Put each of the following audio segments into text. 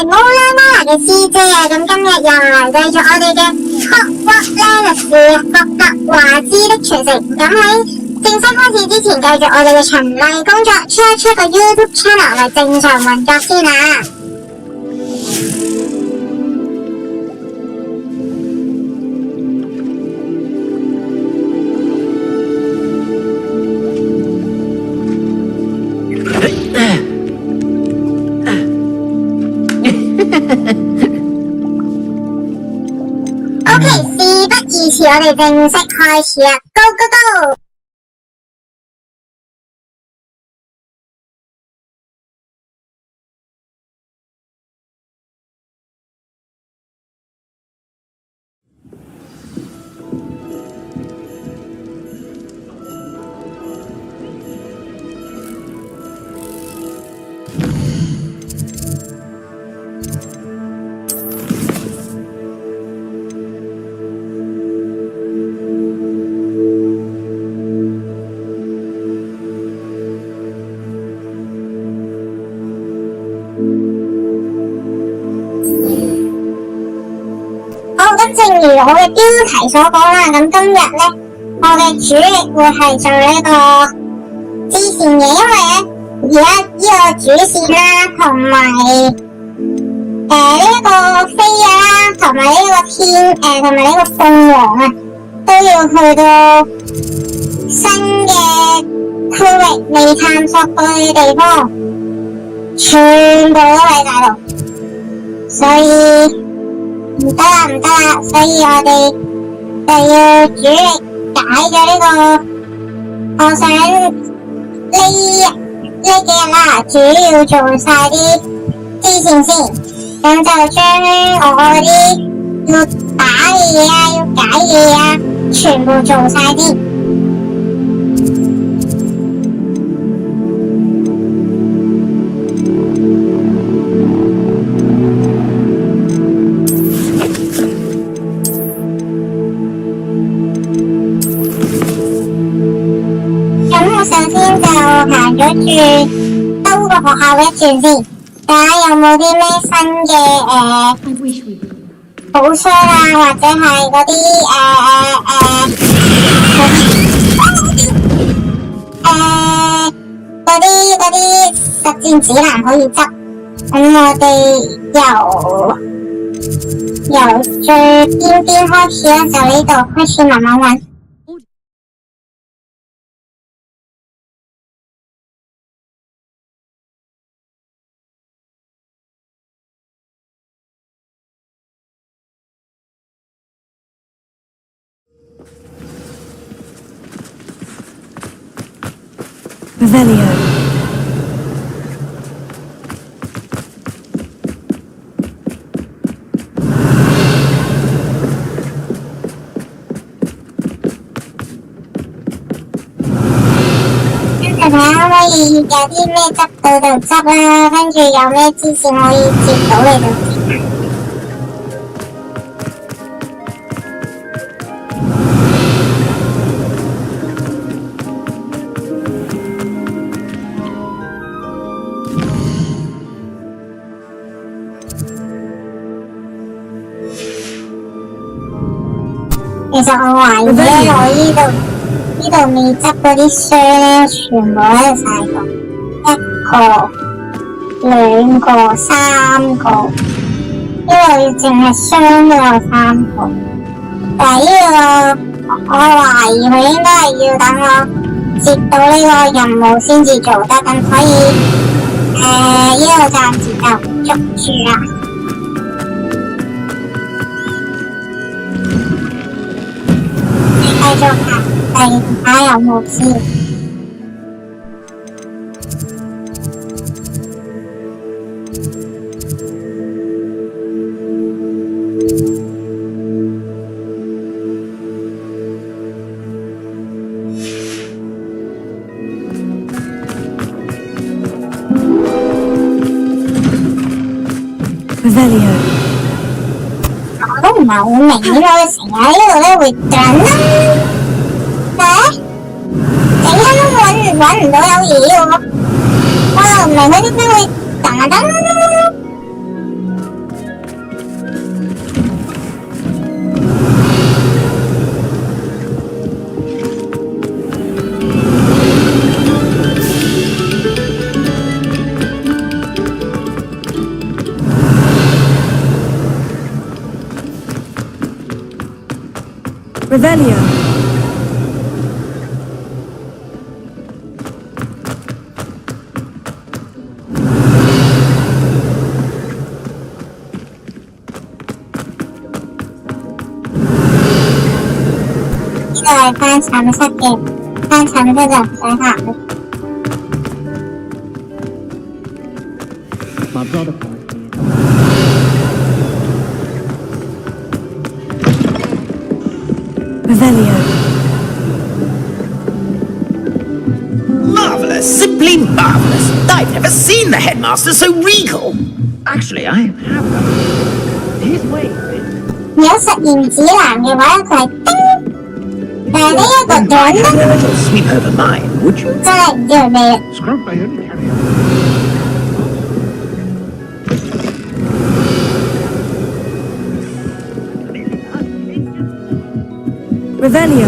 係Mola Mola嘅師姐啊，咁今日又嚟繼續我哋嘅 Hogwarts Legacy 霍格華茲的傳承。咁喺正式開始之前，繼續我哋嘅循例工作，出一出個 YouTube channel 嚟正常運作先啊！OK， 事不宜遲，我哋正式開始啦 ！Go go go！咁正如我嘅標題所講啦，咁今日咧，我嘅主力會係做呢個支線嘅，因為咧而家呢個主線啦，同埋呢個飛啊，同埋呢個天同埋呢個鳳凰啊，都要去到新嘅區域未探索過嘅地方，全部都喺大陸，所以唔得啦，所以我哋就要主力解咗呢個，我想呢幾日啦，主要做晒啲支線先，咁就將我嗰啲要打嘅嘢啊，要解嘅嘢啊，全部做晒啲。首先就行咗住兜個學校一轉先，睇下有冇啲咩新嘅寶箱啊，或者係嗰啲實戰指南可以執。咁我哋由最邊邊開始啦，就呢度開始慢慢揾。睇下可以有啲咩執到就執啦，跟住有咩支線可以接到你就接。其實我懷疑咧，我呢度未執嗰啲箱咧，全部喺度晒過，一個、兩個、三個，呢度淨係箱都有3個。但係呢個我懷疑佢應該係要等我接到呢個任務先至做得，咁所以呢度暫時就唔捉住啦。繼續行，睇下有冇先。我都唔係好明點解成日喺呢度咧會等啦，整親都揾唔到有嘢喎，我又唔明佢點解會等。Revelio. Rồi phan sắm sắc đẹp, phan sắm cho dòng trái hạng. My brother. Revelio. Marvellous! Simply marvellous! I've never seen the headmaster so regal! Actually, I have. His way. Nếu sợ nhìn chỉ làm thì quá phải tinh. Và đây là Then của why tuấn have đó. a little sweep over mine, would you? Cho lại giờ về. Scrub may only carry out. Revelio.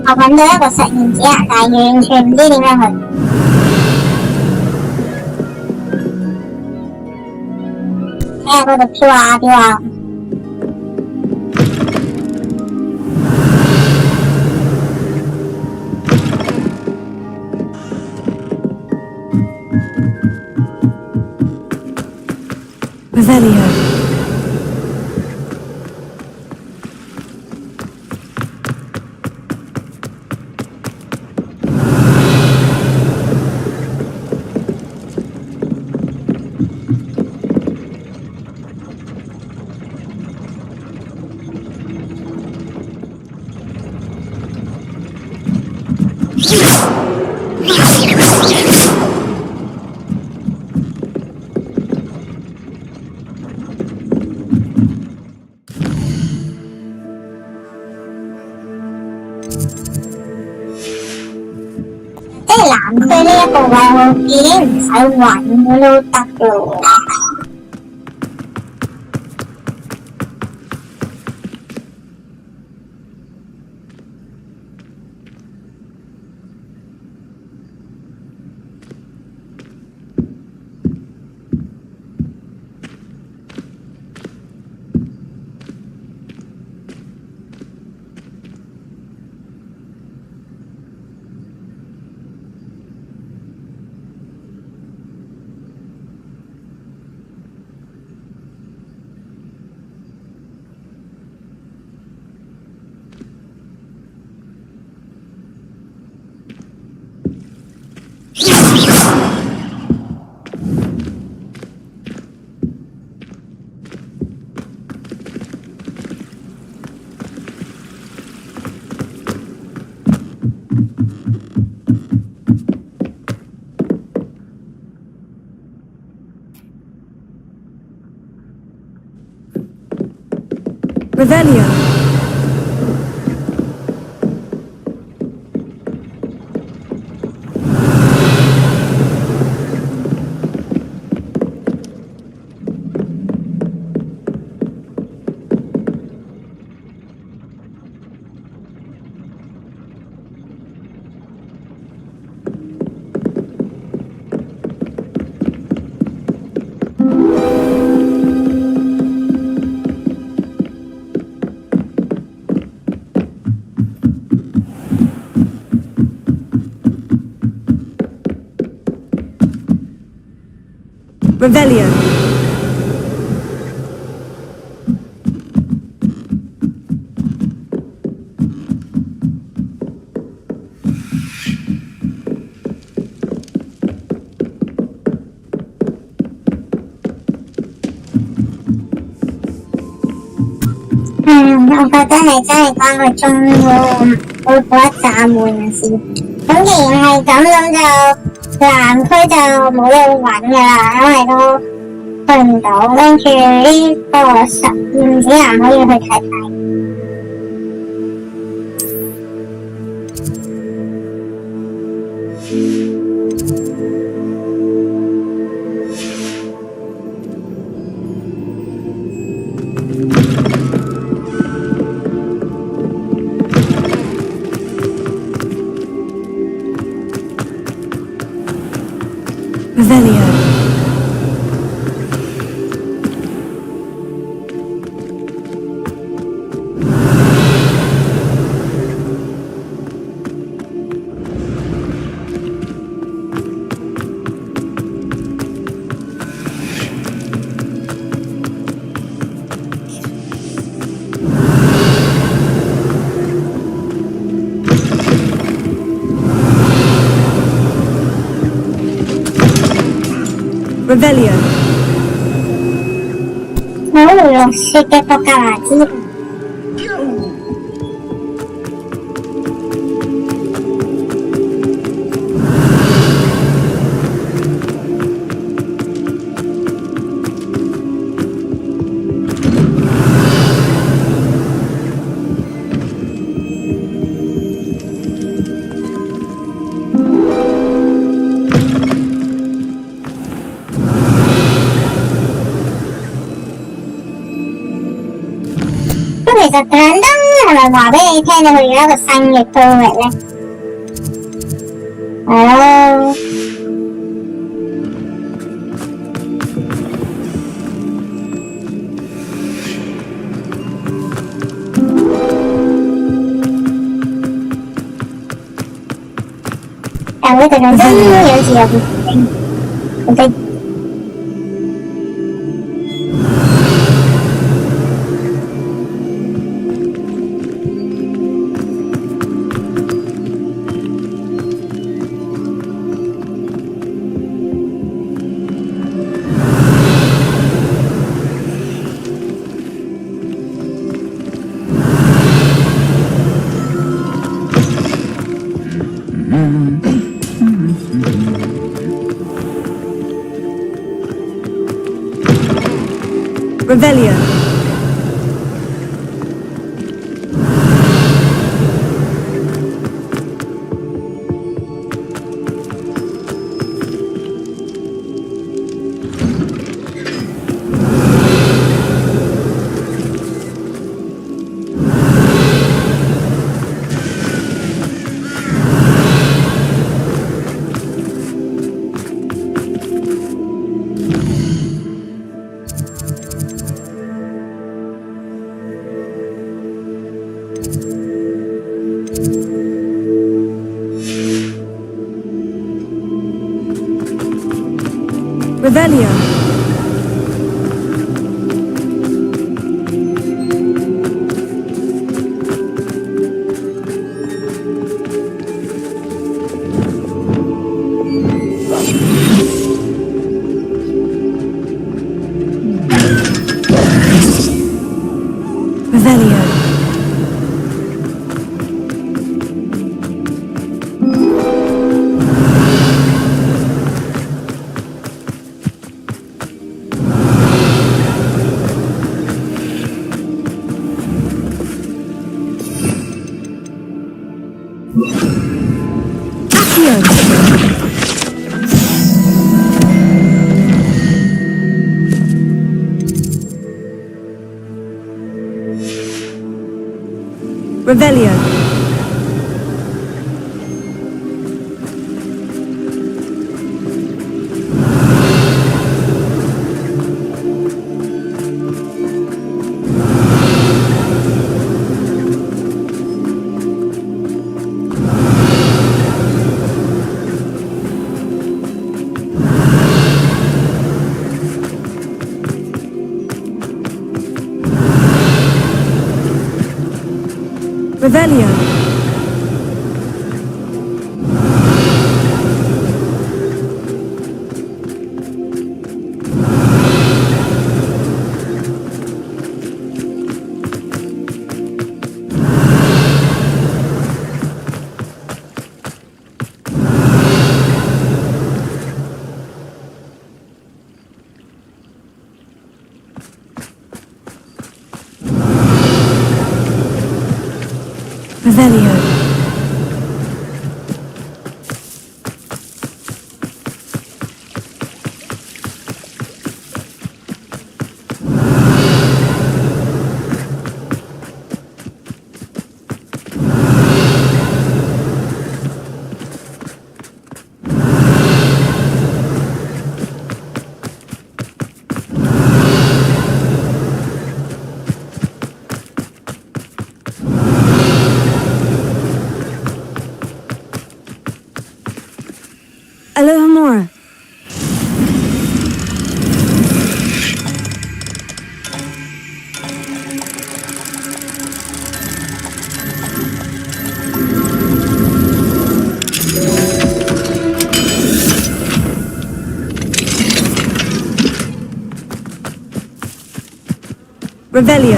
Học vấn đề của sợ nhìn chỉ là tại vì truyền đi đi ra rồi. Thế có được chua chua. Revelio. Cái làm cái này của bà kiến phải quản lưu tập rồi. Revelio. Revelio. Ông có tới này chắc là con ở trong ô quá xa mùi là gì. Cũng thì hay cấm lắm giờ làm thôi giờ mỗi lần quán là nó này đâu phần đấu lên chơi có sợ chỉ làm hơi hơi thái thái. Revelio. Revelio. lo sé que tocaba aquí.其實特登係咪話俾你聽，你去咗一個新嘅區域咧？係咯。但會特登有時又唔定。Revelio. Revelio. Revelio. Revelio. Revelio. Revelio. Revelio.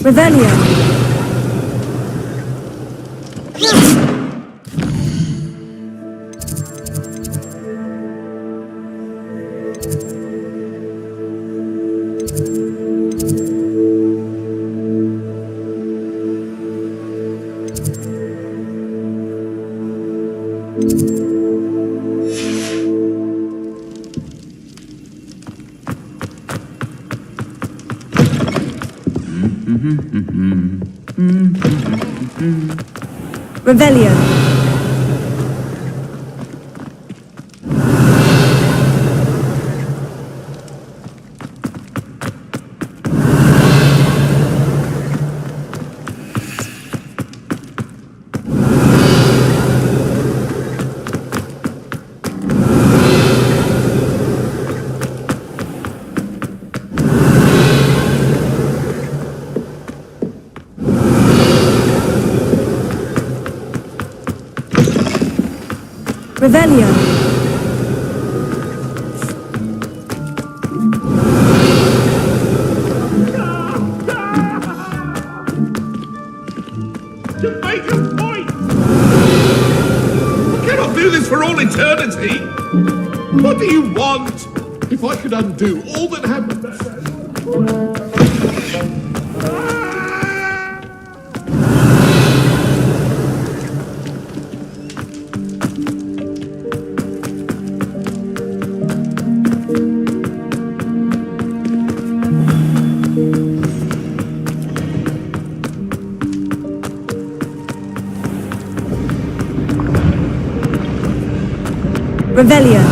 Revelio. Revelio. Revelio. To make a point! I cannot do this for all eternity! What do you want? If I could undo all that happened... Revelio.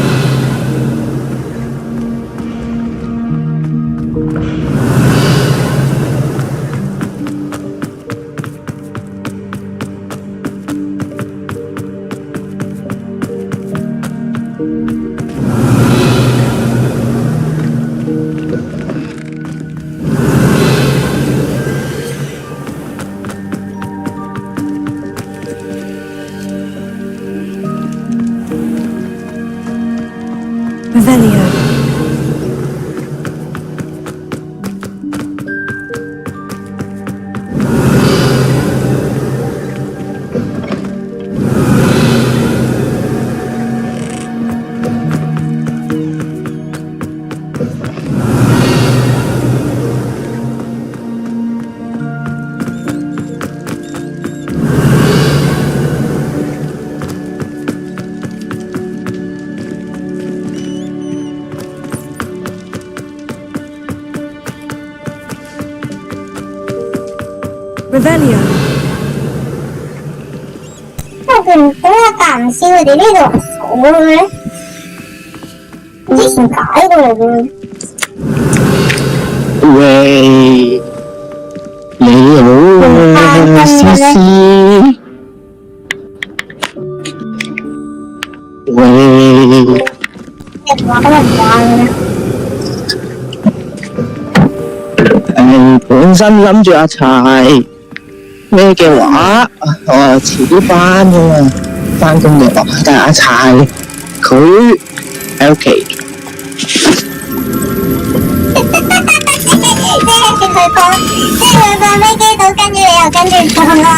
Revelio. Revelio. 我見點解間唔時佢哋呢度數嘅咩？之前解過嚟嘅。喂，你好啊，思思。喂。你話咁唔玩嘅？本身諗住阿柴咩嘅話，我遲啲翻㗎嘛，翻工嘅話，但係阿柴佢喺屋企。即係佢放飛機到，跟住你又跟住放啊！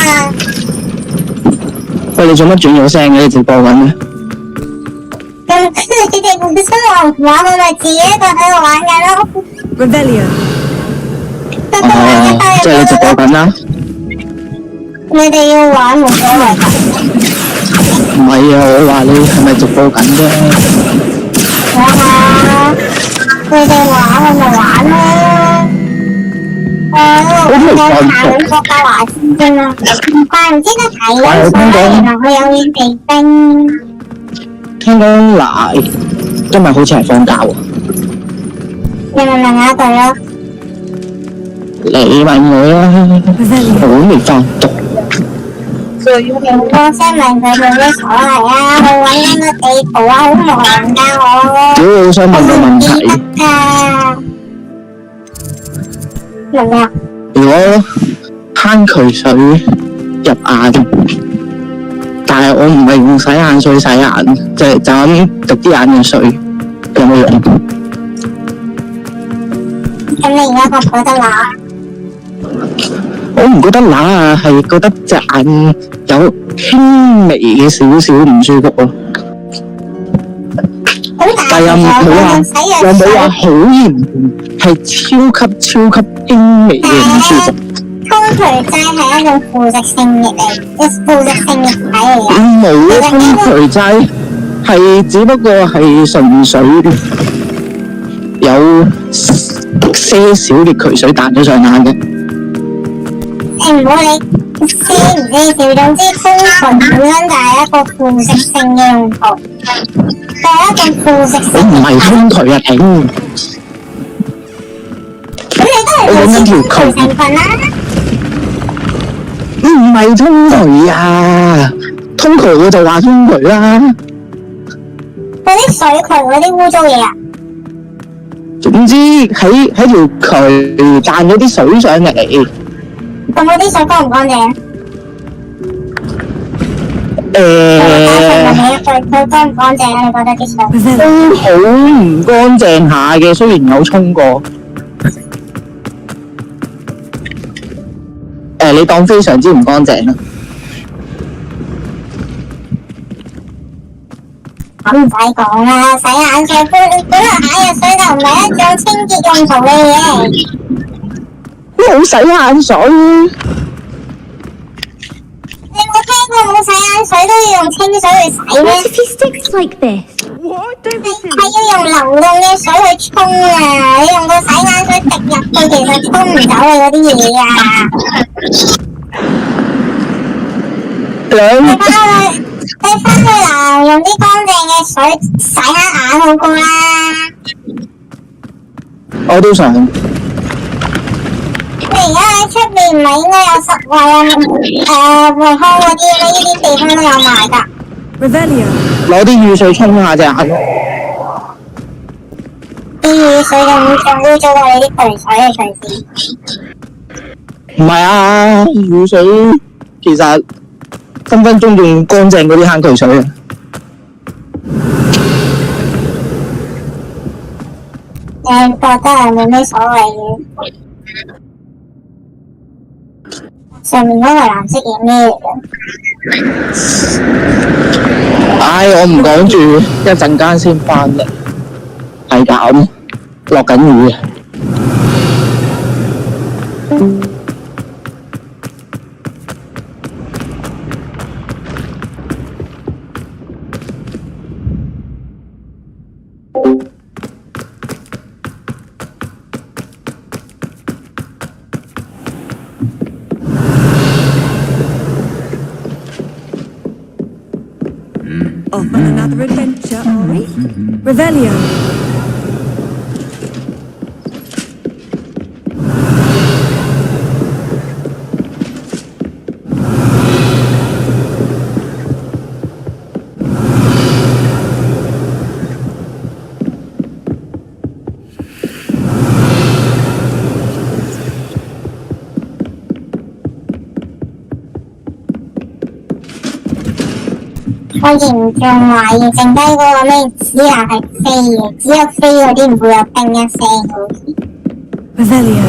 喂，你做乜轉咗聲嘅？你直播緊咩？咁你哋本身話唔玩，我咪自己一個喺度玩緊咯。Revelio. 即係你直播緊啦。你哋要玩冇所謂㗎。唔係啊，我話你係咪直播緊啫？我話佢哋玩我咪玩咯。我查緊霍格華茲啫嘛，怪唔知得睇咗所以原來佢有遠地兵。聽講嗱，今日好似係放假喎。你咪問下佢咯。你問我啦，我未發讀。我先問佢有咩所謂啊？去揾緊個地圖啊，好忙㗎我。屌，我想問個問題。明唔明啊？如果慳渠水入眼，但係我唔係用洗眼水洗眼，就咁滴啲眼藥水，有冇用？咁你而家覺唔覺得乸？我唔覺得乸啊，係覺得隻眼有輕微嘅少少唔舒服咯。但係又冇話好嚴重，係超級輕微嘅唔舒服。通渠劑係一種腐蝕性液嚟，腐蝕性液體嚟嘅。冇通渠劑，係只不過係純粹有些少嘅渠水彈咗上眼嘅。你唔好理些唔些少，總之通渠本身就係一個腐蝕性嘅用途，就係一種腐蝕性。我唔係通渠啊，頂！咁你都係腐蝕通渠成分啦。唔係通渠啊，通渠我就話通渠啦。嗰啲水渠嗰啲污糟嘢啊！總之喺條渠彈咗啲水上嚟。咁嗰啲水乾唔乾淨？問你一句，佢乾唔乾淨啊？你覺得啲水？都好唔乾淨下嘅，雖然有沖過。你當非常之唔乾淨啦。咁唔使講啦，洗眼水本來眼藥水就唔係一種清潔用途嘅嘢。冇洗眼水。你冇聽過冇洗眼水都要用清水去洗咩？ What if he sticks like this? What? Don't be 係 silly. 要用流動嘅水去沖啊！你用個洗眼水滴入去，其實沖唔走你嗰啲嘢啊！你返去嗱，用啲乾淨嘅水洗下眼好過啦。我都想。你而家喺出面唔係應該有實惠啊？惠康嗰啲呢啲地方都有賣㗎。Revelio. 攞啲雨水沖下隻眼。啲雨水仲污糟過你啲渠水嘅隨時。唔係啊，雨水其實分分鐘仲乾淨嗰啲坑渠水啊！你覺得係冇咩所謂嘅？上面嗰個藍色嘢咩嚟嘅？唉，我唔講住，一陣間先翻嚟。係咁，落緊雨啊！Off on another adventure, are we? Revelio.我嚴重懷疑剩低嗰個咩指南係飛嘅，只有飛嗰啲唔會有叮一聲好似。Revelio.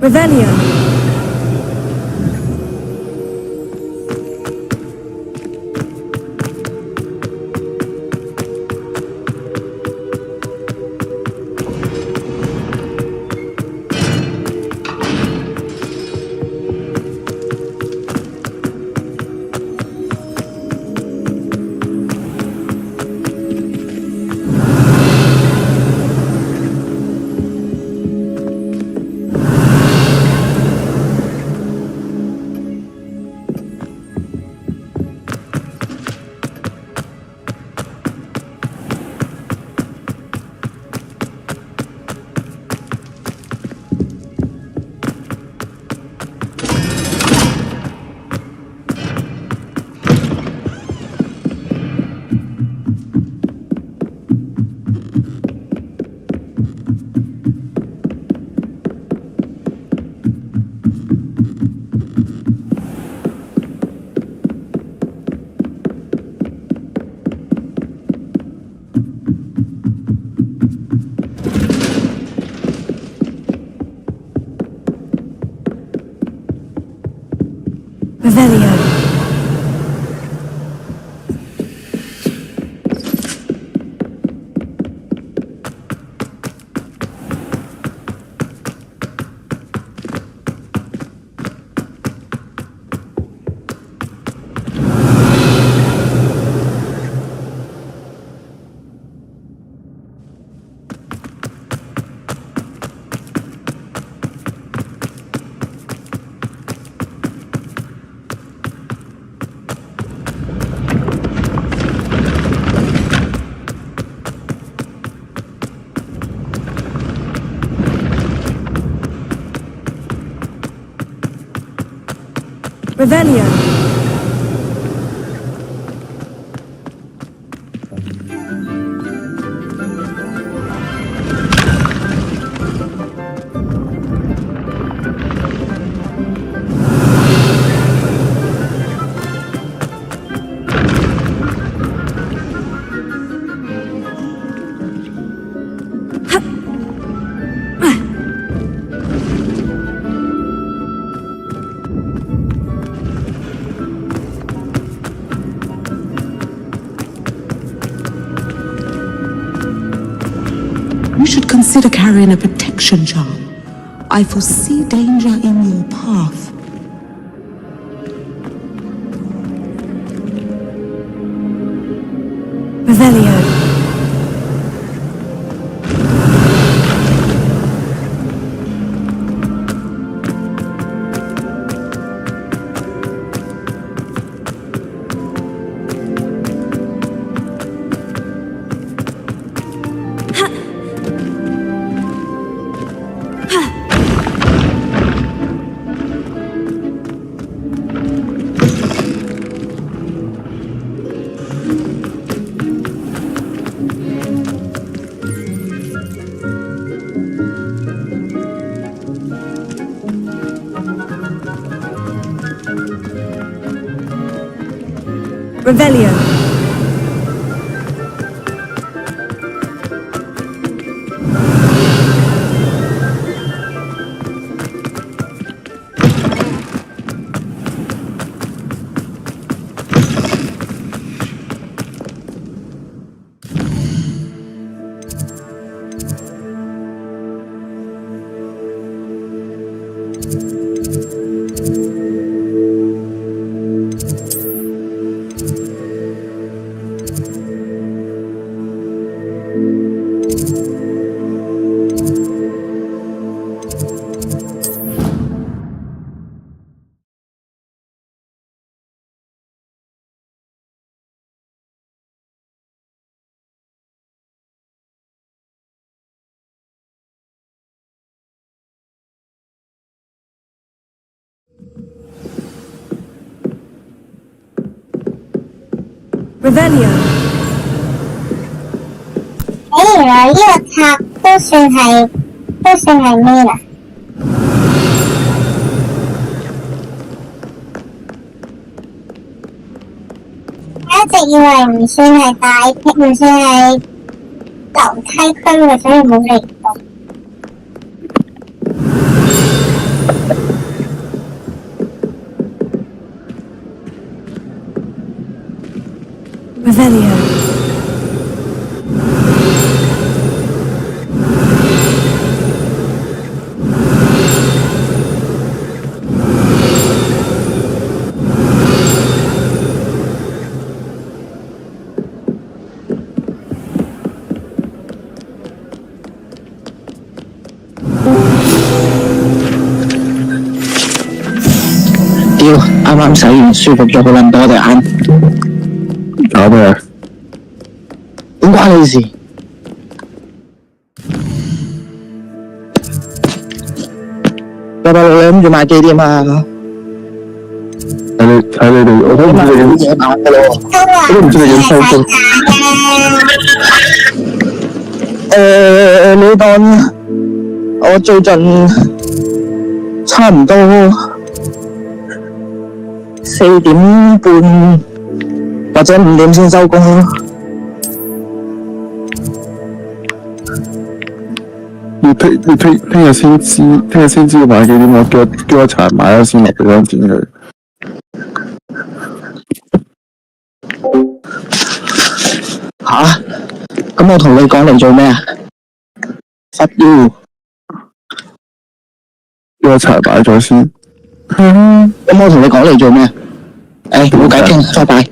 Revelio. Revelio. Revelio. You should consider carrying a protection charm. I foresee danger in your path. Revelio. Revelio. Revelio. 原來呢個塔都算係咩啦？我一直以為唔算係大劈，唔算係樓梯區喎，所以冇嚟到。Revelio.屌，啱啱洗完舒服咗好撚多對眼。搞咩？點關你事？886你諗住買幾點啊？睇你哋，我都唔知你影嘢買嘅咯，我都唔知你影收工。你當我最近差唔多4點半或者5點先收工咯。你聽日先知買幾點，我叫我查買咗先落俾張錢佢。吓？咁我同你講嚟做咩啊？Fuck you！要查擺咗先。咁我同你講嚟做咩？冇偈傾，拜拜。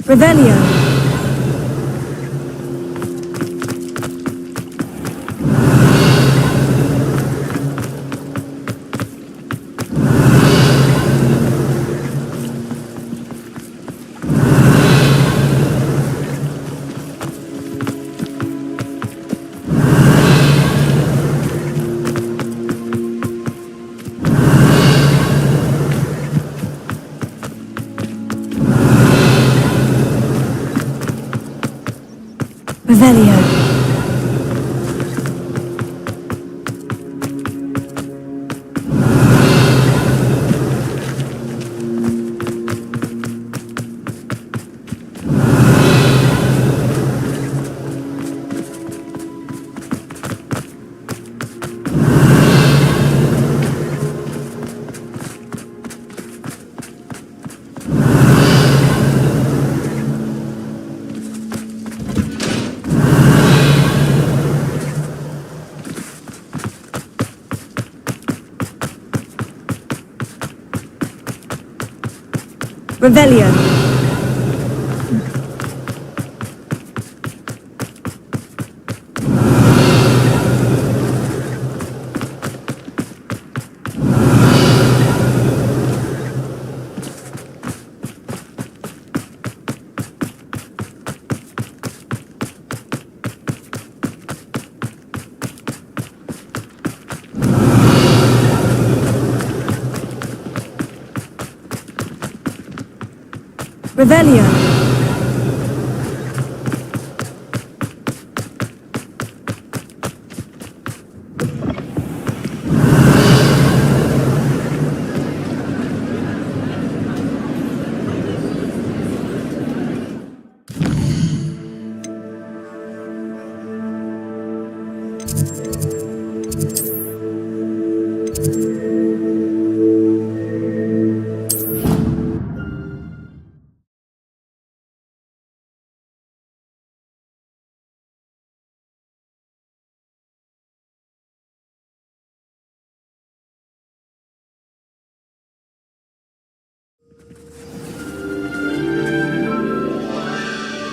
Revelio. Revelio. Revelio. Revelio.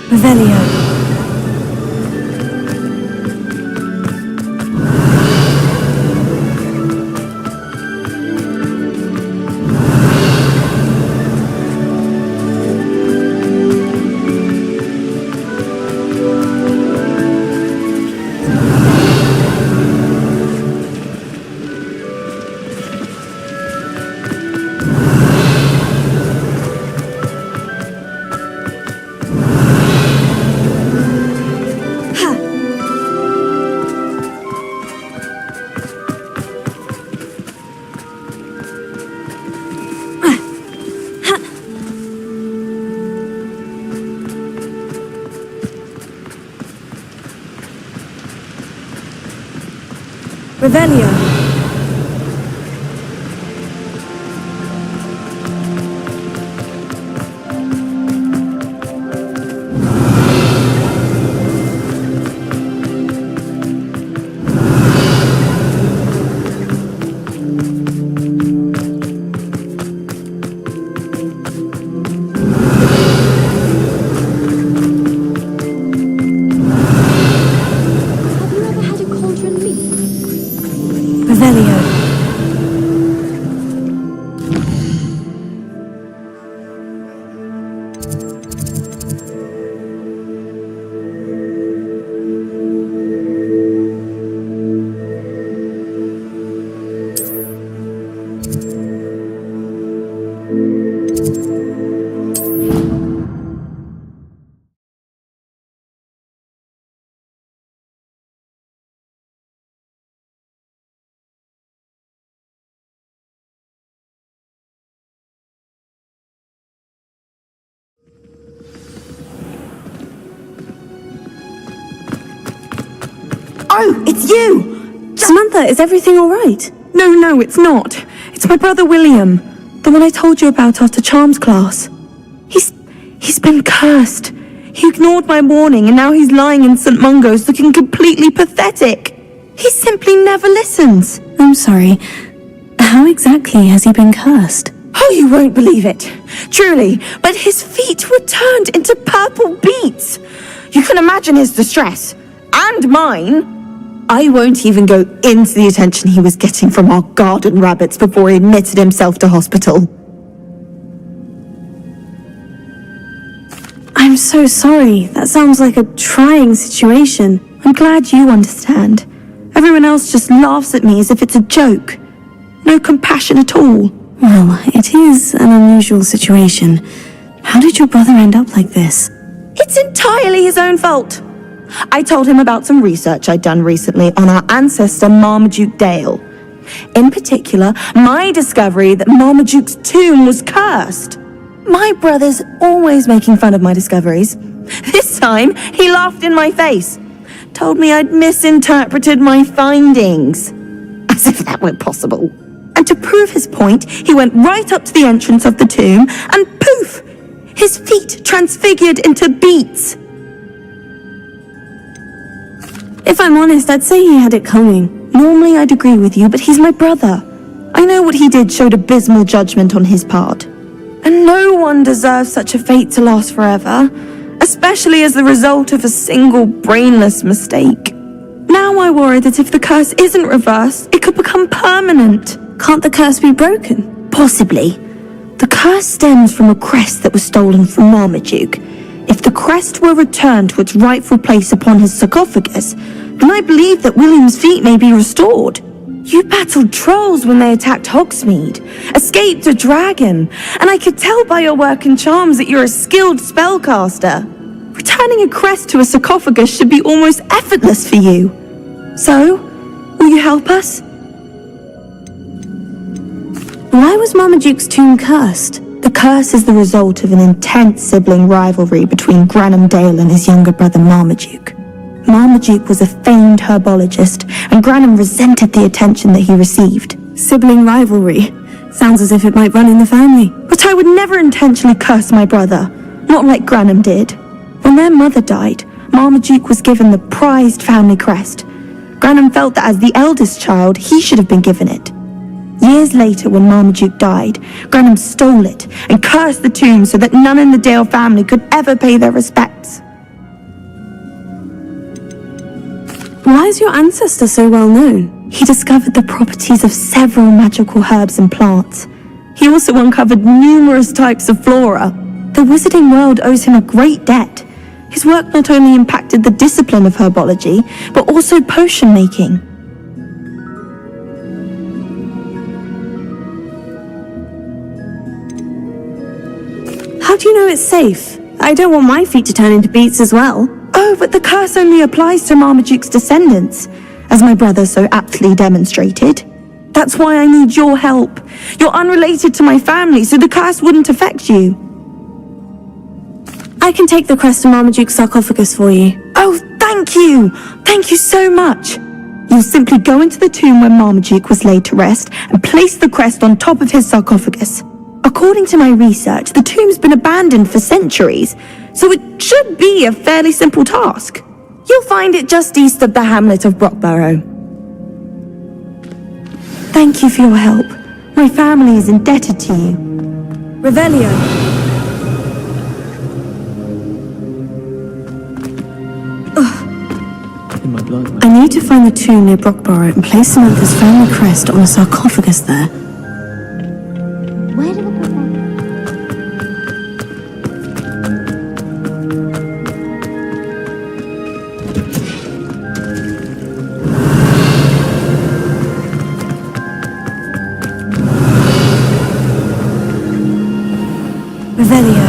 Revelio. Revelio. Oh, it's you! Samantha, is everything all right? No, it's not. It's my brother William. The one I told you about after charms class. He's been cursed. He ignored my warning and now he's lying in St. Mungo's looking completely pathetic. He simply never listens. I'm sorry. How exactly has he been cursed? Oh, you won't believe it. Truly, but his feet were turned into purple beets. You can imagine his distress. And mine. I won't even go into the attention he was getting from our garden rabbits before he admitted himself to hospital. I'm so sorry. That sounds like a trying situation. I'm glad you understand. Everyone else just laughs at me as if it's a joke. No compassion at all. Well, it is an unusual situation. How did your brother end up like this? It's entirely his own fault. I told him about some research I'd done recently on our ancestor Marmaduke Dale. In particular, my discovery that Marmaduke's tomb was cursed. My brother's always making fun of my discoveries. This time, he laughed in my face. Told me I'd misinterpreted my findings. As if that were possible. And to prove his point, he went right up to the entrance of the tomb and poof! His feet transfigured into beets. If I'm honest, I'd say he had it coming. Normally I'd agree with you, but he's my brother. I know what he did showed abysmal judgment on his part. And no one deserves such a fate to last forever, especially as the result of a single brainless mistake. Now I worry that if the curse isn't reversed, it could become permanent. Can't the curse be broken? Possibly. The curse stems from a crest that was stolen from Marmaduke. If the crest were returned to its rightful place upon his sarcophagus, then I believe that William's feet may be restored. You battled trolls when they attacked Hogsmeade, escaped a dragon, and I could tell by your work and charms that you're a skilled spellcaster. Returning a crest to a sarcophagus should be almost effortless for you. So, will you help us? Why was Marmaduke's tomb cursed? The curse is the result of an intense sibling rivalry between Granham Dale and his younger brother Marmaduke. Marmaduke was a famed herbologist, and Granham resented the attention that he received. Sibling rivalry. Sounds as if it might run in the family. But I would never intentionally curse my brother, not like Granham did. When their mother died, Marmaduke was given the prized family crest. Granham felt that as the eldest child, he should have been given it. Years later, when Marmaduke died, Granham stole it and cursed the tomb so that none in the Dale family could ever pay their respects. Why is your ancestor so well known? He discovered the properties of several magical herbs and plants. He also uncovered numerous types of flora. The wizarding world owes him a great debt. His work not only impacted the discipline of herbology, but also potion making. How do you know it's safe? I don't want my feet to turn into beets as well. Oh, but the curse only applies to Marmaduke's descendants, as my brother so aptly demonstrated. That's why I need your help. You're unrelated to my family, so the curse wouldn't affect you. I can take the crest to Marmaduke's sarcophagus for you. Oh, thank you! Thank you so much! You'll simply go into the tomb where Marmaduke was laid to rest and place the crest on top of his sarcophagus. According to my research, the tomb's been abandoned for centuries, so it should be a fairly simple task. You'll find it just east of the hamlet of Brockborough. Thank you for your help. My family is indebted to you. Revelio. I need to find the tomb near Brockborough and place Samantha's family crest on a sarcophagus there. Where did I put that? Revelio.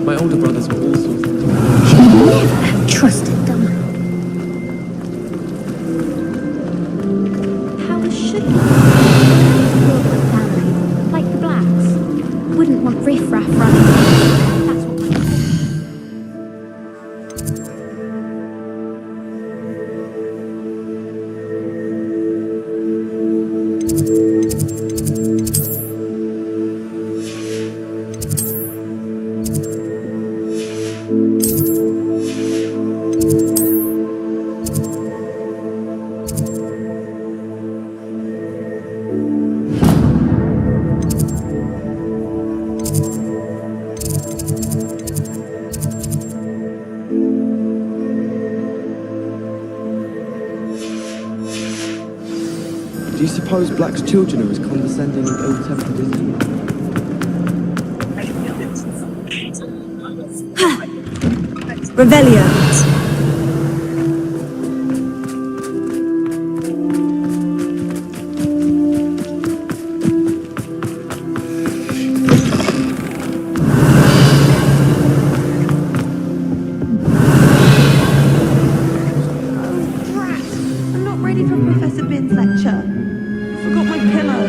My older brothers were all sorts of... Never have trusted them. How should you? Family, like the Blacks, wouldn't want riff-raff running. That's what. Do you suppose Black's children are as condescending and ill-tempered as you? Revelio. I'm not ready for Professor Bin's lecture. Forgot my pillow.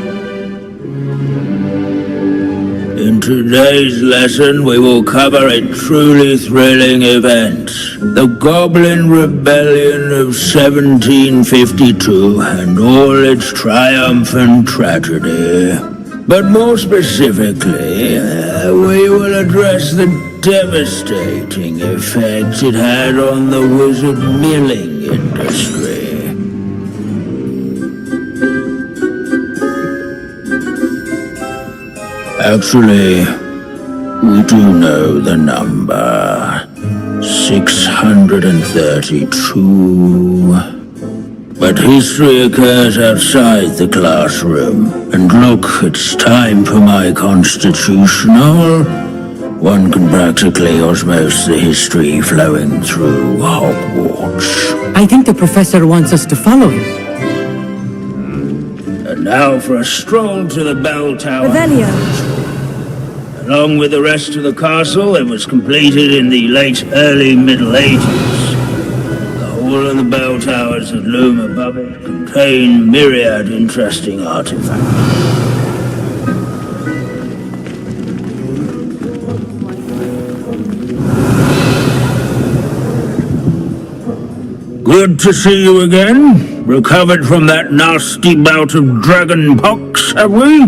In today's lesson, we will cover a truly thrilling event. The Goblin Rebellion of 1752 and all its triumph and tragedy. But more specifically, we will address the devastating effects it had on the wizard milling industry. Actually, we do know the number. 632. But history occurs outside the classroom. And look, it's time for my constitutional. One can practically osmose the history flowing through Hogwarts. I think the professor wants us to follow him. And now for a stroll to the bell tower. Revelio. Along with the rest of the castle, it was completed in the late early Middle Ages. The hall and the bell towers that loom above it contain myriad interesting artifacts. Good to see you again. Recovered from that nasty bout of dragon pox, have we?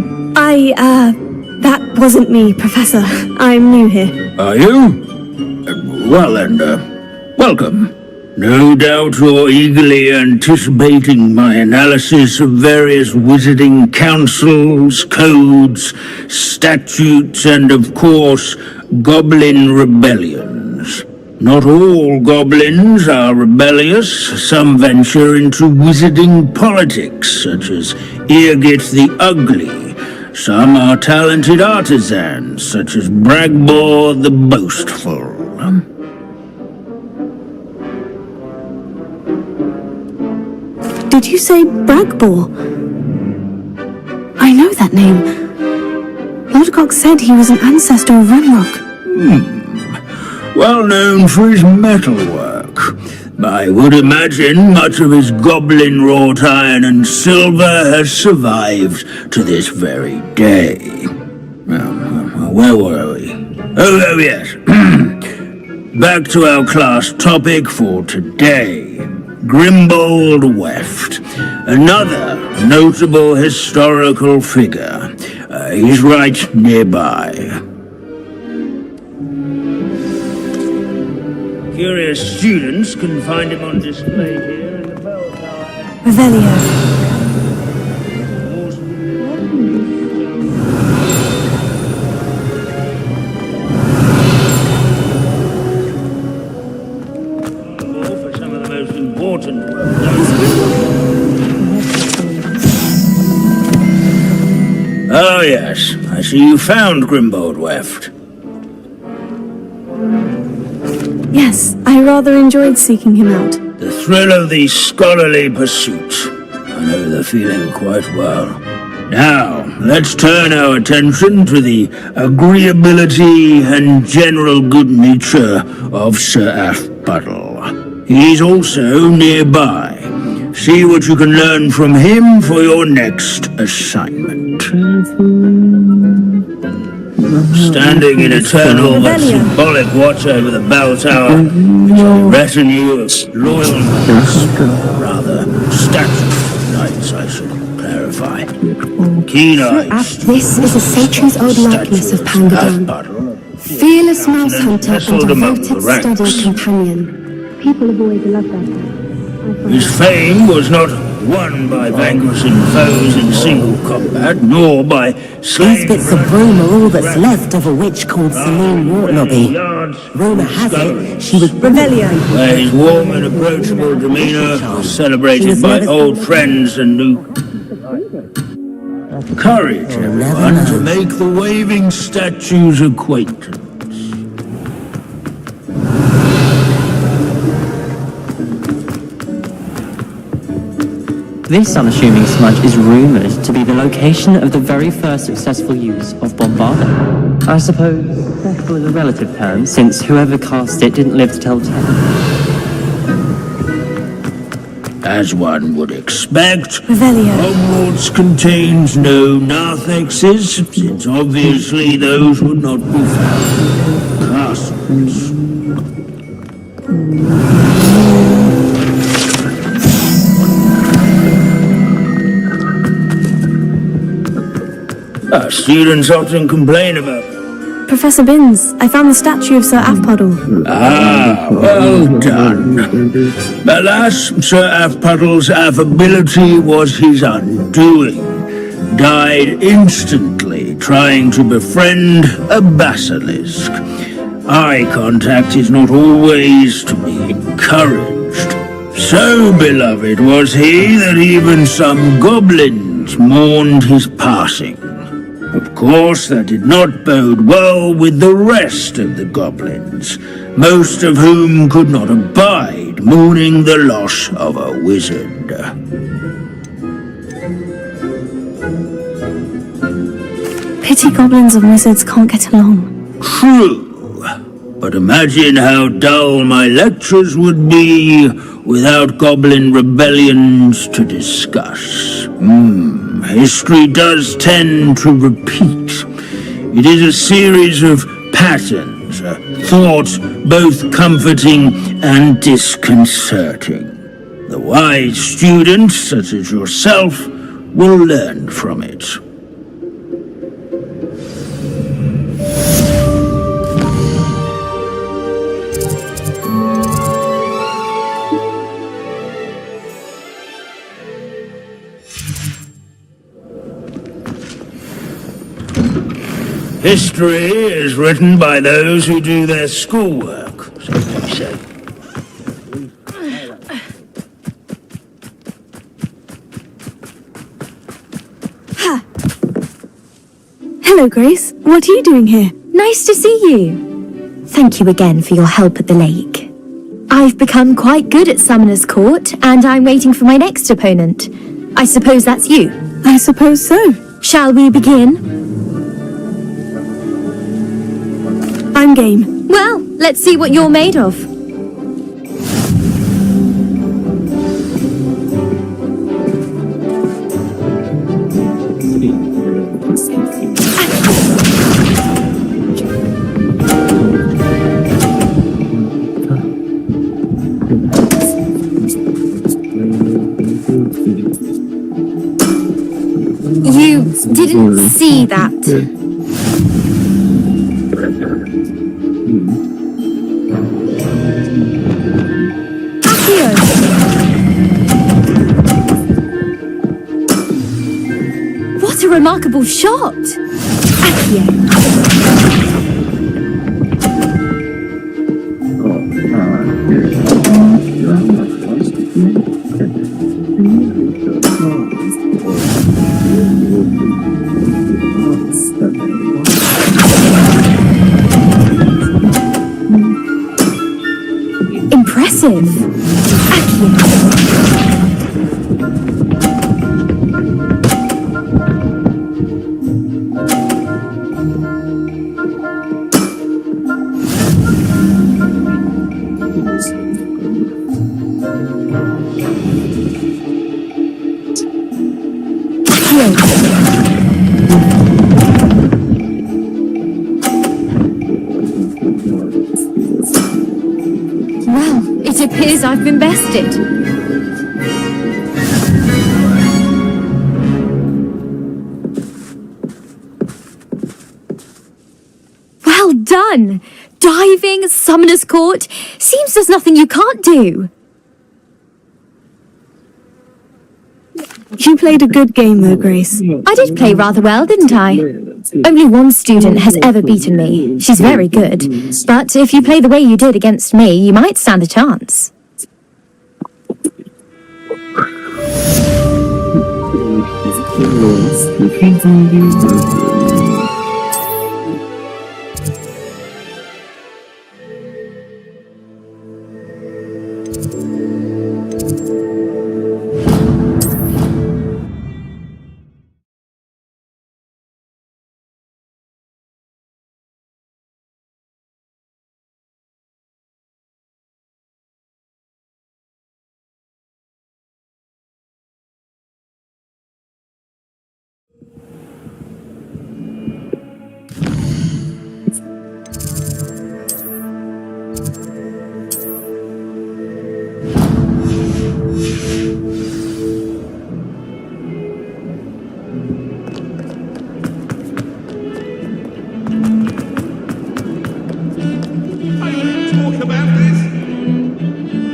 That wasn't me, Professor. I'm new here. Are you? Well then, welcome. No doubt you're eagerly anticipating my analysis of various wizarding councils, codes, statutes, and of course, goblin rebellions. Not all goblins are rebellious. Some venture into wizarding politics, such as Eargit the Ugly. Some are talented artisans, such as Bragbor the Boastful. Did you say Bragbor? I know that name. Lodgok said he was an ancestor of Renrock. Well known for his metalwork. I would imagine much of his goblin wrought iron and silver has survived to this very day. Where were we? Oh yes. Back to our class topic for today. Grimbold Weft. Another notable historical figure. He's right nearby. Curious students can find him on display here in the bell tower. Revelio. For some of the most important work done. Oh yes, I see you found Grimbold Weft. Yes, I rather enjoyed seeking him out. The thrill of the scholarly pursuit. I know the feeling quite well. Now, let's turn our attention to the agreeability and general good nature of Sir Aphbuttle. He's also nearby. See what you can learn from him for your next assignment. Standing in eternal but symbolic watch over the bell tower, is a retinue of loyal knights, rather statues knights, I should clarify. Keen-eyed. This is a Satri's old likeness of Pangadon. Fearless mouse hunter and devoted study companion. People have always loved that. His fame was not won by vanquishing foes in single combat, nor by slaying... These bits of broom are all that's left of a witch called Celine Wartlobby. Rumour has it she was Revelio. Where his warm and approachable demeanour was celebrated by old friends and new... Courage, everyone, to make the waving statue's acquaintance. This unassuming smudge is rumoured to be the location of the very first successful use of Bombarda. I suppose successful is a relative term, since whoever cast it didn't live to tell the tale. As one would expect, Revelio. Hogwarts contains no narthexes, since obviously those would not be found in castles. Students often complain about them. Professor Binns, I found the statue of Sir Afpuddle. Ah, well done. Alas, Sir Afpuddle's affability was his undoing. Died instantly trying to befriend a basilisk. Eye contact is not always to be encouraged. So beloved was he that even some goblins mourned his passing. Of course, that did not bode well with the rest of the goblins, most of whom could not abide mourning the loss of a wizard. Pity goblins and wizards can't get along. True, but imagine how dull my lectures would be without goblin rebellions to discuss. History does tend to repeat. It is a series of patterns, a thought both comforting and disconcerting. The wise students, such as yourself, will learn from it. History is written by those who do their schoolwork, so they say. Hello, Grace. What are you doing here? Nice to see you. Thank you again for your help at the lake. I've become quite good at Summoner's Court, and I'm waiting for my next opponent. I suppose that's you. I suppose so. Shall we begin? I'm game. Well, let's see what you're made of. You didn't see that. What a remarkable shot! Accio. Impressive. Accio. Well, it appears I've been bested. Well done! Diving, Summoner's Court. Seems there's nothing you can't do. You played a good game though, Grace. I did play rather well, didn't I? Only one student has ever beaten me. She's very good. But if you play the way you did against me, you might stand a chance.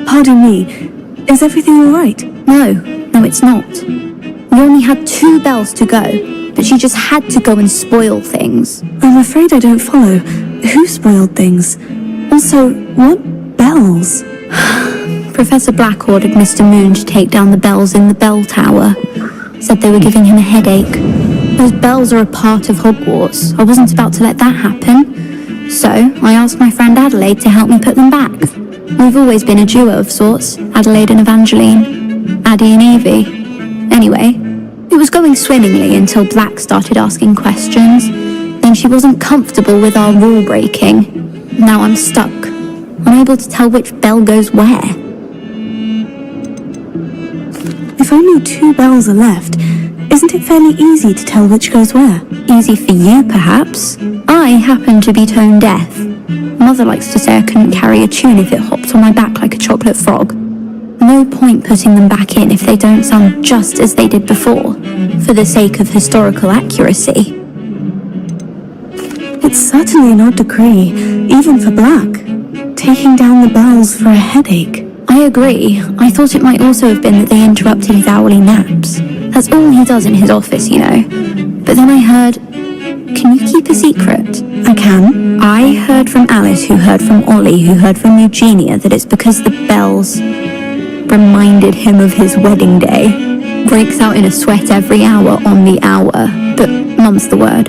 Pardon me, is everything all right? No, it's not. We only had 2 bells to go, but she just had to go and spoil things. I'm afraid I don't follow. Who spoiled things? Also, what bells? Professor Black ordered Mr. Moon to take down the bells in the bell tower. Said they were giving him a headache. Those bells are a part of Hogwarts. I wasn't about to let that happen. So, I asked my friend Adelaide to help me put them back. We've always been a duo of sorts, Adelaide and Evangeline. Addie and Evie. Anyway, it was going swimmingly until Black started asking questions. Then she wasn't comfortable with our rule breaking. Now I'm stuck, unable to tell which bell goes where. If only 2 bells are left, isn't it fairly easy to tell which goes where? Easy for you, perhaps. I happen to be tone deaf. Mother likes to say I couldn't carry a tune if it hopped on my back like a chocolate frog. No point putting them back in if they don't sound just as they did before, for the sake of historical accuracy. It's certainly an odd decree, even for Black. Taking down the bells for a headache. I agree. I thought it might also have been that they interrupted his hourly naps. That's all he does in his office, you know. But then I heard... Can you keep a secret? I can. I heard from Alice, who heard from Ollie, who heard from Eugenia, that it's because the bells reminded him of his wedding day. Breaks out in a sweat every hour on the hour. But mum's the word.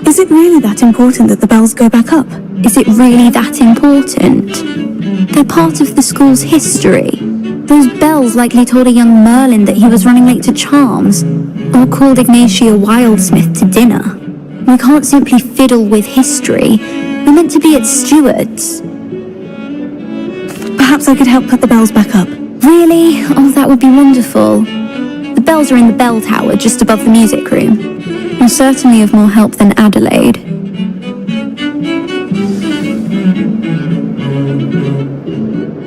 Is it really that important that the bells go back up? Is it really that important? They're part of the school's history. Those bells likely told a young Merlin that he was running late to charms, or called Ignatia Wildsmith to dinner. We can't simply fiddle with history. We're meant to be its stewards. Perhaps I could help put the bells back up. Really? Oh, that would be wonderful. The bells are in the bell tower, just above the music room. You're certainly of more help than Adelaide.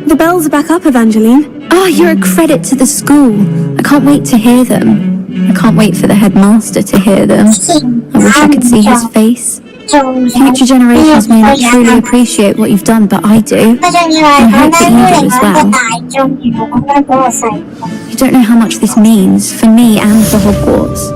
The bells are back up, Evangeline. Oh, you're a credit to the school. I can't wait to hear them. I can't wait for the headmaster to hear them. I wish I could see his face. Future generations may not truly appreciate what you've done, but I do. I hope that you do as well. You don't know how much this means, for me and for Hogwarts.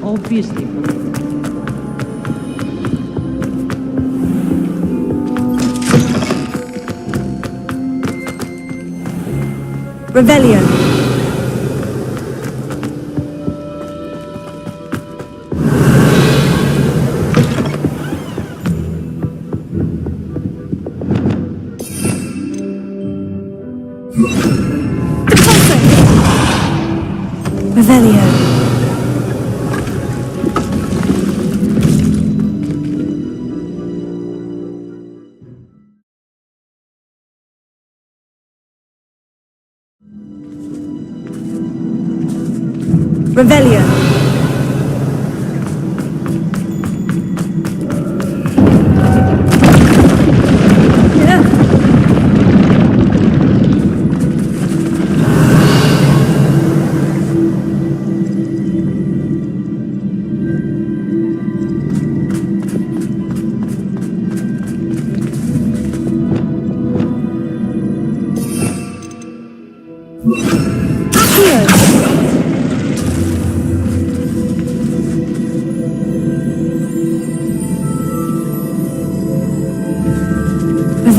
Obviously. Revelio. Revelio. Revelio.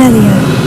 Revelio.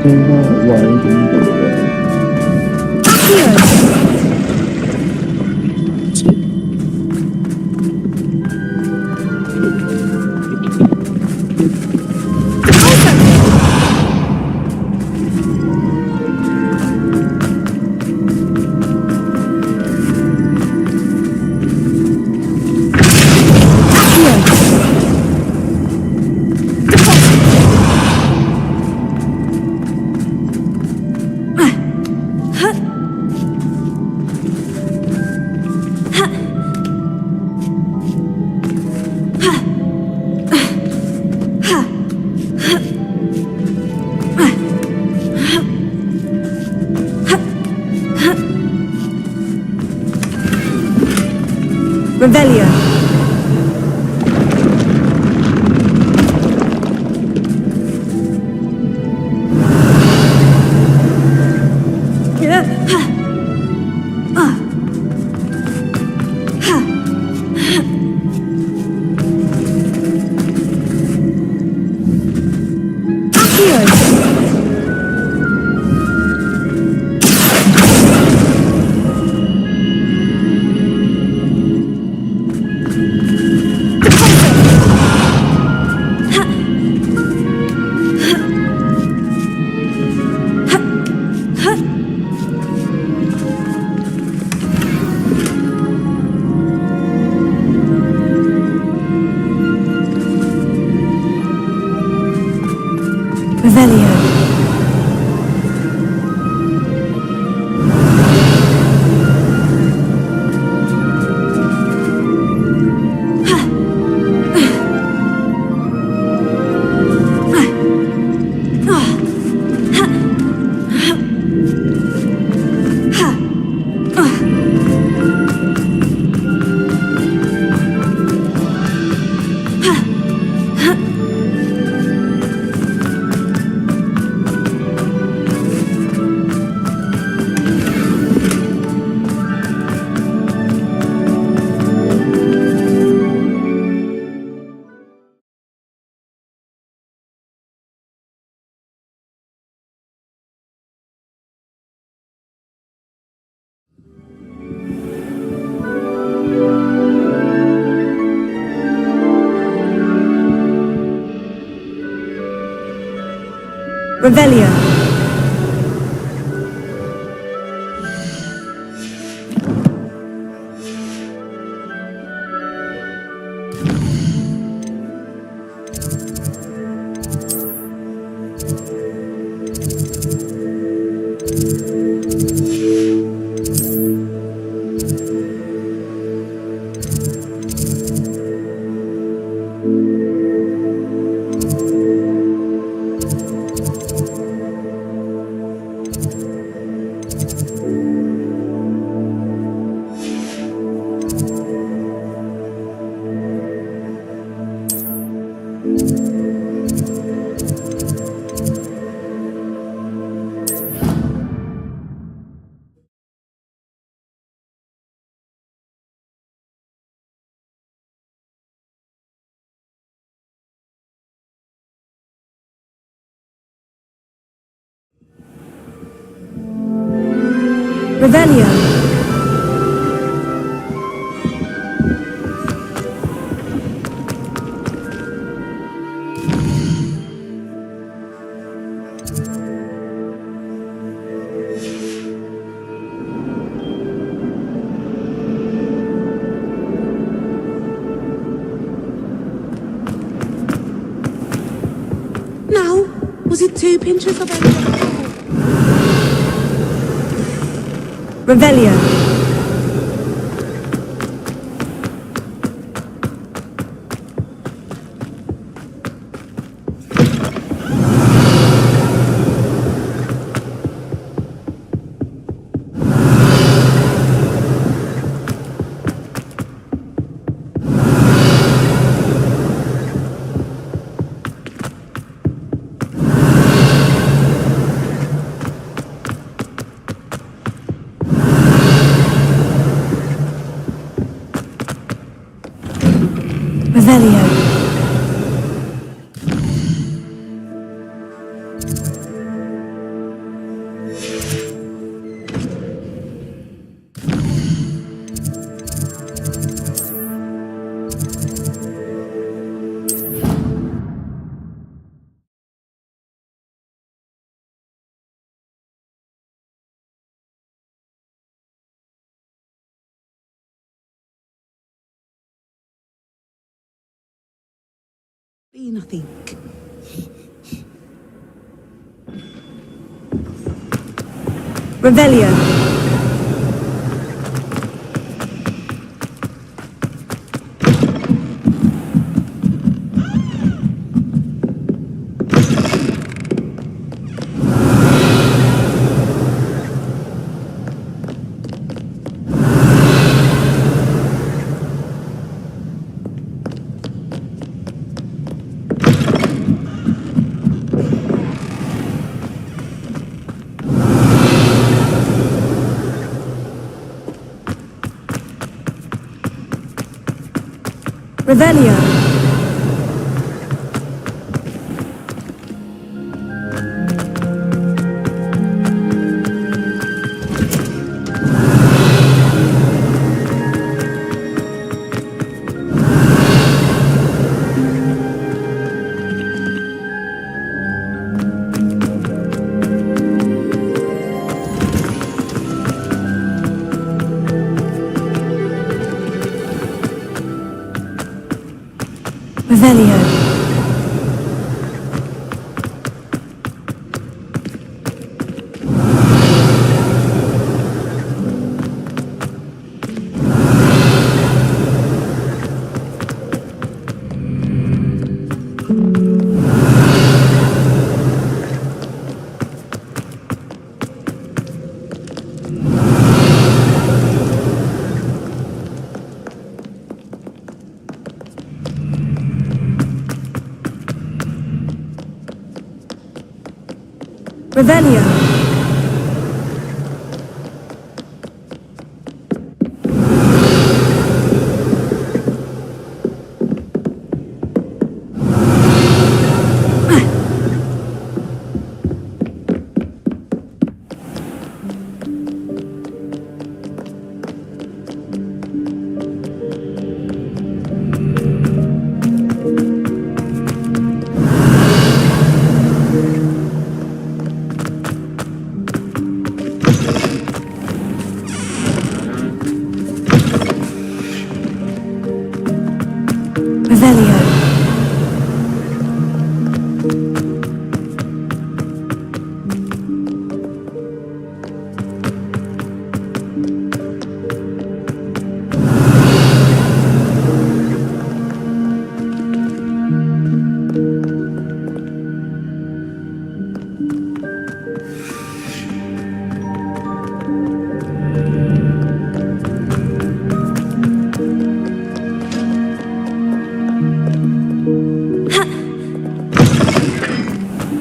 應該位點度嘅？Revelio. Revelio. Revelio. Revelio. Now, was it 2 pinches of any? Revelio. Revelio. Nothing. Revelio. Revelio. Revelio. Revelio. Revelio.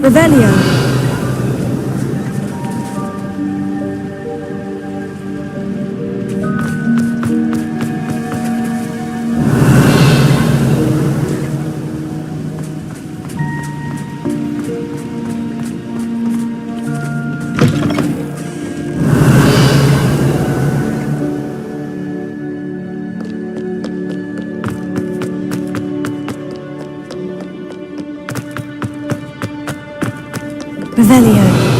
Revelio. Revelio.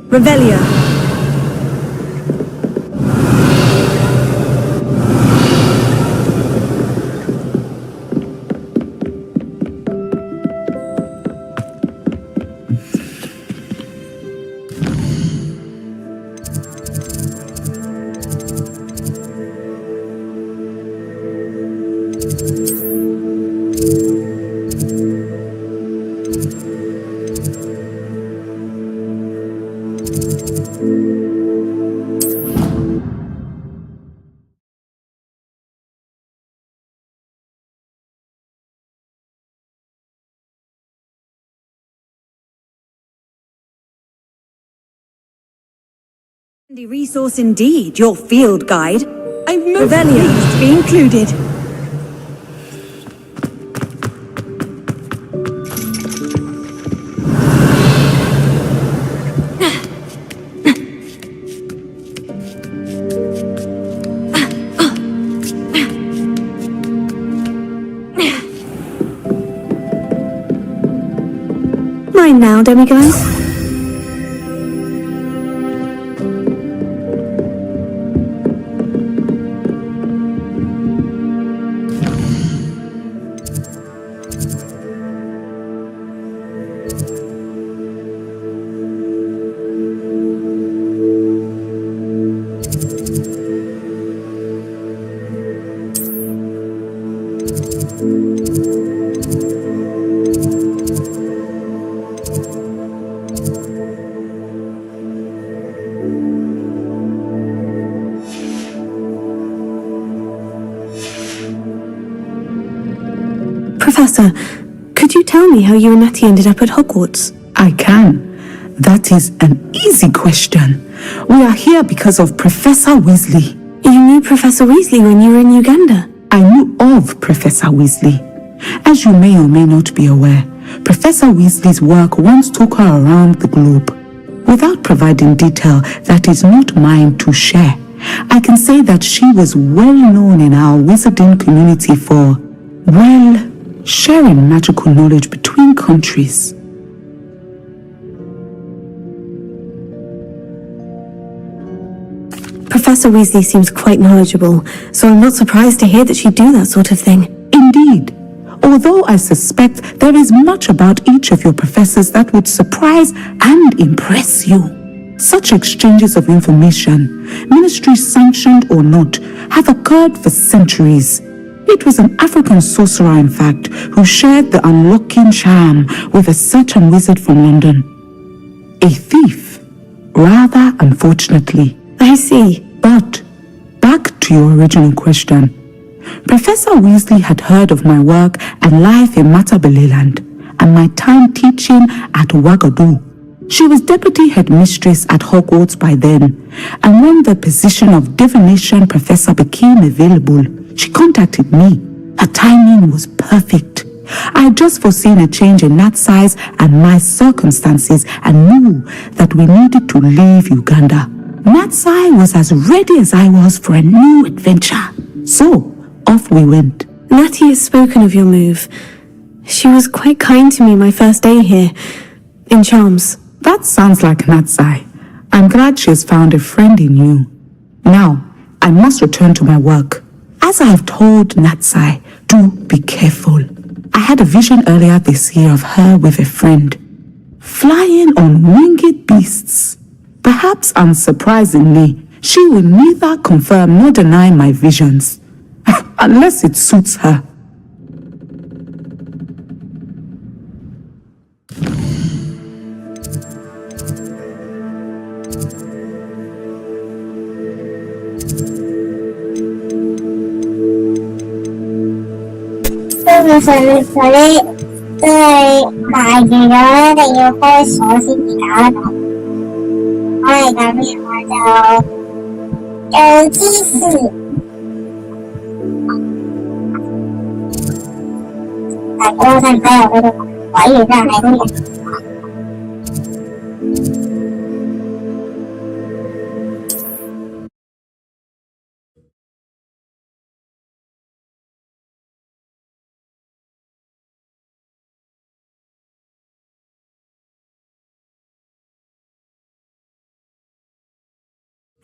Revelio. Resource indeed, your field guide. I'm most pleased to be included. time now, demiguys. Professor, could you tell me how you and Natty ended up at Hogwarts? I can. That is an easy question. We are here because of Professor Weasley. You knew Professor Weasley when you were in Uganda? I knew of Professor Weasley. As you may or may not be aware, Professor Weasley's work once took her around the globe. Without providing detail that is not mine to share, I can say that she was well known in our wizarding community for, well, sharing magical knowledge between countries. Professor Weasley seems quite knowledgeable, so I'm not surprised to hear that she'd do that sort of thing. Indeed. Although I suspect there is much about each of your professors that would surprise and impress you. Such exchanges of information, ministry-sanctioned or not, have occurred for centuries. It was an African sorcerer, in fact, who shared the unlocking charm with a certain wizard from London. A thief, rather unfortunately. I see. But, back to your original question. Professor Weasley had heard of my work and life in Matabeleland, and my time teaching at Ouagadougou. She was deputy headmistress at Hogwarts by then, and when the position of divination professor became available, she contacted me. Her timing was perfect. I had just foreseen a change in Nat's size and my circumstances and knew that we needed to leave Uganda. Natsai was as ready as I was for a new adventure. So, off we went. Natty has spoken of your move. She was quite kind to me my first day here, in Charms. That sounds like Natsai. I'm glad she has found a friend in you. Now, I must return to my work. As I have told Natsai, do be careful. I had a vision earlier this year of her with a friend, flying on winged beasts. Perhaps unsurprisingly, she will neither confirm nor deny my visions, unless it suits her.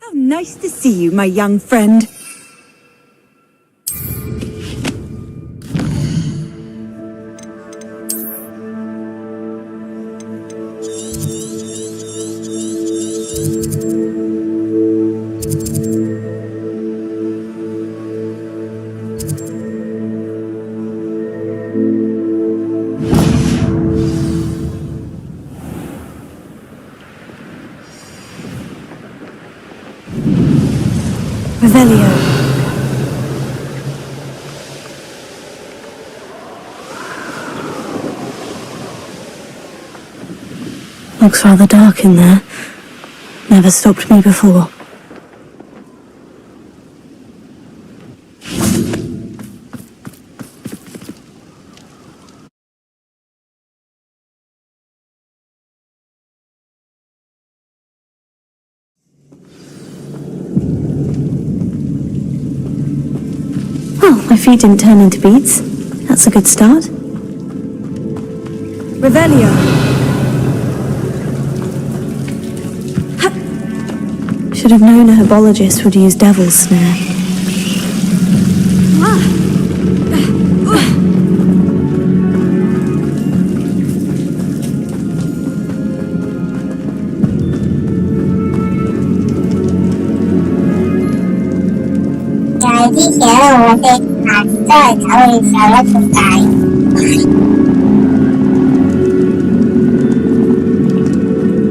How nice to see you, my young friend. Revelio. Looks rather dark in there. Never stopped me before. Well, my feet didn't turn into beads. That's a good start. Revelio. should have known a herbologist would use devil's snare.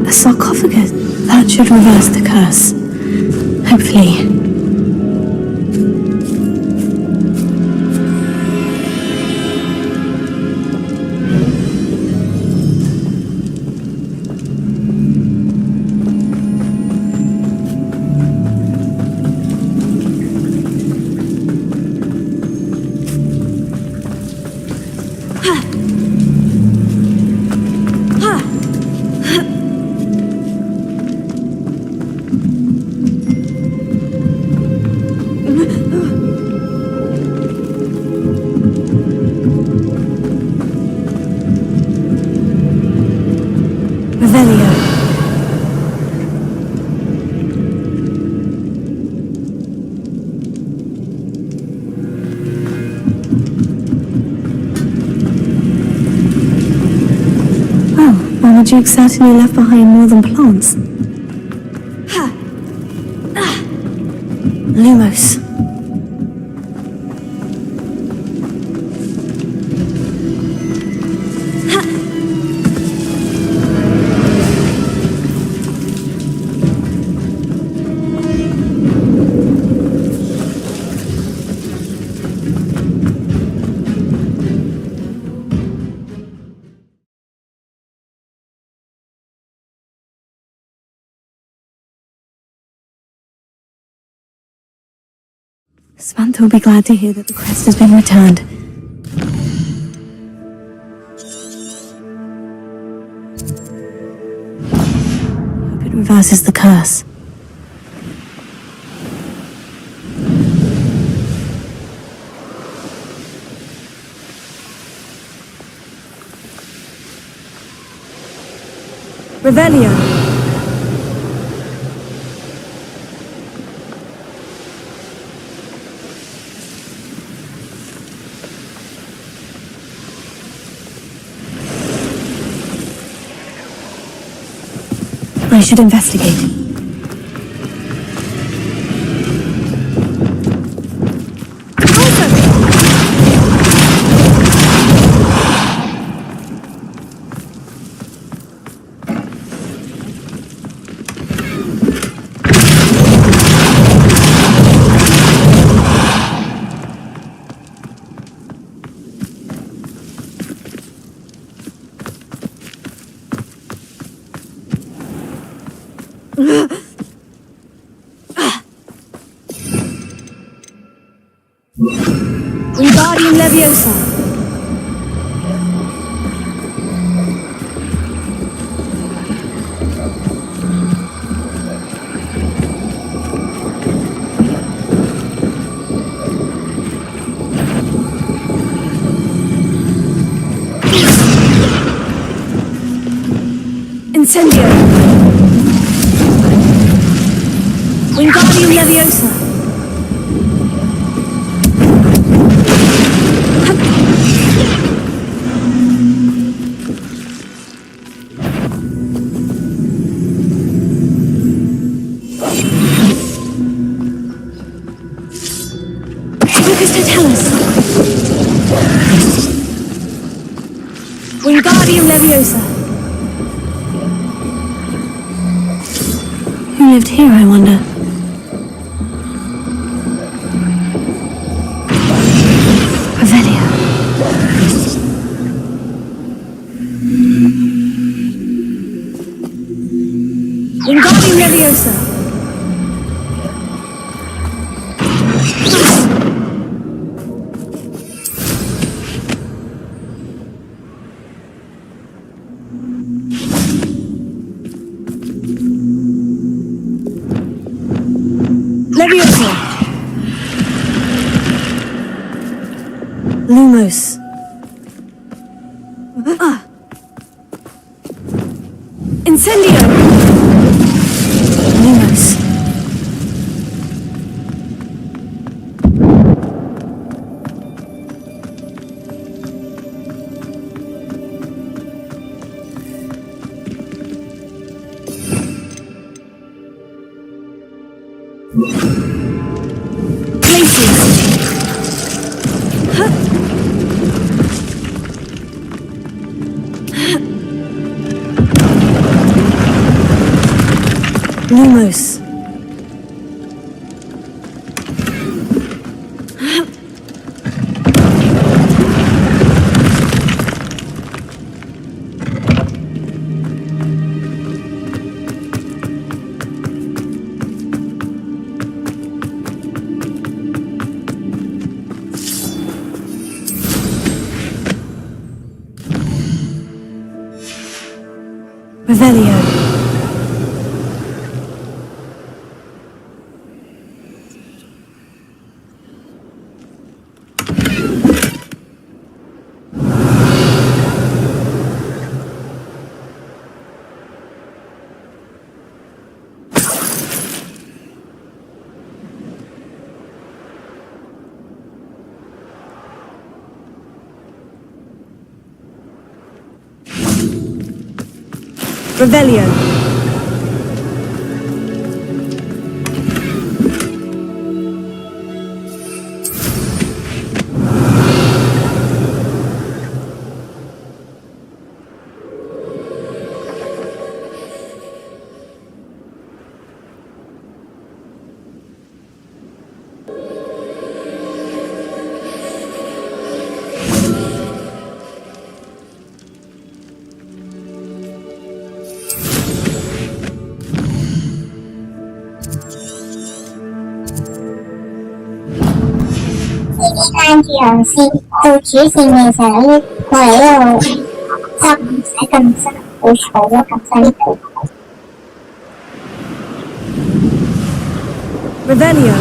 A sarcophagus. That should reverse the curse. Hopefully. Duke certainly left behind more than plants. Lumos. Samantha will be glad to hear that the crest has been returned. Hope it reverses the curse. Revelio. I should investigate. Wingardium Leviosa. Incendio. Wingardium Leviosa. Wingardium Leviosa. Who lived here, I wonder? Revelio. Wingardium Leviosa. Leviosa. Lumos. Incendio. Lumos. Lumos. Revelio. Revelio.單住航線到主線嘅時候，我哋一路執唔使咁辛苦，坐咗咁辛苦。Revelio.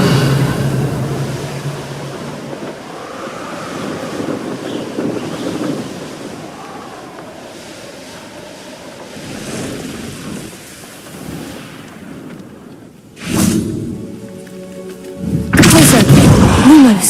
Closer. Lumos.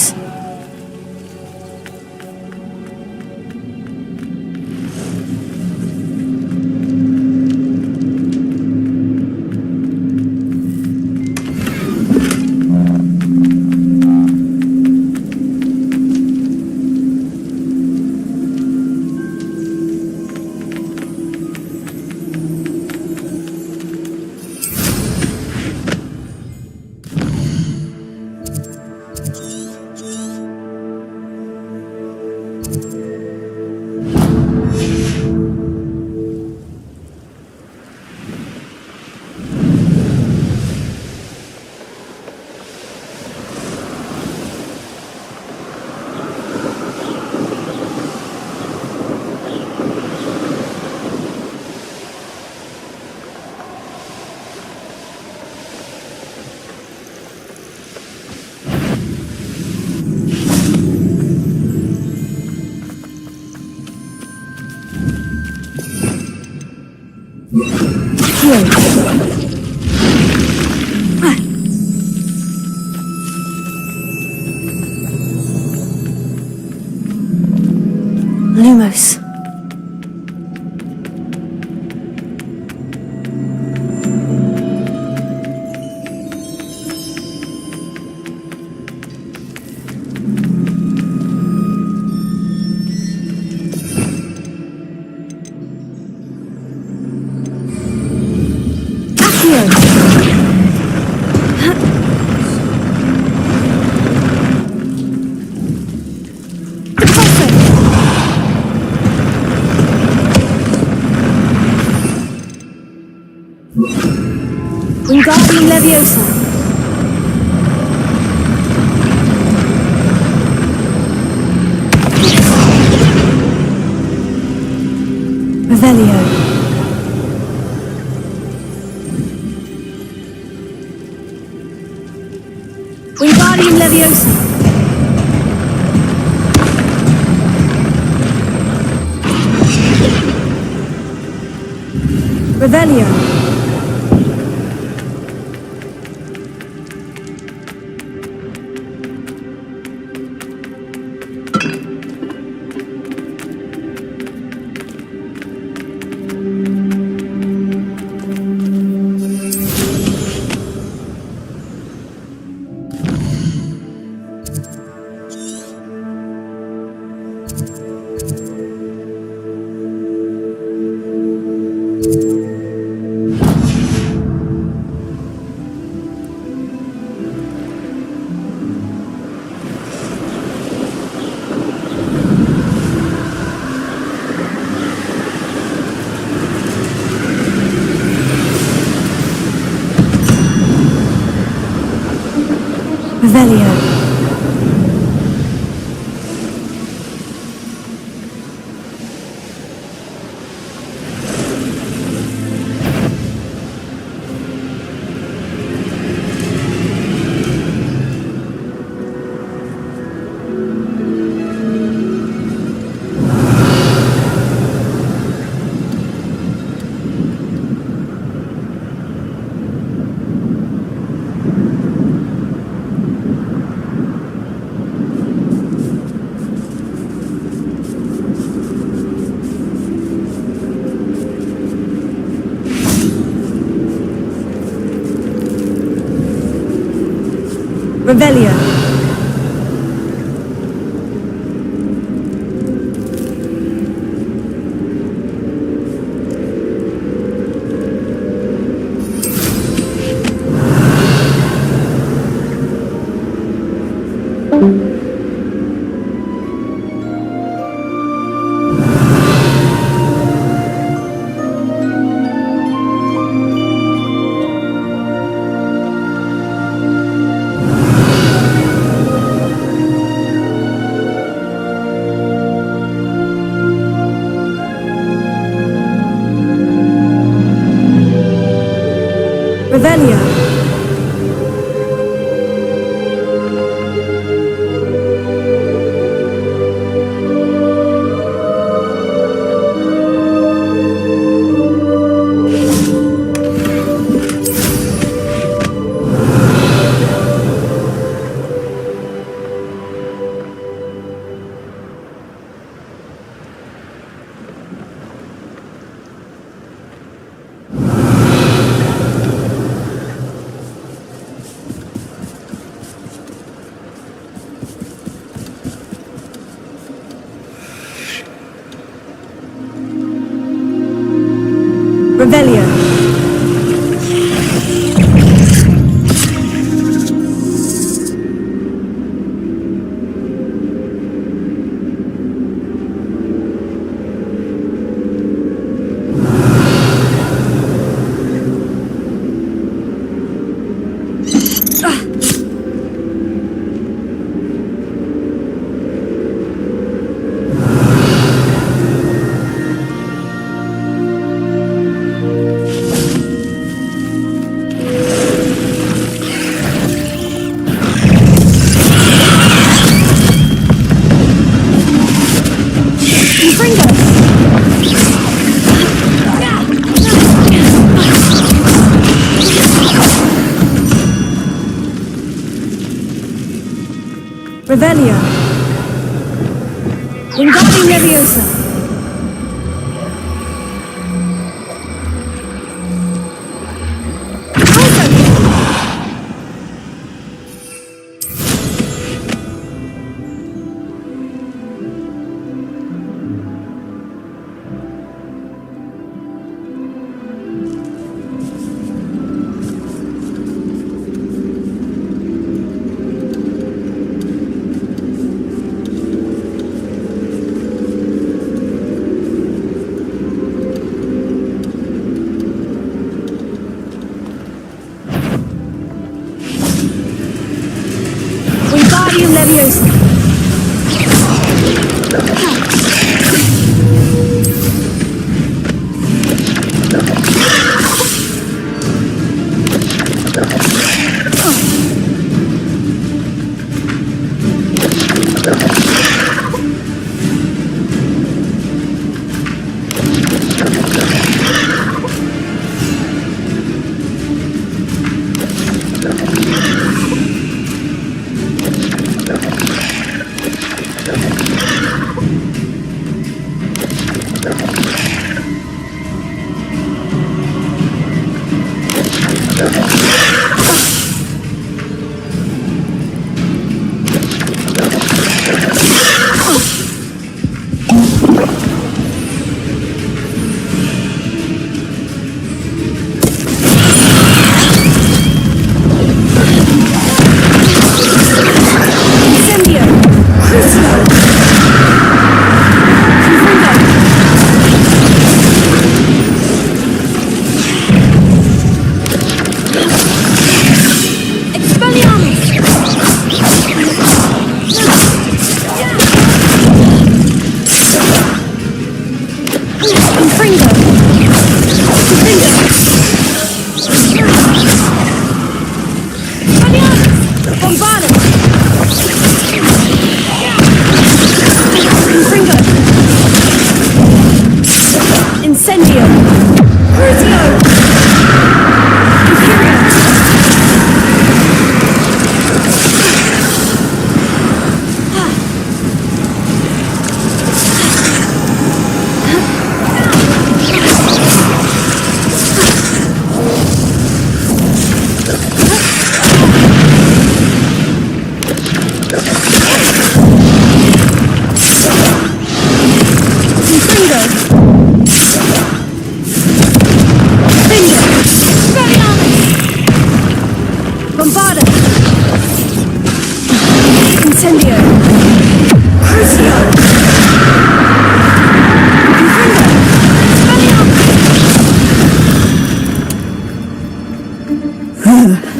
Lumos. Wingardium Leviosa. Revelio. Wingardium Leviosa. Revelio. Revelio. Revelio. Revelio. Revelio. Revelio. Wingardium Leviosa. Wingardium Leviosa. Incendio! Crucio!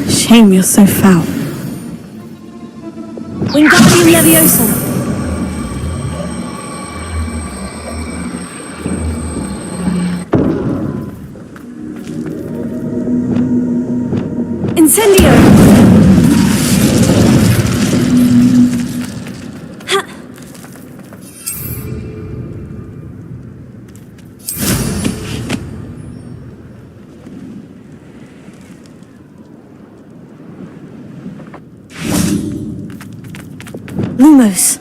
Shame you're so foul. Wingardium Leviosa. Incendio! Lumos.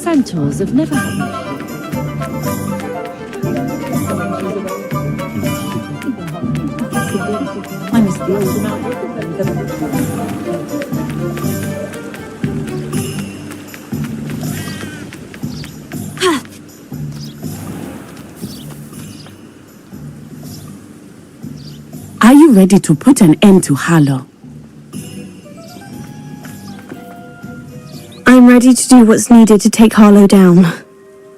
Centaurs have never had I miss the old Are you ready to put an end to Harlow? I'm ready to do what's needed to take Harlow down.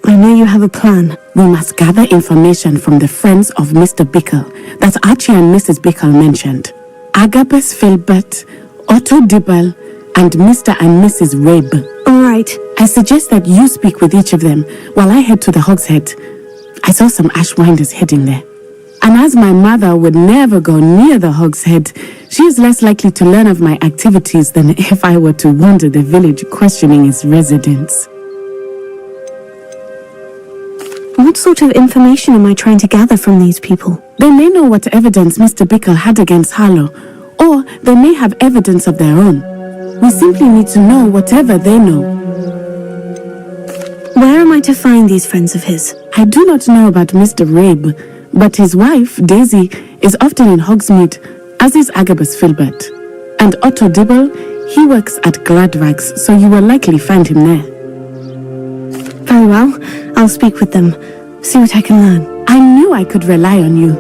I know you have a plan. We must gather information from the friends of Mr. Bickle that Archie and Mrs. Bickle mentioned. Agabus Filbert, Otto Dibble, and Mr. and Mrs. Rabe. All right. I suggest that you speak with each of them while I head to the Hogshead. I saw some Ashwinders heading there. And as my mother would never go near the Hogshead, she is less likely to learn of my activities than if I were to wander the village questioning its residents. What sort of information am I trying to gather from these people? They may know what evidence Mr. Bickle had against Harlow, or they may have evidence of their own. We simply need to know whatever they know. Where am I to find these friends of his? I do not know about Mr. Rabe, but his wife, Daisy, is often in Hogsmeade, as is Agabus Filbert. And Otto Dibble, He works at Gladrags, so you will likely find him there. Very well. I'll speak with them. See what I can learn. I knew I could rely on you.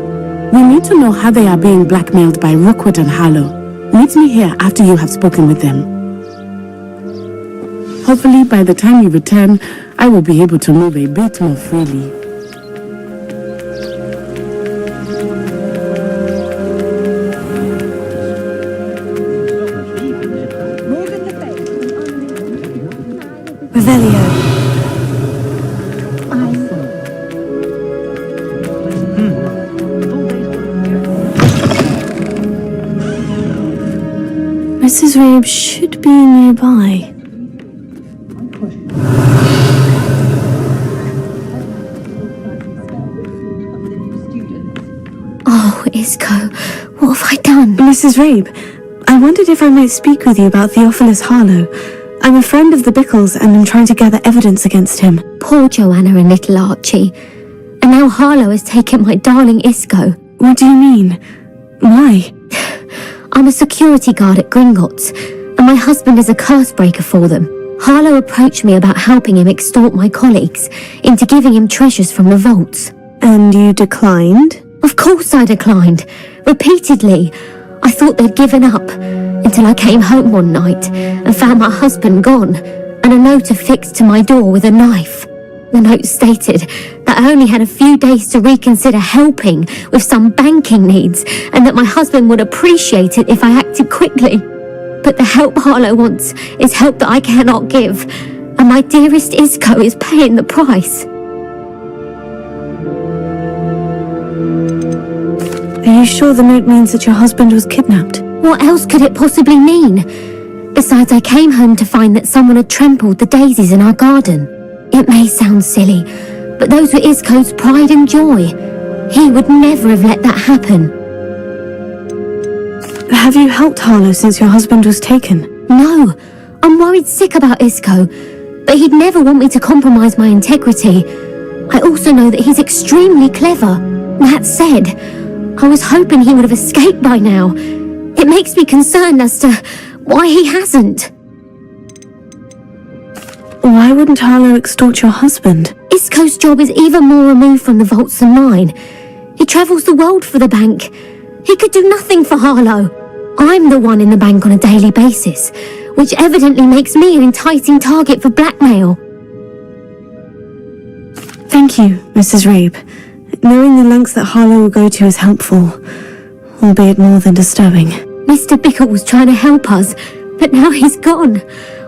We need to know how they are being blackmailed by Rookwood and Harlow. Meet me here after you have spoken with them. Hopefully, by the time you return, I will be able to move a bit more freely. Revelio. Mrs. Rabe should be nearby. Oh, Isco, what have I done? Mrs. Rabe, I wondered if I might speak with you about Theophilus Harlow. I'm a friend of the Bickles and am trying to gather evidence against him. Poor Joanna and little Archie. And now Harlow has taken my darling Isco. What do you mean? Why? I'm a security guard at Gringotts, and my husband is a curse breaker for them. Harlow approached me about helping him extort my colleagues into giving him treasures from the vaults. And you declined? Of course I declined. Repeatedly. I thought they'd given up, until I came home one night and found my husband gone, and a note affixed to my door with a knife. The note stated that I only had a few days to reconsider helping with some banking needs, and that my husband would appreciate it if I acted quickly. But the help Harlow wants is help that I cannot give, and my dearest Isco is paying the price. Are you sure the note means that your husband was kidnapped? What else could it possibly mean? Besides, I came home to find that someone had trampled the daisies in our garden. It may sound silly, but those were Isco's pride and joy. He would never have let that happen. Have you helped Harlow since your husband was taken? No, I'm worried sick about Isco, but he'd never want me to compromise my integrity. I also know that he's extremely clever. That said, I was hoping he would have escaped by now. It makes me concerned as to why he hasn't. Why wouldn't Harlow extort your husband? Isco's job is even more removed from the vaults than mine. He travels the world for the bank. He could do nothing for Harlow. I'm the one in the bank on a daily basis, which evidently makes me an enticing target for blackmail. Thank you, Mrs. Rabe. Knowing the lengths that Harlow will go to is helpful, albeit more than disturbing. Mr. Bickle was trying to help us, but now he's gone.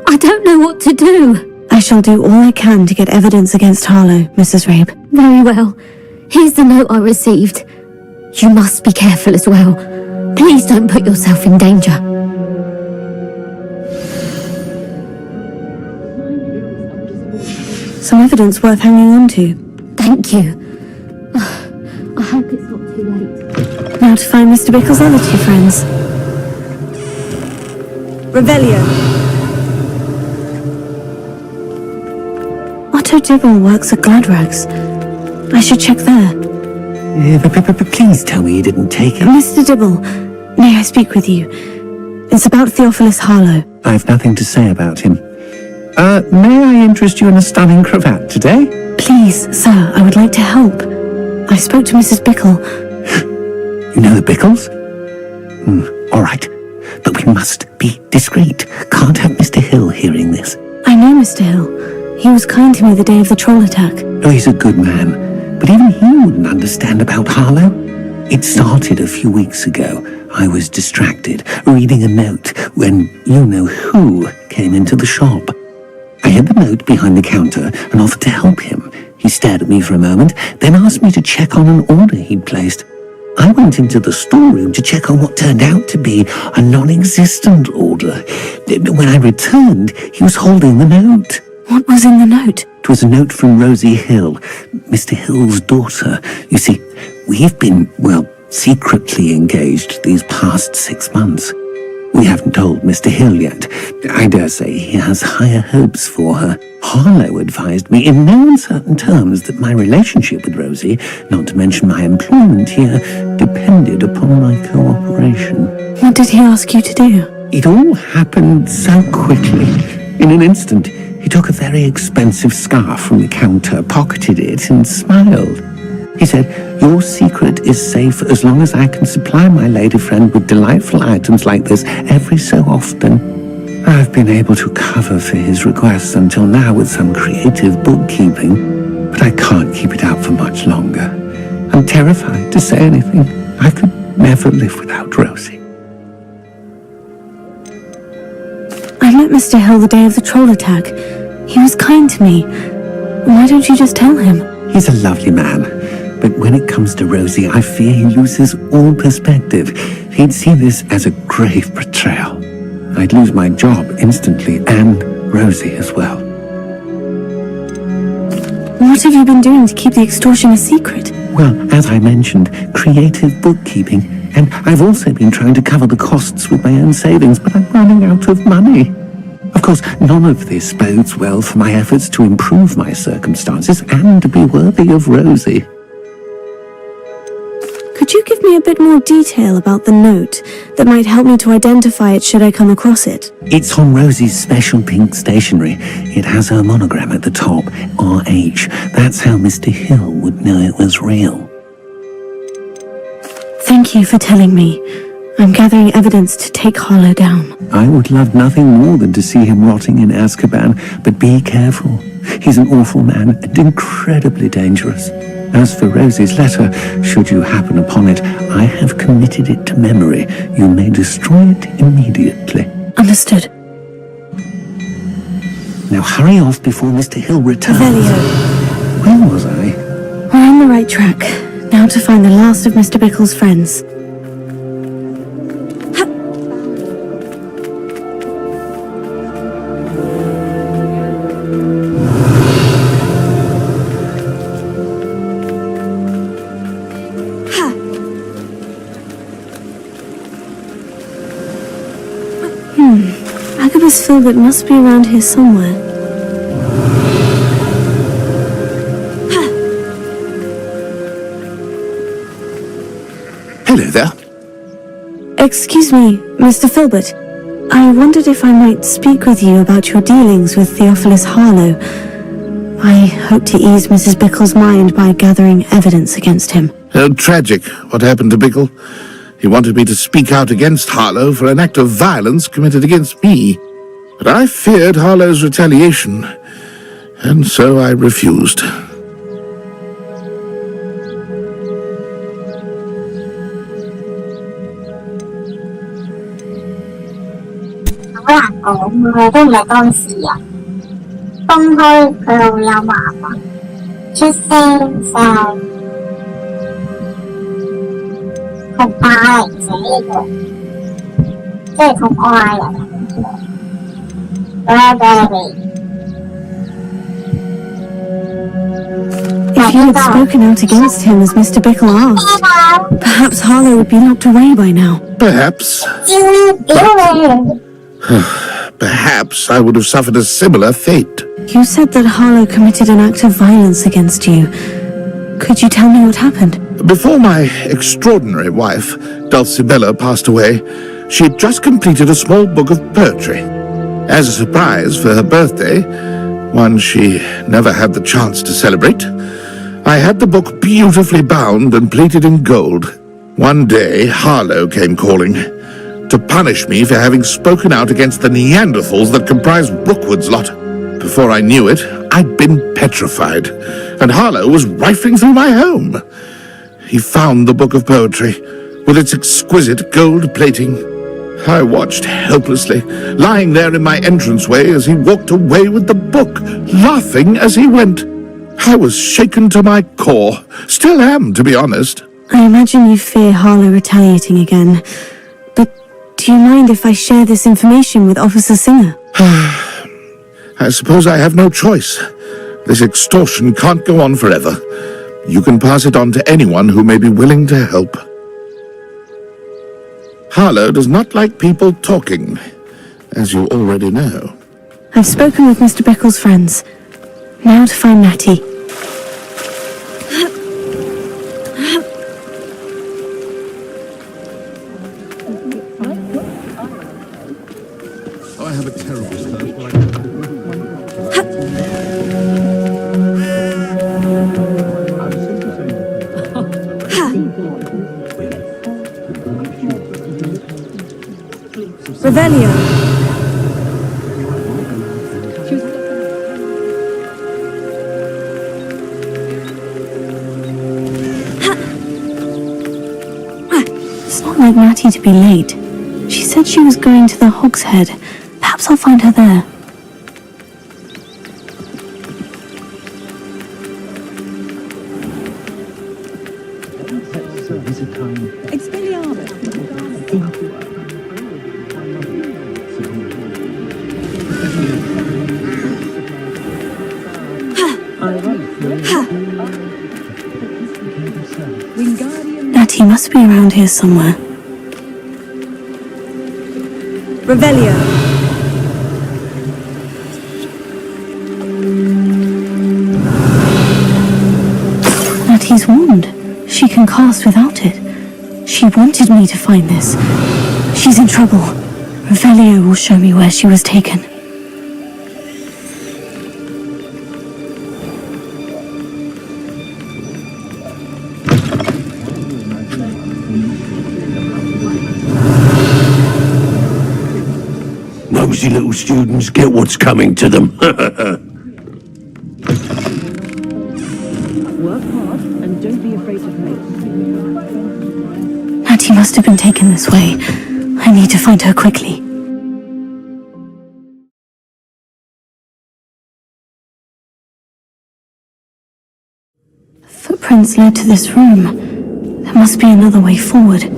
I don't know what to do. I shall do all I can to get evidence against Harlow, Mrs. Rabe. Very well. Here's the note I received. You must be careful as well. Please don't put yourself in danger. Some evidence worth hanging on to. Thank you. I hope it's not too late. Now to find Mr. Bickle's other two friends. Revelio. Otto Dibble works at Gladrags. I should check there. Please tell me you didn't take it. Mr. Dibble, may I speak with you? It's about Theophilus Harlow. I've nothing to say about him. May I interest you in a stunning cravat today? Please, sir, I would like to help. I spoke to Mrs. Bickle. You know the Bickles? All right. But we must be discreet. Can't have Mr. Hill hearing this. I know Mr. Hill. He was kind to me the day of the troll attack. Oh, he's a good man. But even he wouldn't understand about Harlow. It started a few weeks ago. I was distracted, reading a note, when you-know-who came into the shop. I hid the note behind the counter and offered to help him. He stared at me for a moment, then asked me to check on an order he'd placed. I went into the storeroom to check on what turned out to be a non-existent order. When I returned, he was holding the note. What was in the note? It was a note from Rosie Hill, Mr. Hill's daughter. You see, we've been, secretly engaged these past 6 months. We haven't told Mr. Hill yet. I dare say he has higher hopes for her. Harlow advised me in no uncertain terms that my relationship with Rosie, not to mention my employment here, depended upon my cooperation. What did he ask you to do? It all happened so quickly. In an instant, he took a very expensive scarf from the counter, pocketed it, and smiled. He said, "Your secret is safe as long as I can supply my lady friend with delightful items like this every so often." I've been able to cover for his requests until now with some creative bookkeeping, but I can't keep it up for much longer. I'm terrified to say anything. I could never live without Rosie. I met Mr. Hill the day of the troll attack. He was kind to me. Why don't you just tell him? He's a lovely man, but when it comes to Rosie, I fear he loses all perspective. He'd see this as a grave betrayal. I'd lose my job instantly, and Rosie as well. What have you been doing to keep the extortion a secret? Well, as I mentioned, creative bookkeeping, and I've also been trying to cover the costs with my own savings, but I'm running out of money. Of course, none of this bodes well for my efforts to improve my circumstances and to be worthy of Rosie. Could you give me a bit more detail about the note that might help me to identify it should I come across it? It's on Rosie's special pink stationery. It has her monogram at the top, RH. That's how Mr. Hill would know it was real. Thank you for telling me. I'm gathering evidence to take Harlow down. I would love nothing more than to see him rotting in Azkaban, but be careful. He's an awful man and incredibly dangerous. As for Rosie's letter, should you happen upon it, I have committed it to memory. You may destroy it immediately. Understood. Now hurry off before Mr. Hill returns. Revelio. Where was I? We're on the right track. Now to find the last of Mr. Bickle's friends. Agabus Filbert must be around here somewhere. Hello there. Excuse me, Mr. Filbert. I wondered if I might speak with you about your dealings with Theophilus Harlow. I hope to ease Mrs. Bickle's mind by gathering evidence against him. Tragic, what happened to Bickle. He wanted me to speak out against Harlow for an act of violence committed against me. But I feared Harlow's retaliation, and so I refused. If you had spoken out against him as Mr. Bickle asked, perhaps Harlow would be locked away by now. Perhaps. Perhaps I would have suffered a similar fate. You said that Harlow committed an act of violence against you. Could you tell me what happened? Before my extraordinary wife, Dulcibella, passed away, she had just completed a small book of poetry. As a surprise for her birthday, one she never had the chance to celebrate, I had the book beautifully bound and plated in gold. One day, Harlow came calling to punish me for having spoken out against the Neanderthals that comprised Rookwood's lot. Before I knew it, I'd been petrified, and Harlow was rifling through my home. He found the book of poetry, with its exquisite gold plating. I watched helplessly, lying there in my entranceway as he walked away with the book, laughing as he went. I was shaken to my core. Still am, to be honest. I imagine you fear Harlow retaliating again. But do you mind if I share this information with Officer Singer? I suppose I have no choice. This extortion can't go on forever. You can pass it on to anyone who may be willing to help. Harlow does not like people talking, as you already know. I've spoken with Mr. Bickle's friends. Now to find Natty. Revelio. It's not like Natty to be late. She said she was going to the Hog's Head. Perhaps I'll find her there. Natty must be around here somewhere. Revelio. Natty's wand. She can cast without it. She wanted me to find this. She's in trouble. Revelio will show me where she was taken. Nosy little students get what's coming to them. Work hard and don't be afraid to play. Natty must have been taken this way. I need to find her quickly. Footprints led to this room. There must be another way forward.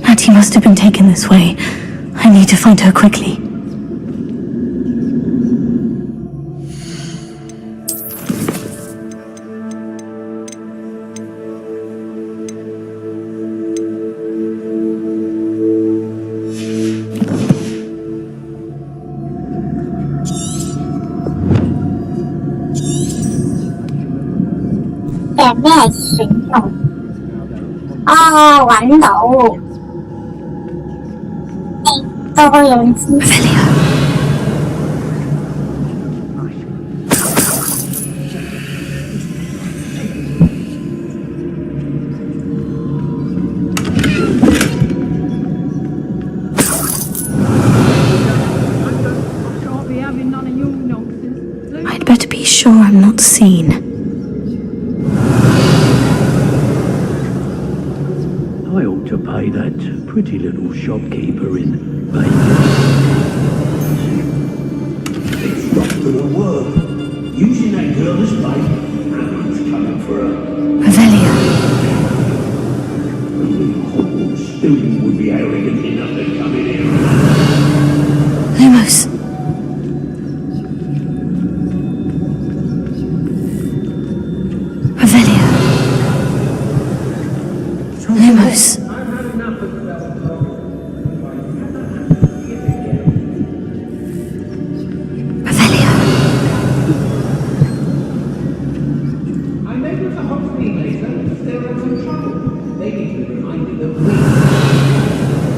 Natty must have been taken this way. I need to find her quickly. I'd better be sure I'm not seen. I ought to pay that pretty little shopkeeper in bacon. It's got to the work. Using that girl as bait, everyone's coming for her. Revelio. Only a Hogwarts student would be arrogant enough to come in here. Lumos. Revelio. Lumos.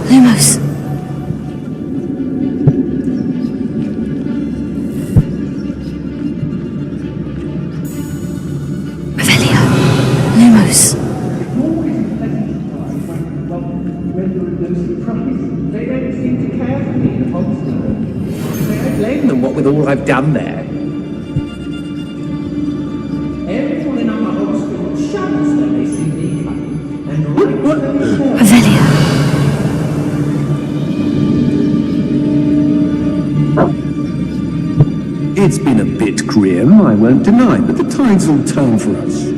Lumos. Revelio. Lumos. They don't seem to care for me, the monster. I blame them, what with all I've done there. Everyone in our hospital shudders when they see me coming, and Revelio. It's been a bit grim, I won't deny, but the tides will turn for us.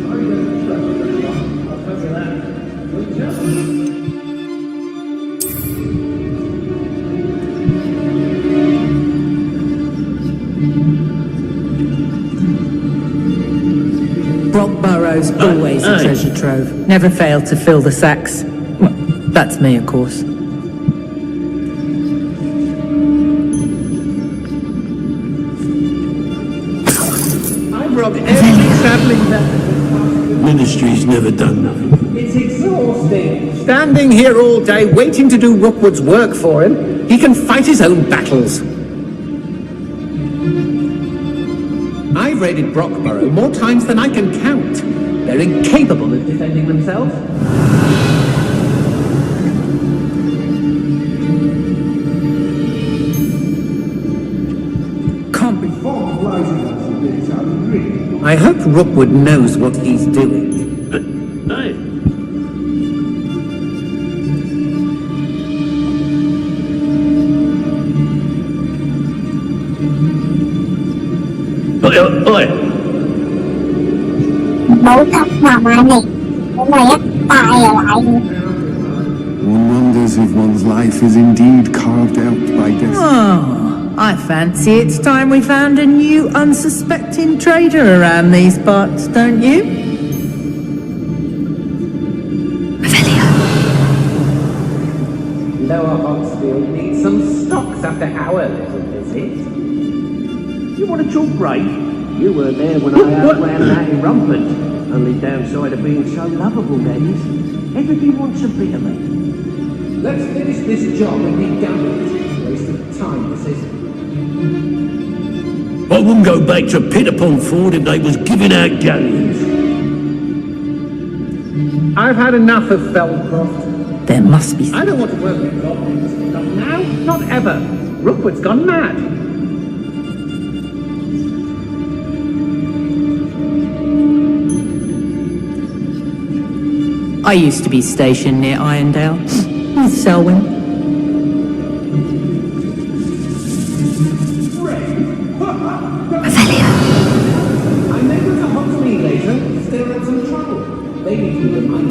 was always a treasure trove. Never failed to fill the sacks. Well, that's me, of course. I've robbed every travelling bag. Ministry's never done nothing. It's exhausting. Standing here all day waiting to do Rookwood's work for him. He can fight his own battles. I've raided Brockborough more times than I can count. They're incapable of defending themselves. Can't be. I hope Rookwood knows what he's doing. Oi! Bố cặp hòa mà này, bố mày á, tài ở lại. One wonders if one's life is indeed carved out by destiny. Oh, I fancy it's time we found a new unsuspecting trader around these parts, don't you? Lower Hogsfield needs some stocks after our little visit. You want to talk brave? You were there when I outran that rampant. Only downside of being so lovable, that is. Everybody wants a bit of me. Let's finish this job and be done with it. Waste of time, this is. I wouldn't go back to Pittapon Ford if they was giving out galleons. I've had enough of Feldcroft. There must be. I don't want to work with goblins. Not now, not ever. Rookwood's gone mad. I used to be stationed near Irondale with Selwyn. I may go to Hogsmeade later. Still had some trouble. They need to remind me.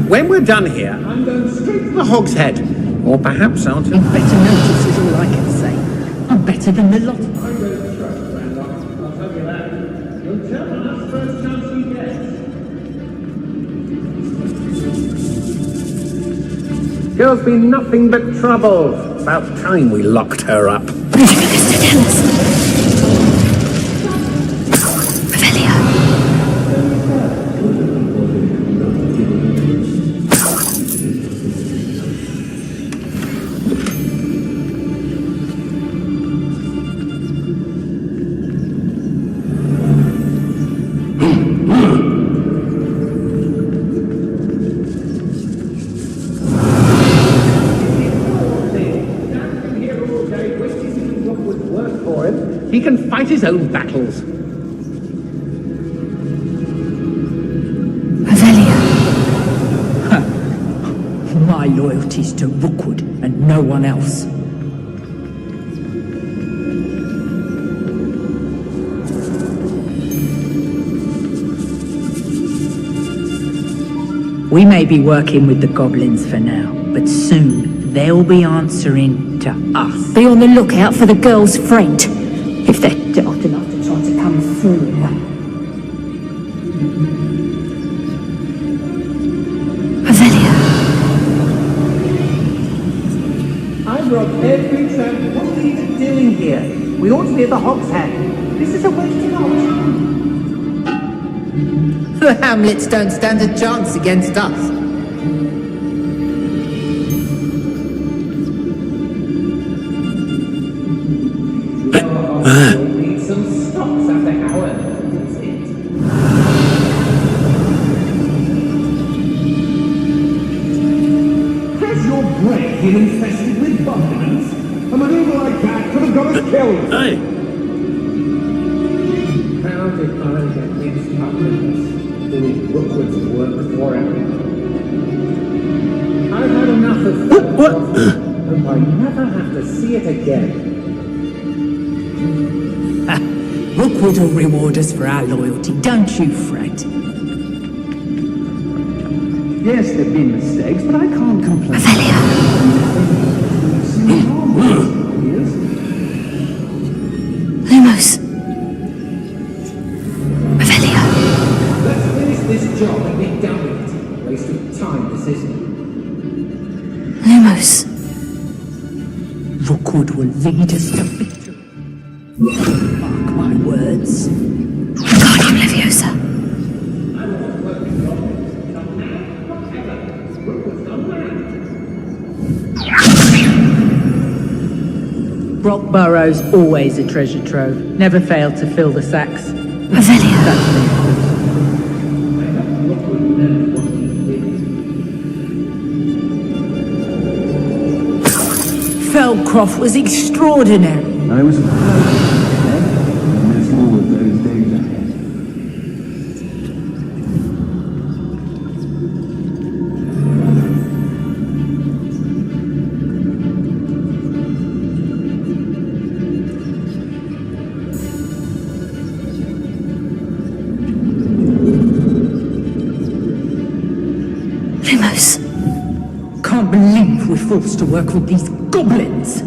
When we're done here, I'm going straight to the Hog's Head. Or perhaps I'll take Better notice is all I can say. I'm better than the lot. I'll tell you that. You'll tell on us first chance we get. Girl's been nothing but trouble. About time we locked her up. He can fight his own battles. My loyalty's to Rookwood and no one else. We may be working with the goblins for now, but soon they'll be answering to us. Be on the lookout for the girl's friend, if they're daft enough to try to come through. I've robbed every tramp. What are we even doing here? We ought to be at the Hog's Head. This is a waste of our time. The Hamlets don't stand a chance against us. Need some stocks after our visit. Has your brain been infested with bugbears? A maneuver like that could have got us killed. Hey! How did I get mixed up in this? Doing Rookwood's work for him. I've had enough of that. And I never have to see it again. Rookwood will reward us for our loyalty, don't you fret. Yes, there have been mistakes, but I can't complain. Lumos. Revelio. Let's finish this job and get done with it. Waste of time, this isn't. Lumos. Rookwood will lead us to victory. Mark my words. Wingardium Leviosa. Rock burrows always a treasure trove. Never fail to fill the sacks. Revelio. Feldcroft was extraordinary. I was and there's more of those days ahead. Lumos. Can't believe we're forced to work with these goblins.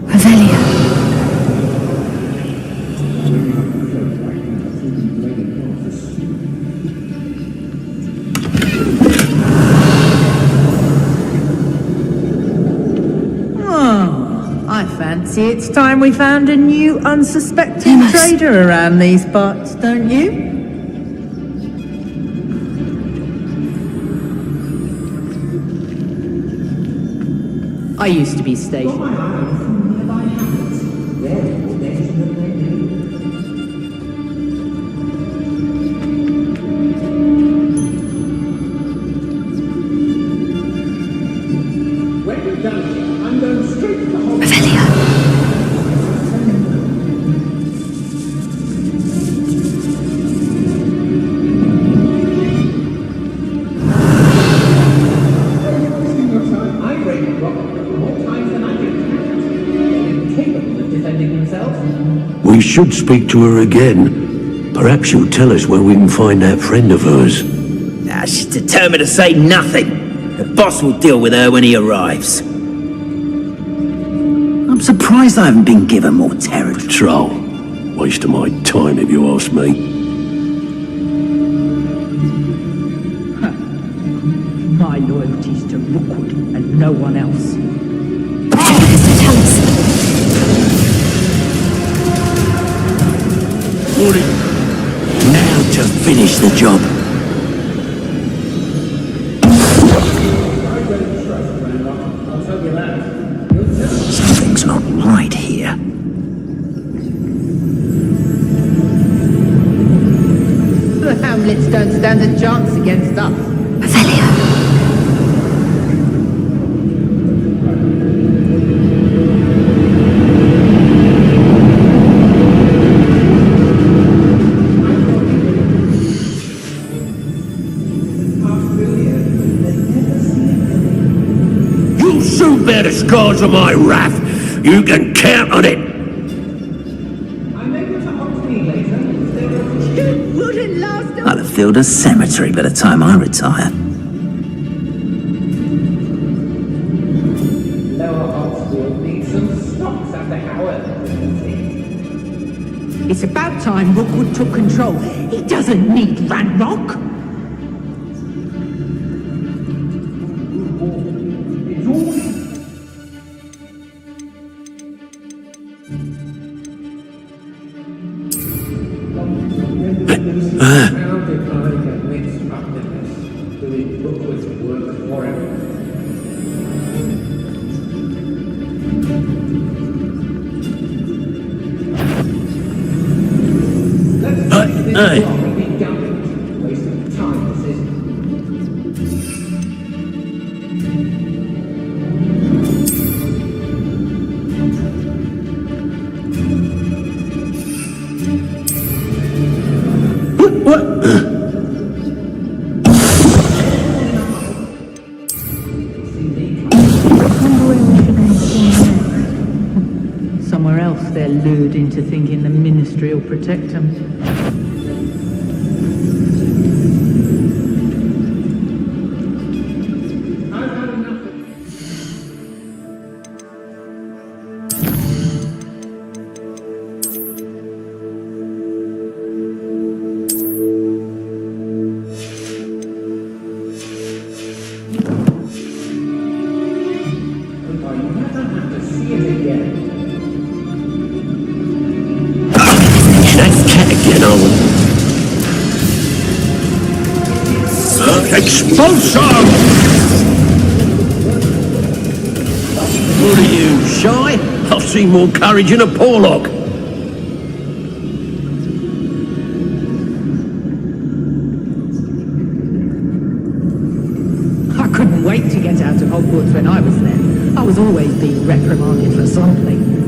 Revelio. I fancy it's time we found a new unsuspecting trader around these parts, don't you? I used to be stationed. When we're done here, I'm going straight to the Hogwarts. Revelio. I've raided Rockwood more times than I can count. They're incapable of defending themselves. We should speak to her again. Perhaps she'll tell us where we can find that friend of hers. Nah, she's determined to say nothing. The boss will deal with her when he arrives. I'm surprised I haven't been given more territory. Patrol. Waste of my time if you ask me. My loyalty's to Rookwood and no one else. Now to finish the job. Something's not right here. The Hamlets don't stand a chance against us. Revelio. You'll soon bear the scars of my wrath. You can count on it. I'm able to Hogsmeade later. It wouldn't last. I'll have filled a cemetery by the time I retire. Lower Hogsmeade needs some stocks after Howard. It's about time Rookwood took control. He doesn't need Ranrock. Hey. Somewhere else they're lured into thinking the Ministry history will protect him. Expulsion! What are you, shy? I've seen more courage in a Porlock. I couldn't wait to get out of Hogwarts when I was there. I was always being reprimanded for something.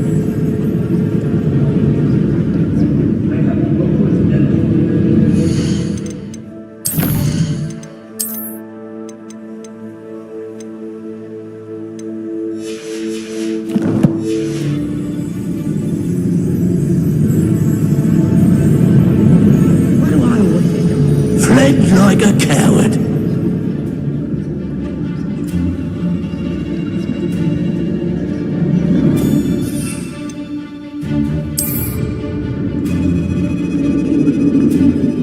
Fled like a coward.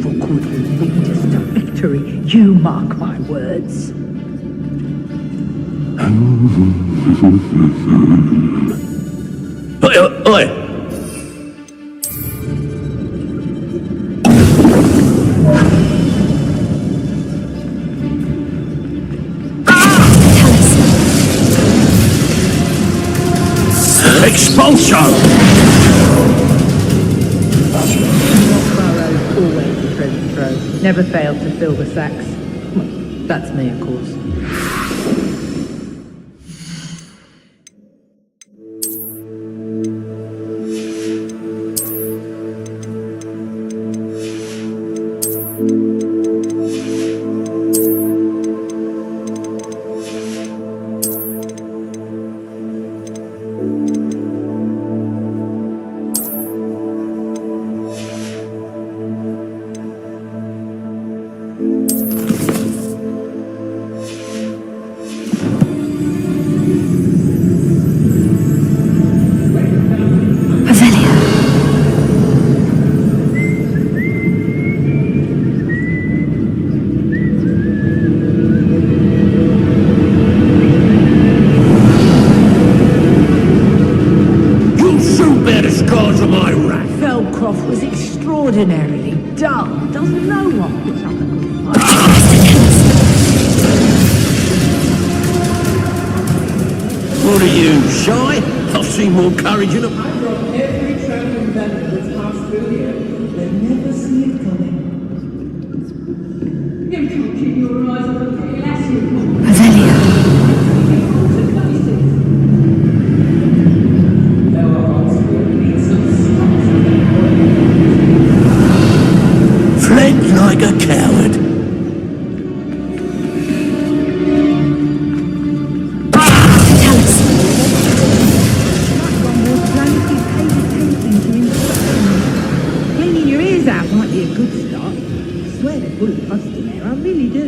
Rookwood will lead us to victory. You mark my words. Oi, oi! Expulsion! Burrows always a treasure trove. Never failed to fill the sacks. Well, that's me, of course. Felcroft was extraordinarily dumb. Does no one put up a good fight? What are you, shy? I've seen more courage in a... I brought every traveling vendor that's passed through here. They never see it coming. You can't keep your eyes on the pretty lassie. Fled like a coward. Cleaning your ears out might be a good start. I swear they're full of fuss in there, I really do.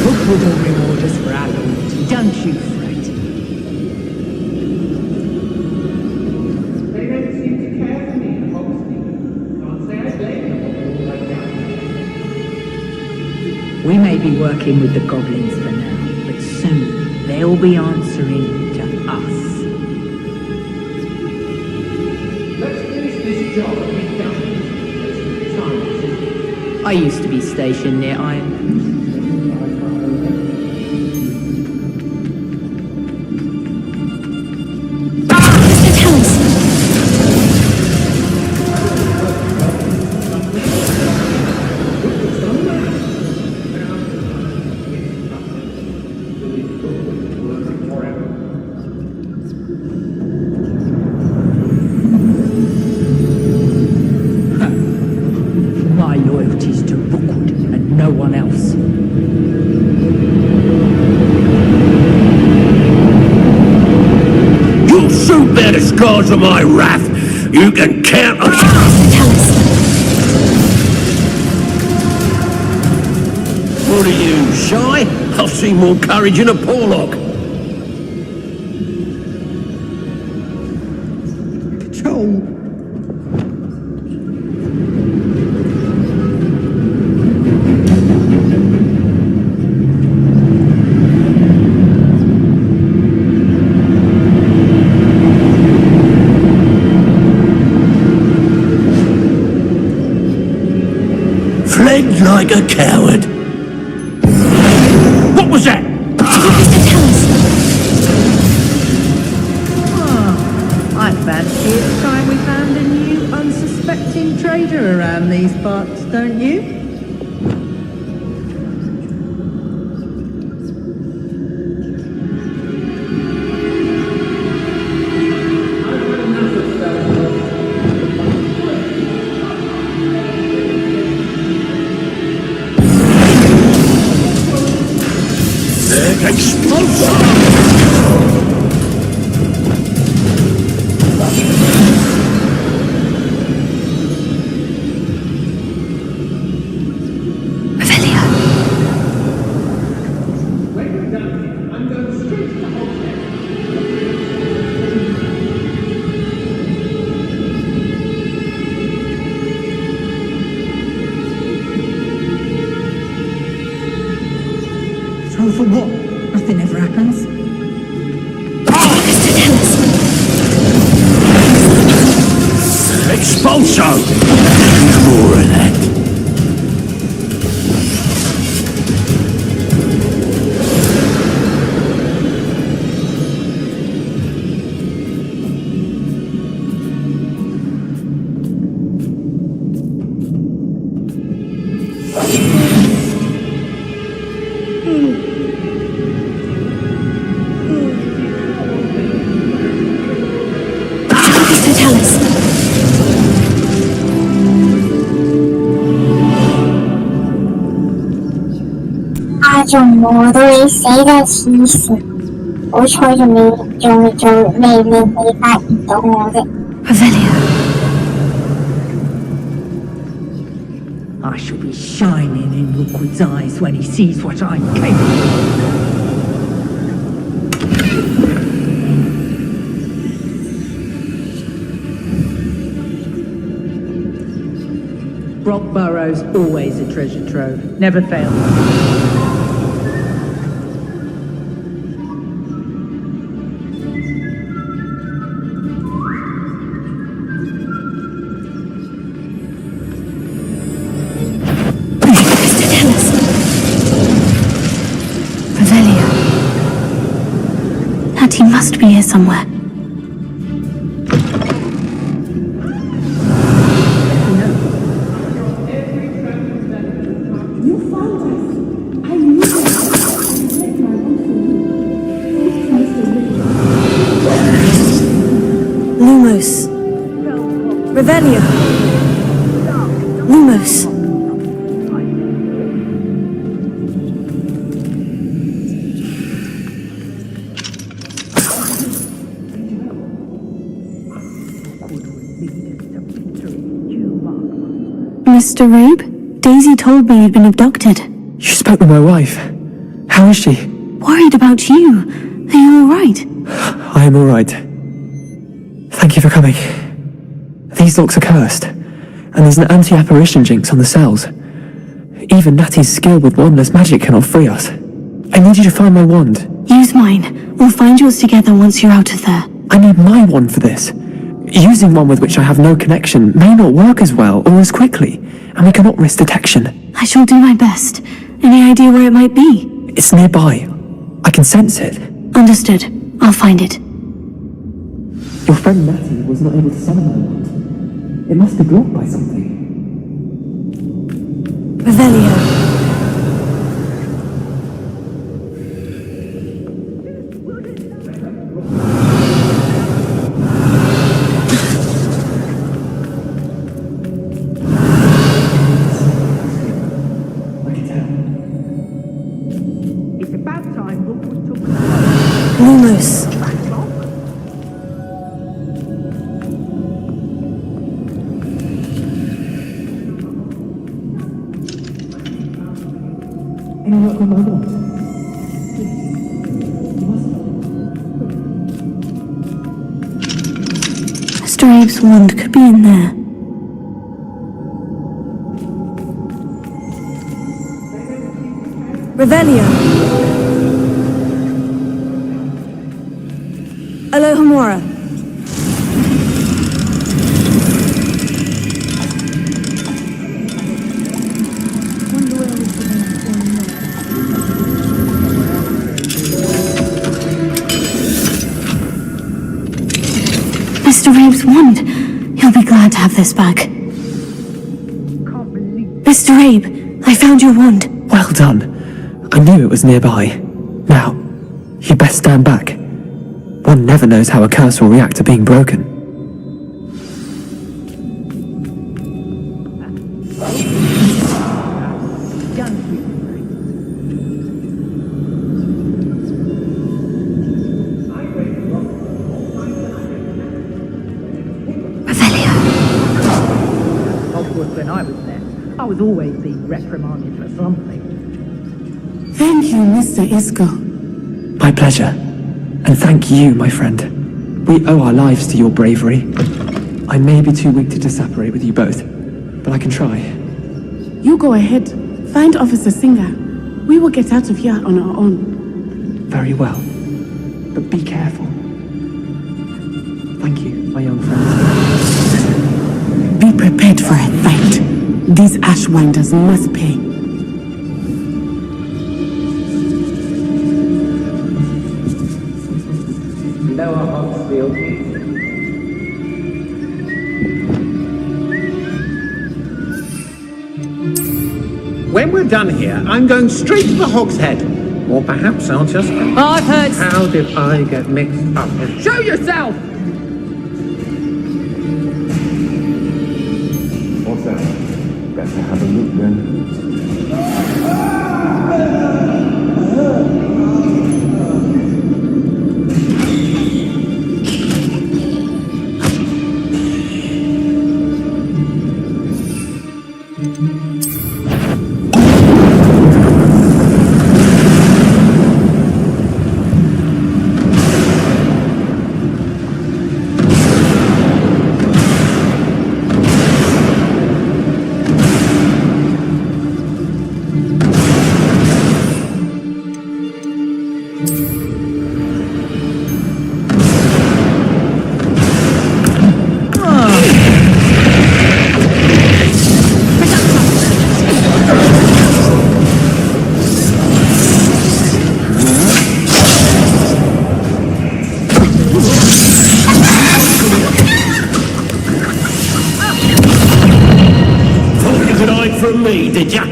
Rookwood will reward us for our loyalty, don't you fret. They don't seem to care for me in Hogsmeade. Can't say I blame them like that. We may be working with the goblins for now, but soon they'll be answering to us. Let's finish this job and be done. Time. I used to be stationed near Iron. you bear the scars of my wrath, you can count on... What are you, shy? I've seen more courage in a Porlock. Joel. Fled like a coward. What was that? I fancy it's time we found a new unsuspecting trader around these parts, don't you? So for what? Nothing ever happens. Expulso! More of that.阿仲我到你死嘅黐線，好彩仲未令你發現到我啫。I shall be shining in Rookwood's eyes when he sees what I'm capable of. Brock Burrow's always a treasure trove, never fails. That he must be here somewhere. Lumos. Revelio. Lumos. Mr. Rube, Daisy told me you'd been abducted. You spoke with my wife. How is she? Worried about you. Are you alright? I am alright. Thank you for coming. These locks are cursed, and there's an anti-apparition jinx on the cells. Even Natty's skill with wandless magic cannot free us. I need you to find my wand. Use mine. We'll find yours together once you're out of there. I need my wand for this. Using one with which I have no connection may not work as well or as quickly, and we cannot risk detection. I shall do my best. Any idea where it might be? It's nearby. I can sense it. Understood. I'll find it. Your friend Natty was not able to summon my wand. It must be blocked by something. Revelio. Lumos. Mr. Abe's wand could be in there. Revelio. Alohomora. Mr. Abe's wand. He'll be glad to have this back. Mr. Abe, I found your wand. Well done. I knew it was nearby. Now, you best stand back. One never knows how a curse will react to being broken. Hogwarts when I was there, I was always being reprimanded for something. Thank you, Mr. Isco. My pleasure. And thank you, my friend. We owe our lives to your bravery. I may be too weak to disapparate with you both, but I can try. You go ahead. Find Officer Singer. We will get out of here on our own. Very well. But be careful. Thank you, my young friend. Be prepared for a fight. These Ashwinders must pay. Lower Hogsfield. When we're done here, I'm going straight to the Hog's Head. Or perhaps I'll just... I've heard... How did I get mixed up in... Show yourself! What's that? Better have a look then. From me, did ya?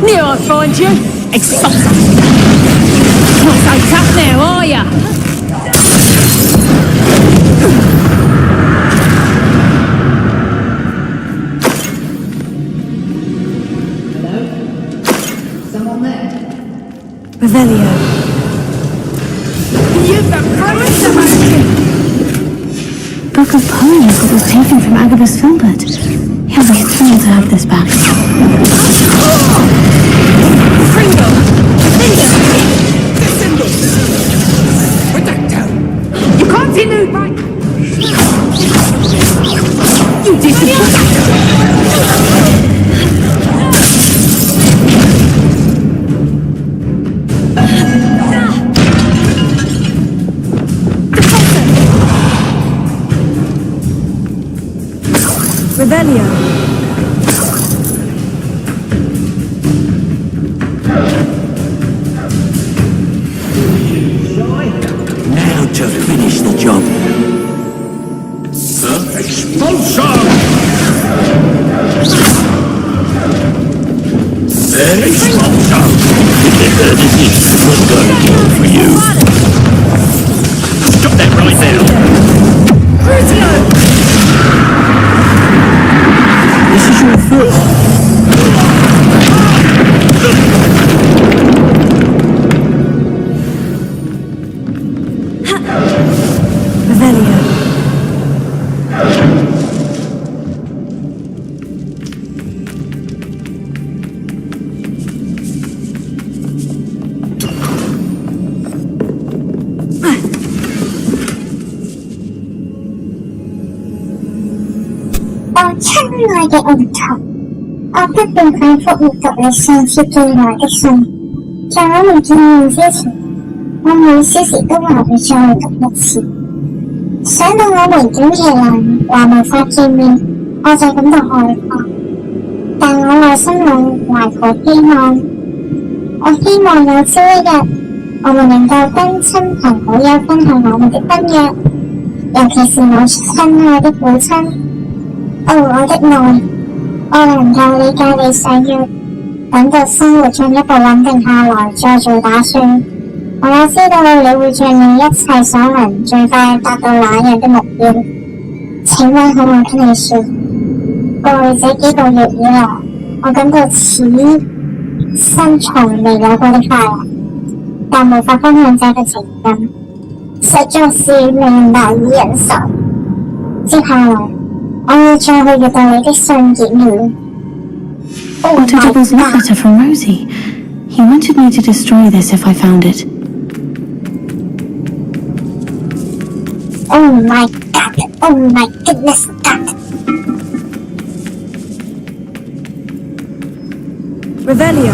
Knew I'd find you. Expulsor. Not so tough now, are ya? Hello? Someone there? Revelio. Book of poems that was taken from Agabus Filbert. He'll be thrilled to have this back. Diffindo! Put that down! You continue, right? You did it! Revelio. Now to finish the job. Expulsion! Expulsion! This is what's gonna do for you. Stop that right now! This is your foot. Revelio. Oh, 親愛嘅奧托，我不斷反覆閱讀你上次寄來的信，在我們見面之前，我每小時都還會再讀一次。想到我們短期內還無法見面，我就感到害怕。但我內心裏懷抱希望，我希望有朝一日，我們能夠跟親朋好友分享我們的婚約，尤其是我親愛的父親。哦，我的愛，我能夠理解你想要等到生活進一步穩定下來再做打算。我也知道你會盡你一切所能，最快達到那樣的目標。請允許我跟你說，過去這幾個月以來，我感到此生從未有過的快樂，但無法分享這個情感，實在是令人難以忍受。接下來，我會再去閱讀你的信件了。Otto Dibble's love letter from Rosie. He wanted me to destroy this if I found it. Oh my god! Oh my goodness god! Revelio.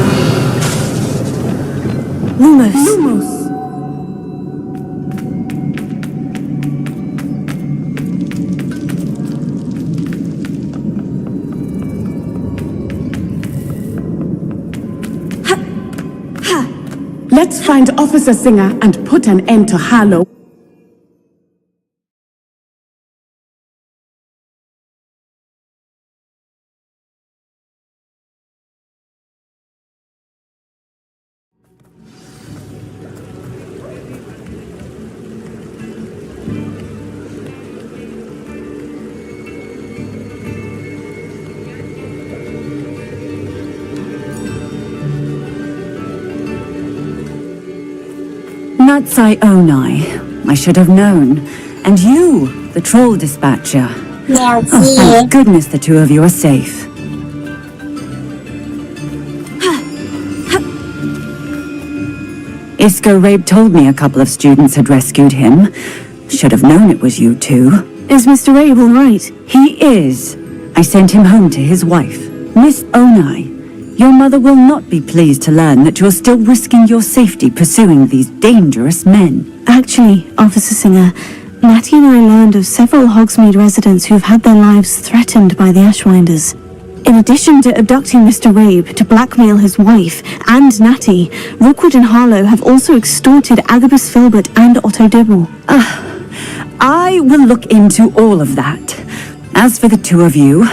Lumos. Let's find Officer Singer and put an end to Harlow. Natsai Onai. I should have known. And you, the troll dispatcher. Oh, thank goodness the two of you are safe. Isco Rabe told me a couple of students had rescued him. Should have known it was you two. Is Mr. Rabe all right? He is. I sent him home to his wife. Miss Onai, your mother will not be pleased to learn that you're still risking your safety pursuing these dangerous men. Actually, Officer Singer, Natty and I learned of several Hogsmeade residents who've had their lives threatened by the Ashwinders. In addition to abducting Mr. Rabe to blackmail his wife and Natty, Rookwood and Harlow have also extorted Agabus Filbert and Otto Dibble. I will look into all of that. As for the two of you,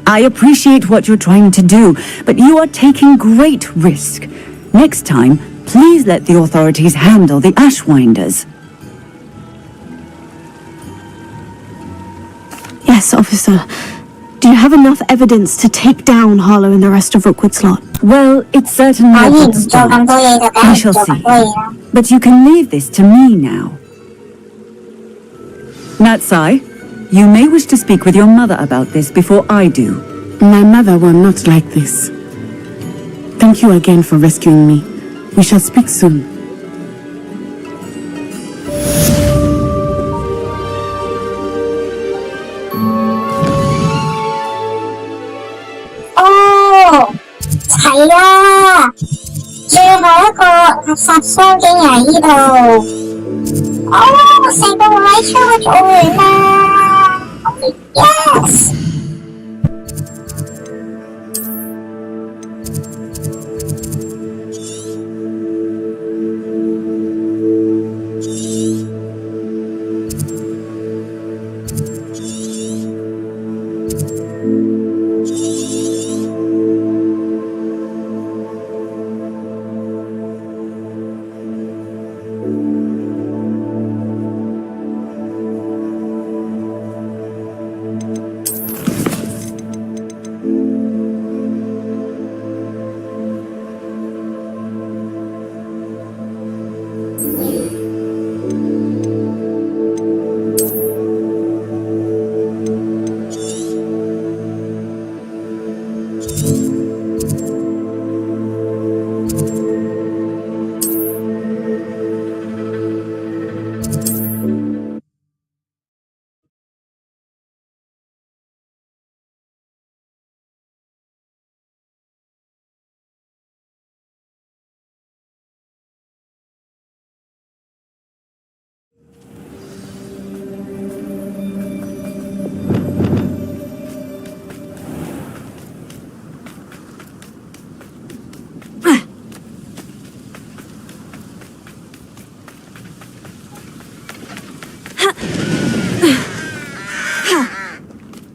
I appreciate what you're trying to do, but you are taking great risk. Next time, please let the authorities handle the Ashwinders. Yes, officer. Do you have enough evidence to take down Harlow and the rest of Rookwood's lot? Well, it's certainly a good start. We shall see. But you can leave this to me now. Natsai, you may wish to speak with your mother about this before I do. My mother will not like this. Thank you again for rescuing me. We shall speak soon. Oh! 齊啦！最後一個垃圾箱竟然喺呢度。哦，成個位出去做完啦 ！Yes！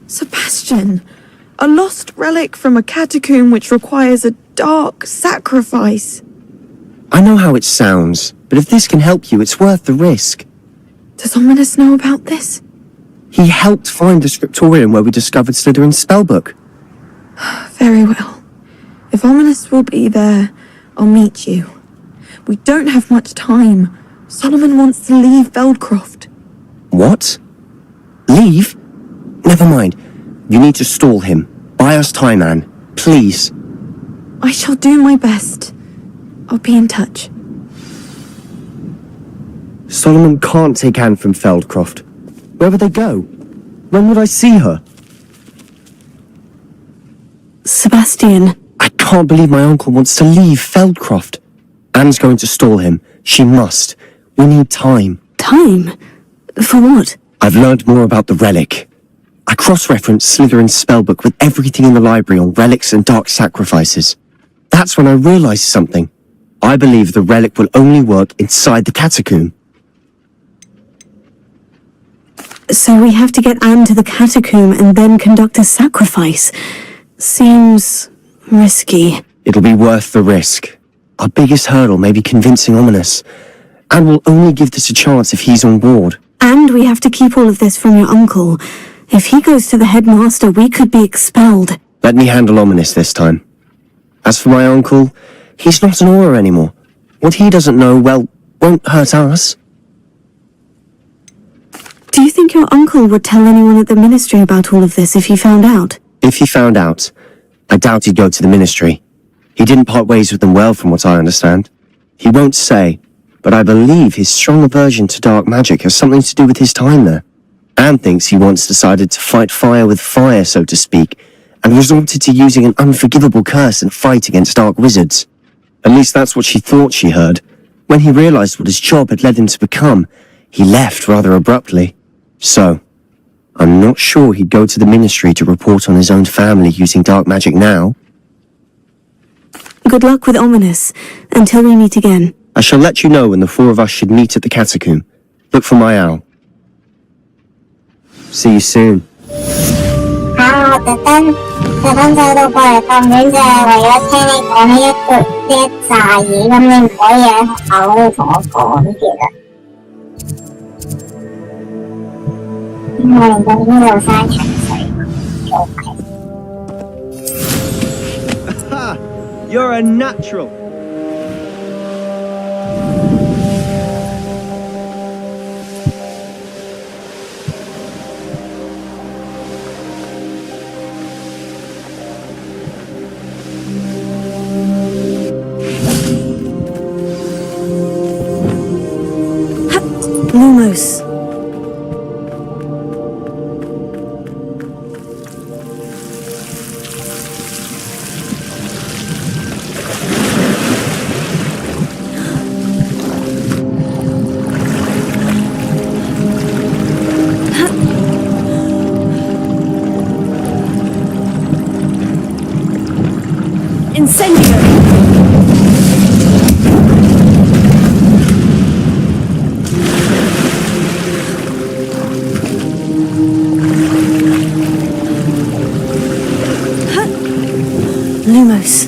Sebastian, a lost relic from a catacomb which requires a dark sacrifice. I know how it sounds, but if this can help you, it's worth the risk. Does Ominous know about this? He helped find the scriptorium where we discovered Slytherin's spellbook. Very well. If Ominous will be there, I'll meet you. We don't have much time. Solomon wants to leave Feldcroft. What? Leave? Never mind. You need to stall him. Buy us time, Anne. Please. I shall do my best. I'll be in touch. Solomon can't take Anne from Feldcroft. Where would they go? When would I see her? Sebastian. I can't believe my uncle wants to leave Feldcroft. Anne's going to stall him. She must. We need time. Time? For what? I've learned more about the relic. I cross-referenced Slytherin's spellbook with everything in the library on relics and dark sacrifices. That's when I realized something. I believe the relic will only work inside the catacomb. So we have to get Anne to the catacomb and then conduct a sacrifice. Seems risky. It'll be worth the risk. Our biggest hurdle may be convincing Ominous. Anne will only give this a chance if he's on board. And we have to keep all of this from your uncle. If he goes to the headmaster, we could be expelled. Let me handle Ominous this time. As for my uncle, he's not an Auror anymore. What he doesn't know, well, won't hurt us. Do you think your uncle would tell anyone at the ministry about all of this if he found out? If he found out, I doubt he'd go to the ministry. He didn't part ways with them well, from what I understand. He won't say, but I believe his strong aversion to dark magic has something to do with his time there. Anne thinks he once decided to fight fire with fire, so to speak, and resorted to using an unforgivable curse in a fight against dark wizards. At least that's what she thought she heard. When he realized what his job had led him to become, he left rather abruptly. So, I'm not sure he'd go to the ministry to report on his own family using dark magic now. Good luck with Ominous, until we meet again. I shall let you know when the four of us should meet at the catacomb. Look for my owl. See you soon. 好，特登走到過嚟咁遠就係為咗聽你講呢一紮嘢，咁你唔可以喺學校嗰度同我講嘅。因為令到呢度生情緒。You're a natural. Lumos. Lumos.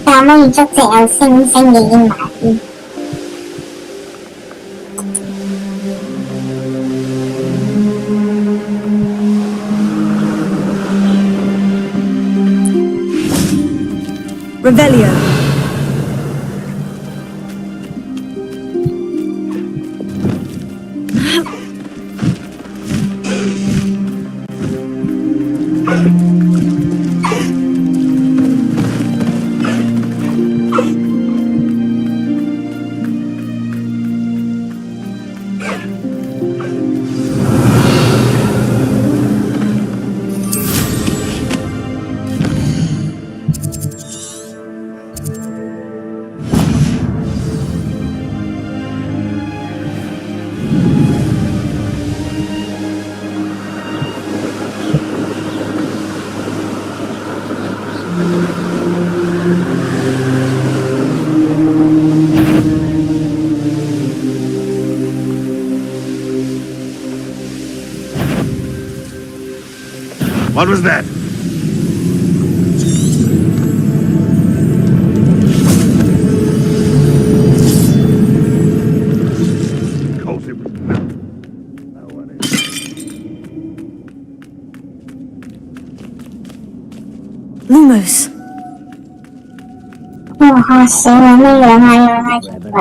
可唔可以捉隻有星星嘅鷹埋啲？Revelio. What was that? Of course it was nothing. No one is. 我好喜欢那个还有那几本。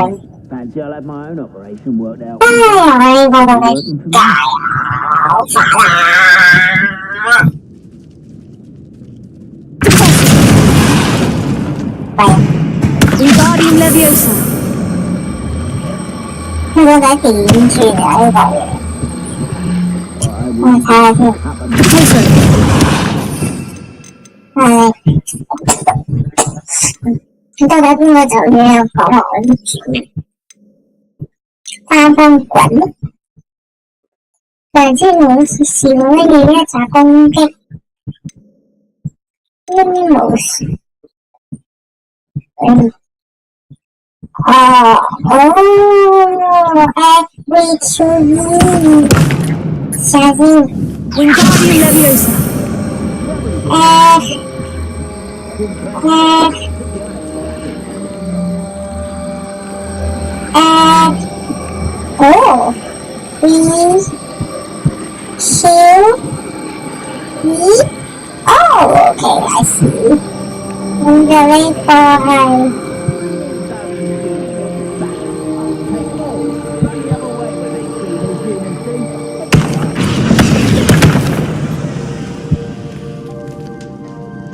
Fancy I'll have my own operation worked out. 哎呀，我都在改啊，好烦啊！ Wingardium Leviosa. 那个在顶进去的那个人，我猜是。哎，到达这个酒店要搞好问题。花瓣滚，反正我是喜欢那个要查攻击，那模式。FV2E 小心 Wingardium Leviosa. Okay, I see. I'm going for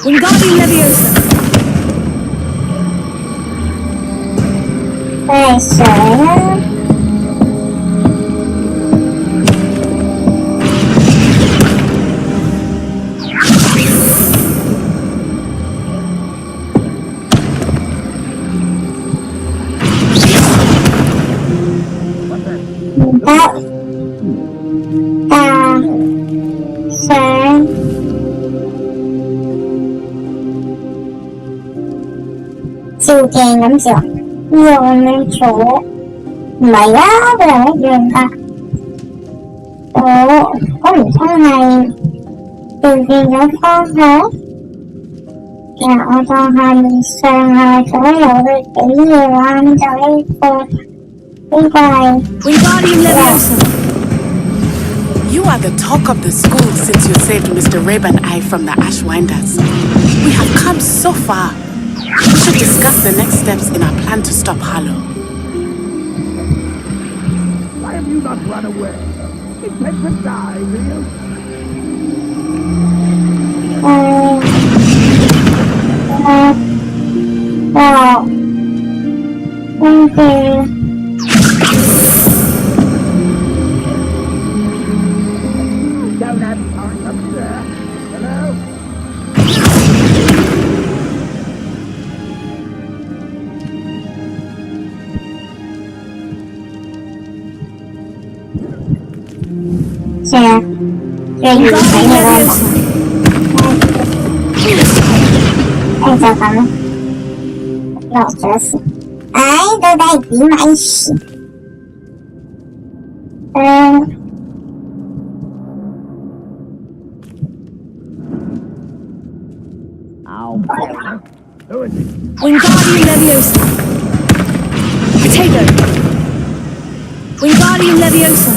Wingardium Leviosa. 太神了！大神。 照鏡咁照，用咁做，唔係啊，佢係一樣㗎。我唔通係調轉咗方向？其實我當下面上下左右嘅幾嘅話，咁就呢個係。Wingardium Leviosa. You are the talk of the school since you saved Mr. Rabe and I from the Ashwinders. We have come so far. We should discuss the next steps in our plan to stop Harlow. Why have you not run away? Intend to die, do you? Thank you. Don't have time up there. Hello? 係啊，最完美嘅啦。就咁啦，落咗線。到底係點回事？Wingardium Leviosa. Potato. Wingardium Leviosa.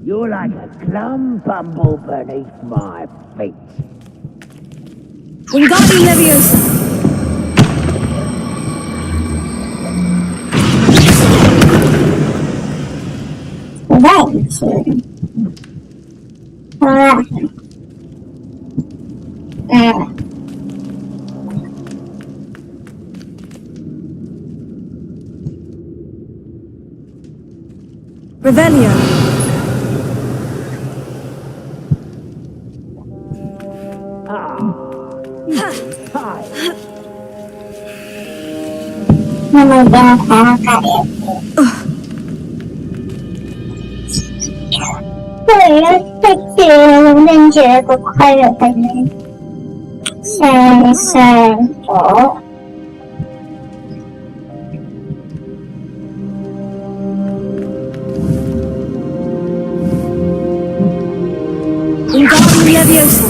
You're like a clump bumble beneath my feet. Wingardium Leviosa. Revelio. 为了自己能认觉不快乐的人，生生活。Wingardium Leviosa.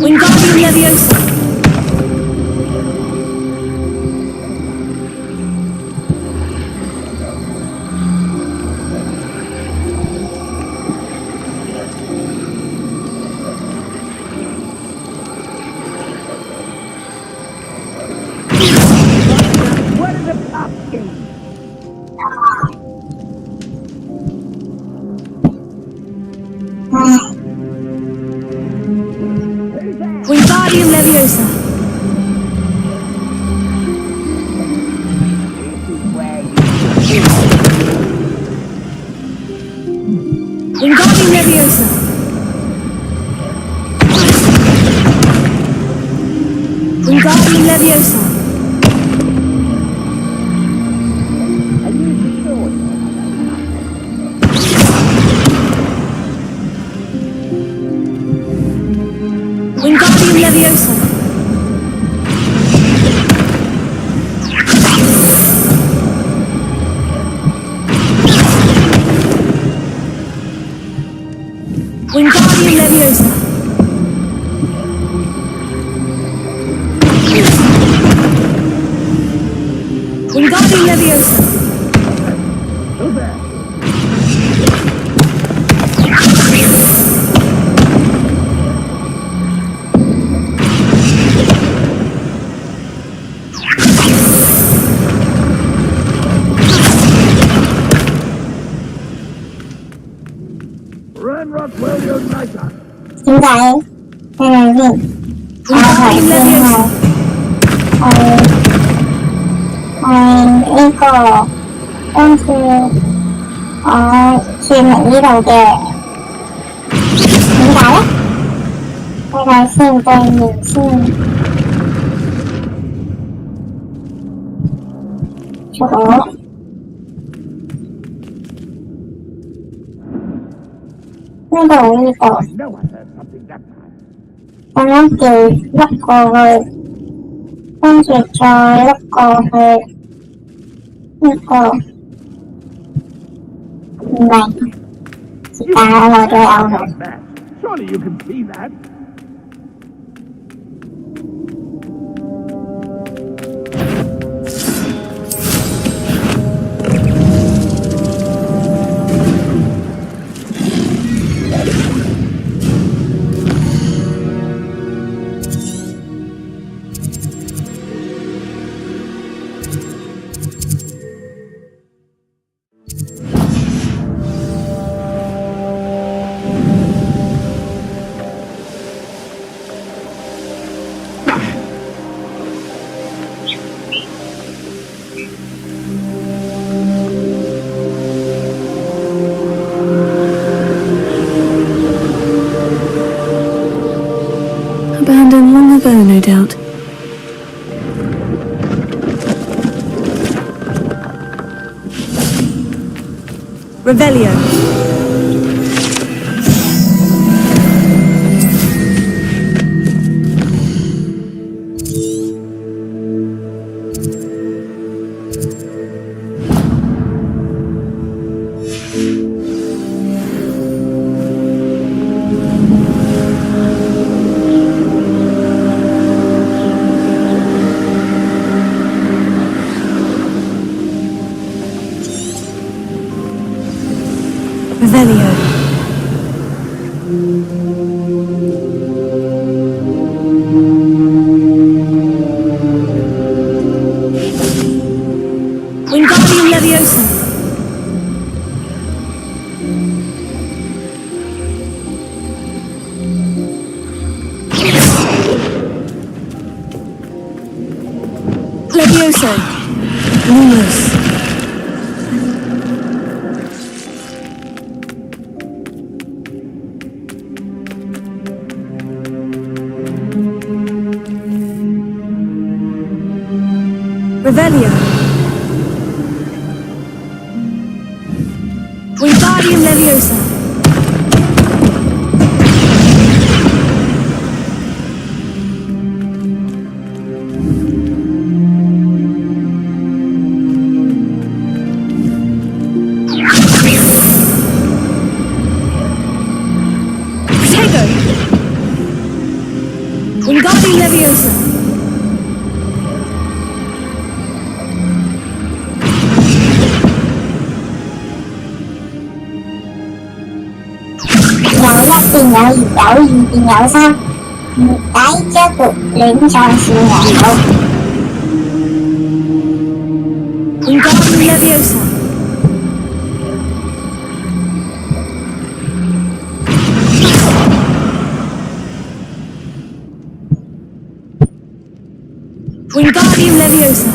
Wingardium Leviosa. Wingardium Leviosa. Wingardium Leviosa. Wingardium Leviosa. Wingardium Leviosa. Wingardium Leviosa. Wingardium Leviosa.點解睇下先？我頭先係呢個跟住我轉嚟呢度嘅，點解咧？睇睇先，對面先。左。呢度咁樣調碌過去，跟住再碌過去呢個，唔明，時間我再有佢。Surely you can see that. Abandoned long ago, no doubt. Revelio. Revelio. Wingardium Leviosa. Levioso! Lumos! Revelio! Wingardium Leviosa! Wingardium Leviosa! Wingardium Leviosa! Wingardium Leviosa!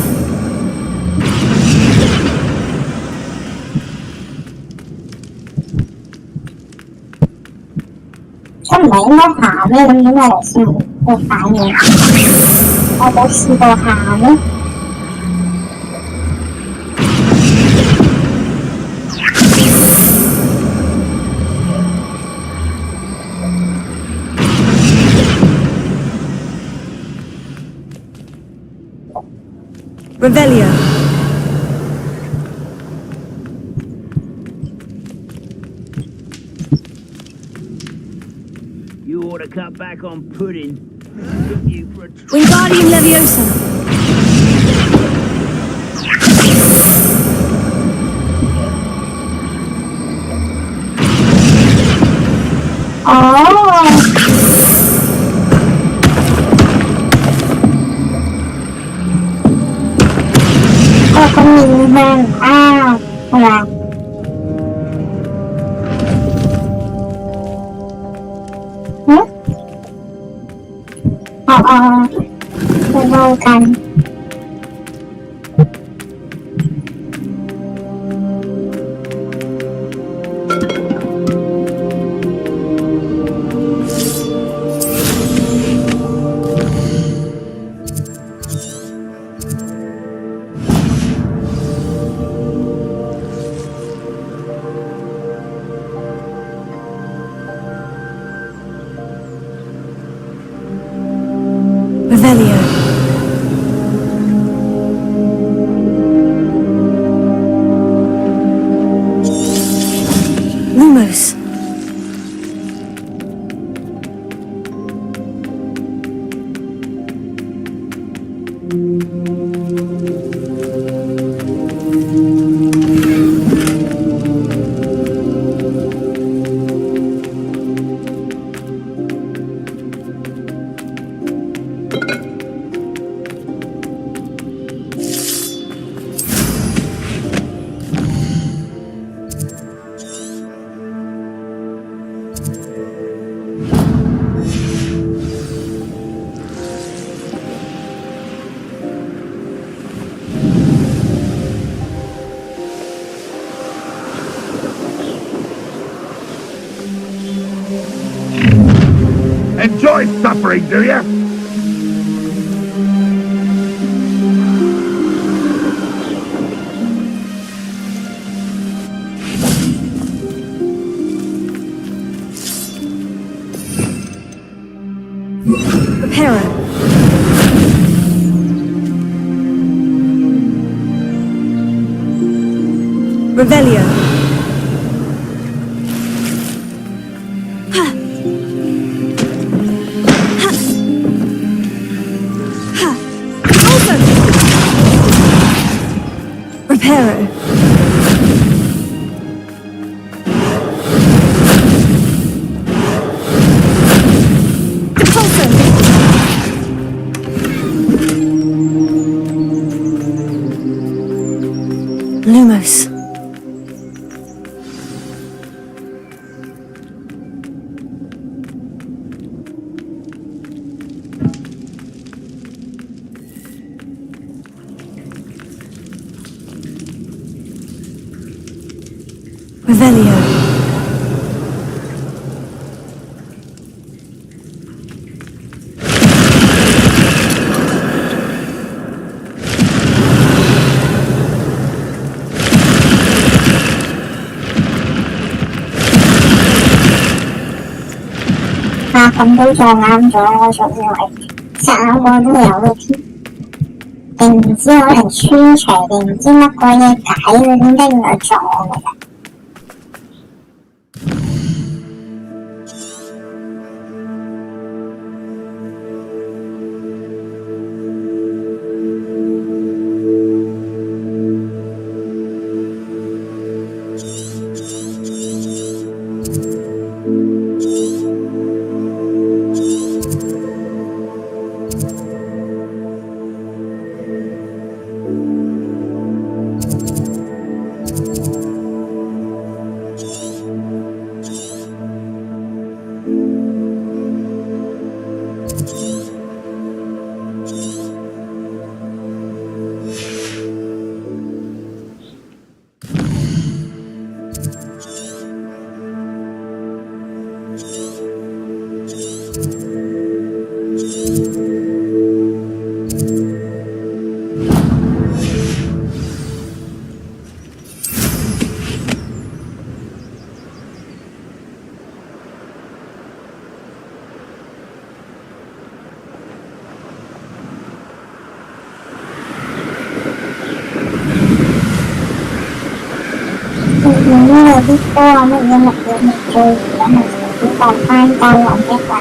Cái mấy nó hạ lên như này là sự một phải nhỉ? Có sự đồ hạ nữa. Revelio! You ought to cut back on pudding. Wingardium Leviosa! Có nhìn hơn là đâu cần Revelio! Lumos! Enjoy suffering, do you? Reparo! Revelio! Reparo! Lumos. 他咁都做啱咗，我仲以為3個都有嘅添，定唔知可能穿牆定唔知乜鬼嘢解佢點解原來撞㗎咋。因為啲歌啊乜嘢物嘢咪最而家咪隨便放翻交往一陣。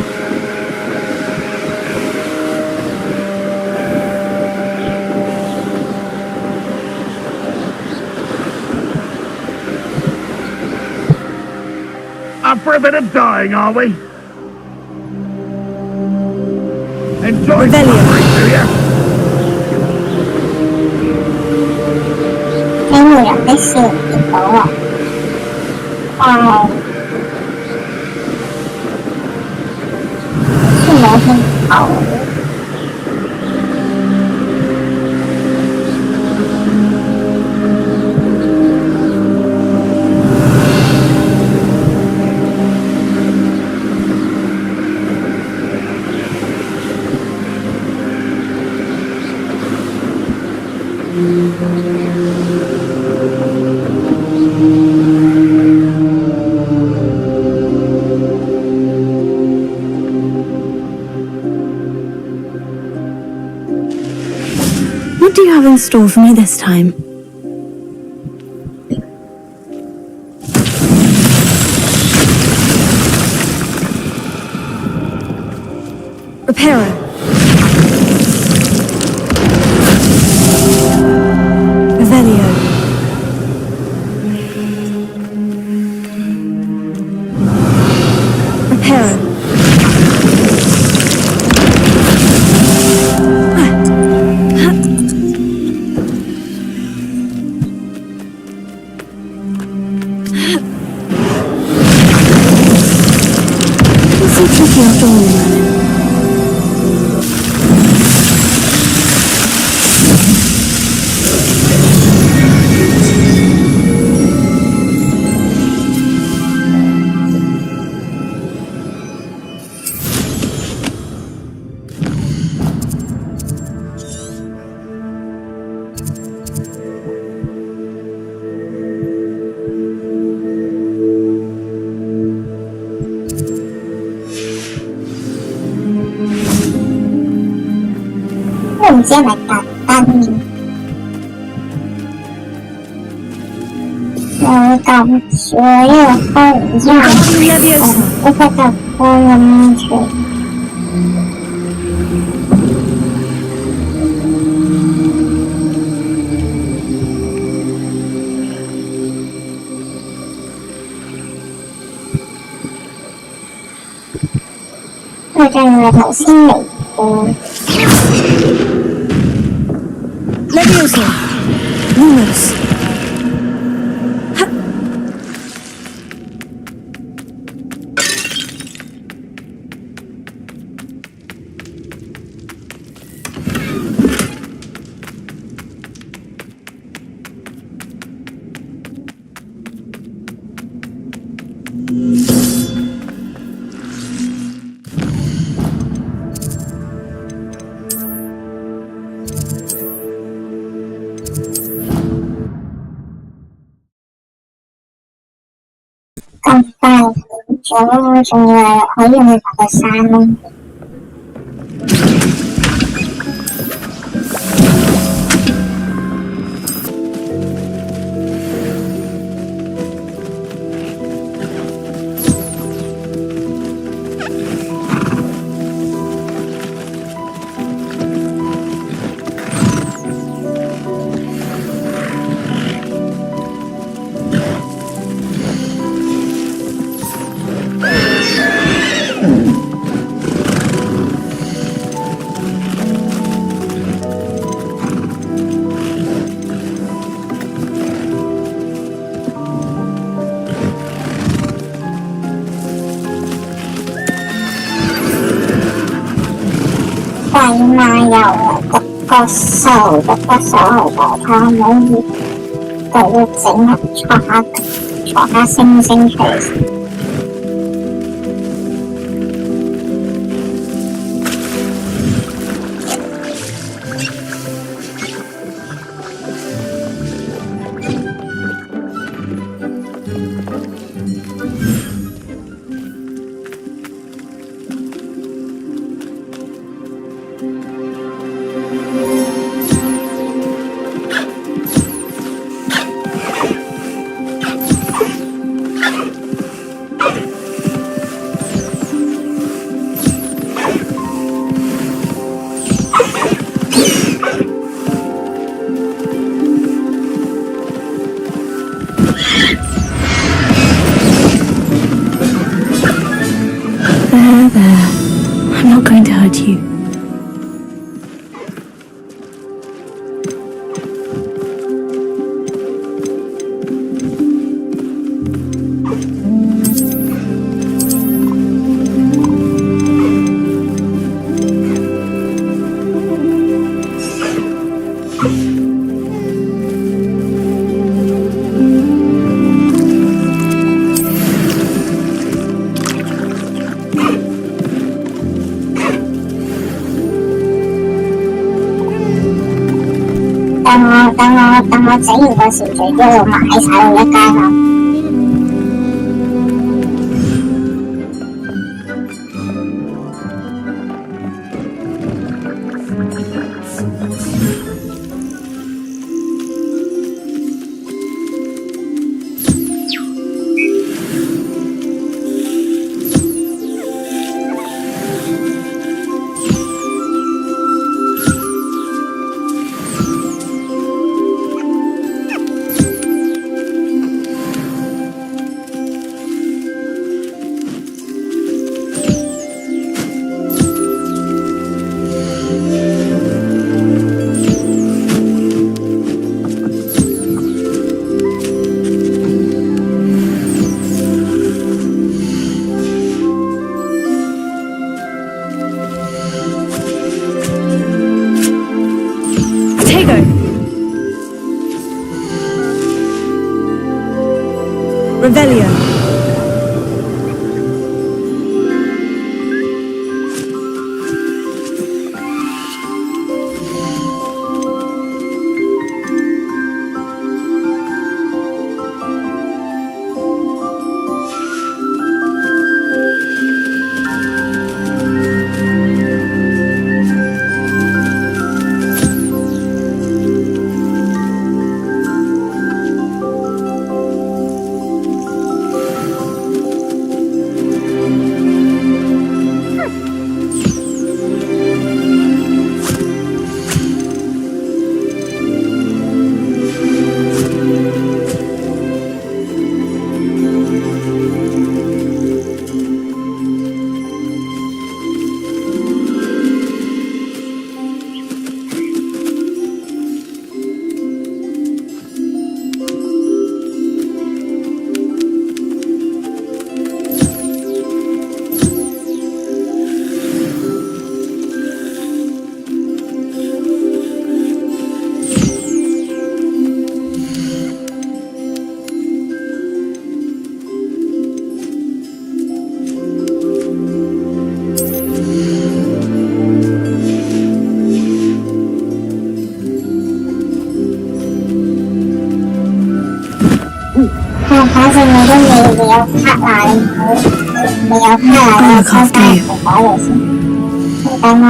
Up for a bit of dying, are we? Enjoy suffering, do you? 聽到人的笑見到啊！是冇聽到。What do you have in store for me this time? Reparo. Revelio. Reparo.都唔知係咪特登有咁少呢個開完之後，即刻就開咁出嚟。佢就係頭先嚟過。Leviosa! Lumos! 仲以為可以去爬個山咯。鬼馬遊啊，個數係大他冇嘢，就要整下坐下星星出嚟。There. I'm not going to hurt you.等我整完個潮水一路買晒到一間啦。没有看来要参加古堡游戏。等下，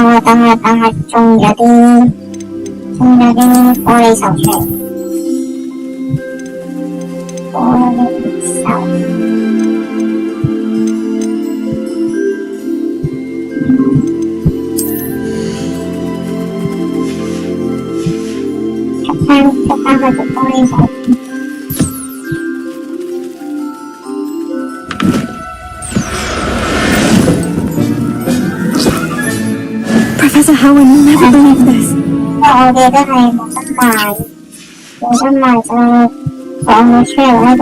終於有啲玻璃手出嚟。玻璃手。出翻去隻玻璃手。Professor Howard, you'll never believe this. 我哋都係冇得賣就放咗出嚟喺度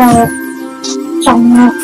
種落去。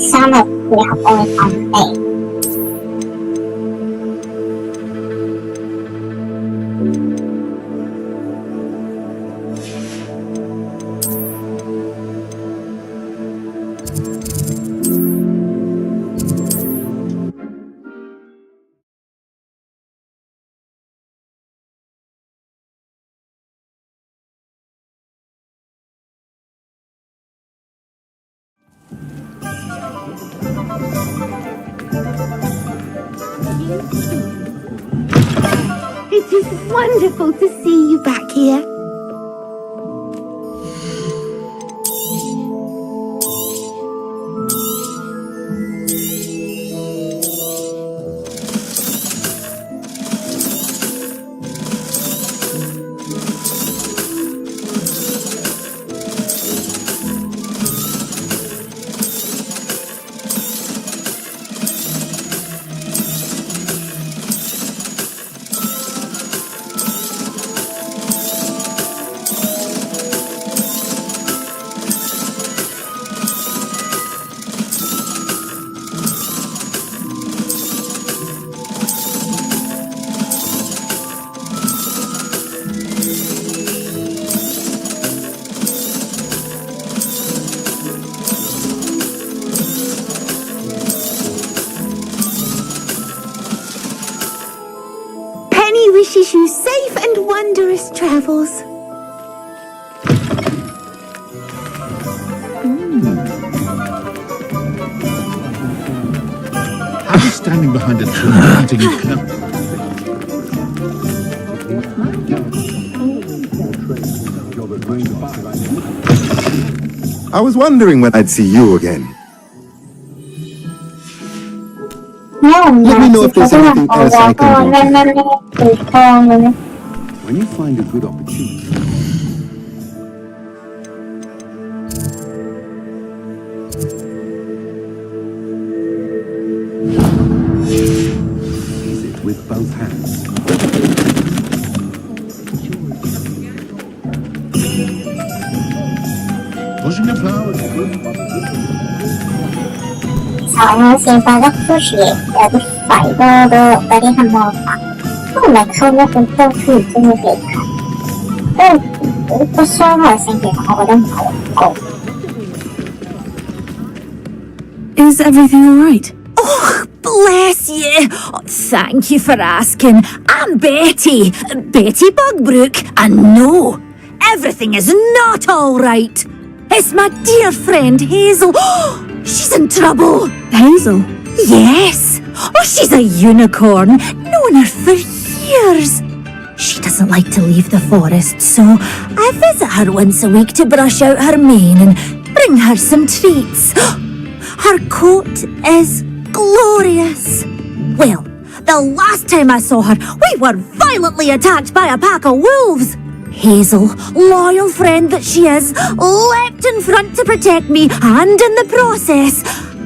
3日配合我嘅準備。It is wonderful to see you back here. Wishes you safe and wondrous travels. Harry standing behind a tree eating a cup. I was wondering when I'd see you again. Let me know if there's anything else I can do. When you find a good opportunity. Seize it with both hands. 我先發得出血，有啲肺多都嗰啲係魔法，都唔係溝咗好多血先會被睇。個傷害性其實我覺得唔係好高。Is everything all right? Oh, bless you. Oh, thank you for asking. I'm Betty. Betty Bugbrook. And no, everything is not all right. It's my dear friend Hazel. Oh, she's in trouble. Hazel? Yes. Oh, she's a unicorn. Known her for years. She doesn't like to leave the forest, so I visit her once a week to brush out her mane and bring her some treats. Her coat is glorious. Well, the last time I saw her, we were violently attacked by a pack of wolves. Hazel, loyal friend that she is, leapt in front to protect me, and in the process,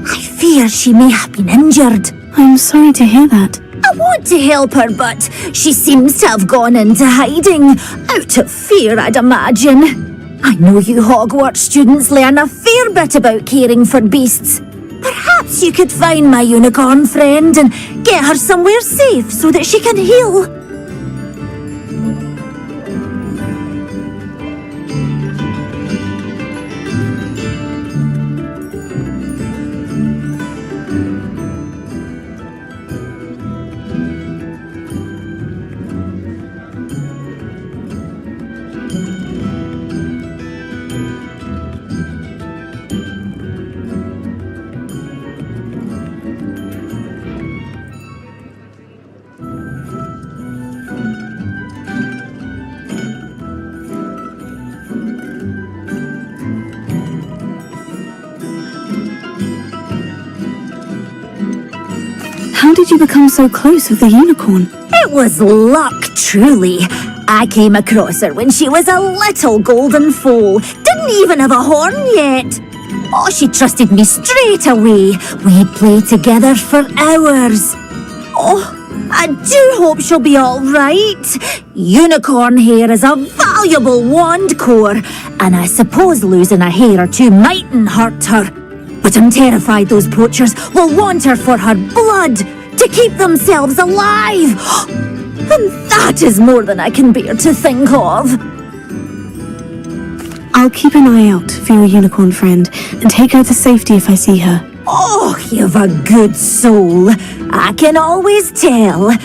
I fear she may have been injured. I'm sorry to hear that. I want to help her, but she seems to have gone into hiding. Out of fear, I'd imagine. I know you Hogwarts students learn a fair bit about caring for beasts. Perhaps you could find my unicorn friend and get her somewhere safe so that she can heal. How did you become so close with the unicorn? It was luck, truly. I came across her when she was a little golden foal. Didn't even have a horn yet. Oh, she trusted me straight away. We'd play together for hours. Oh, I do hope she'll be all right. Unicorn hair is a valuable wand core, and I suppose losing a hair or two mightn't hurt her. But I'm terrified those poachers will want her for her blood, to keep themselves alive. And that is more than I can bear to think of. I'll keep an eye out for your unicorn friend and take her to safety if I see her. Oh, you've a good soul. I can always tell.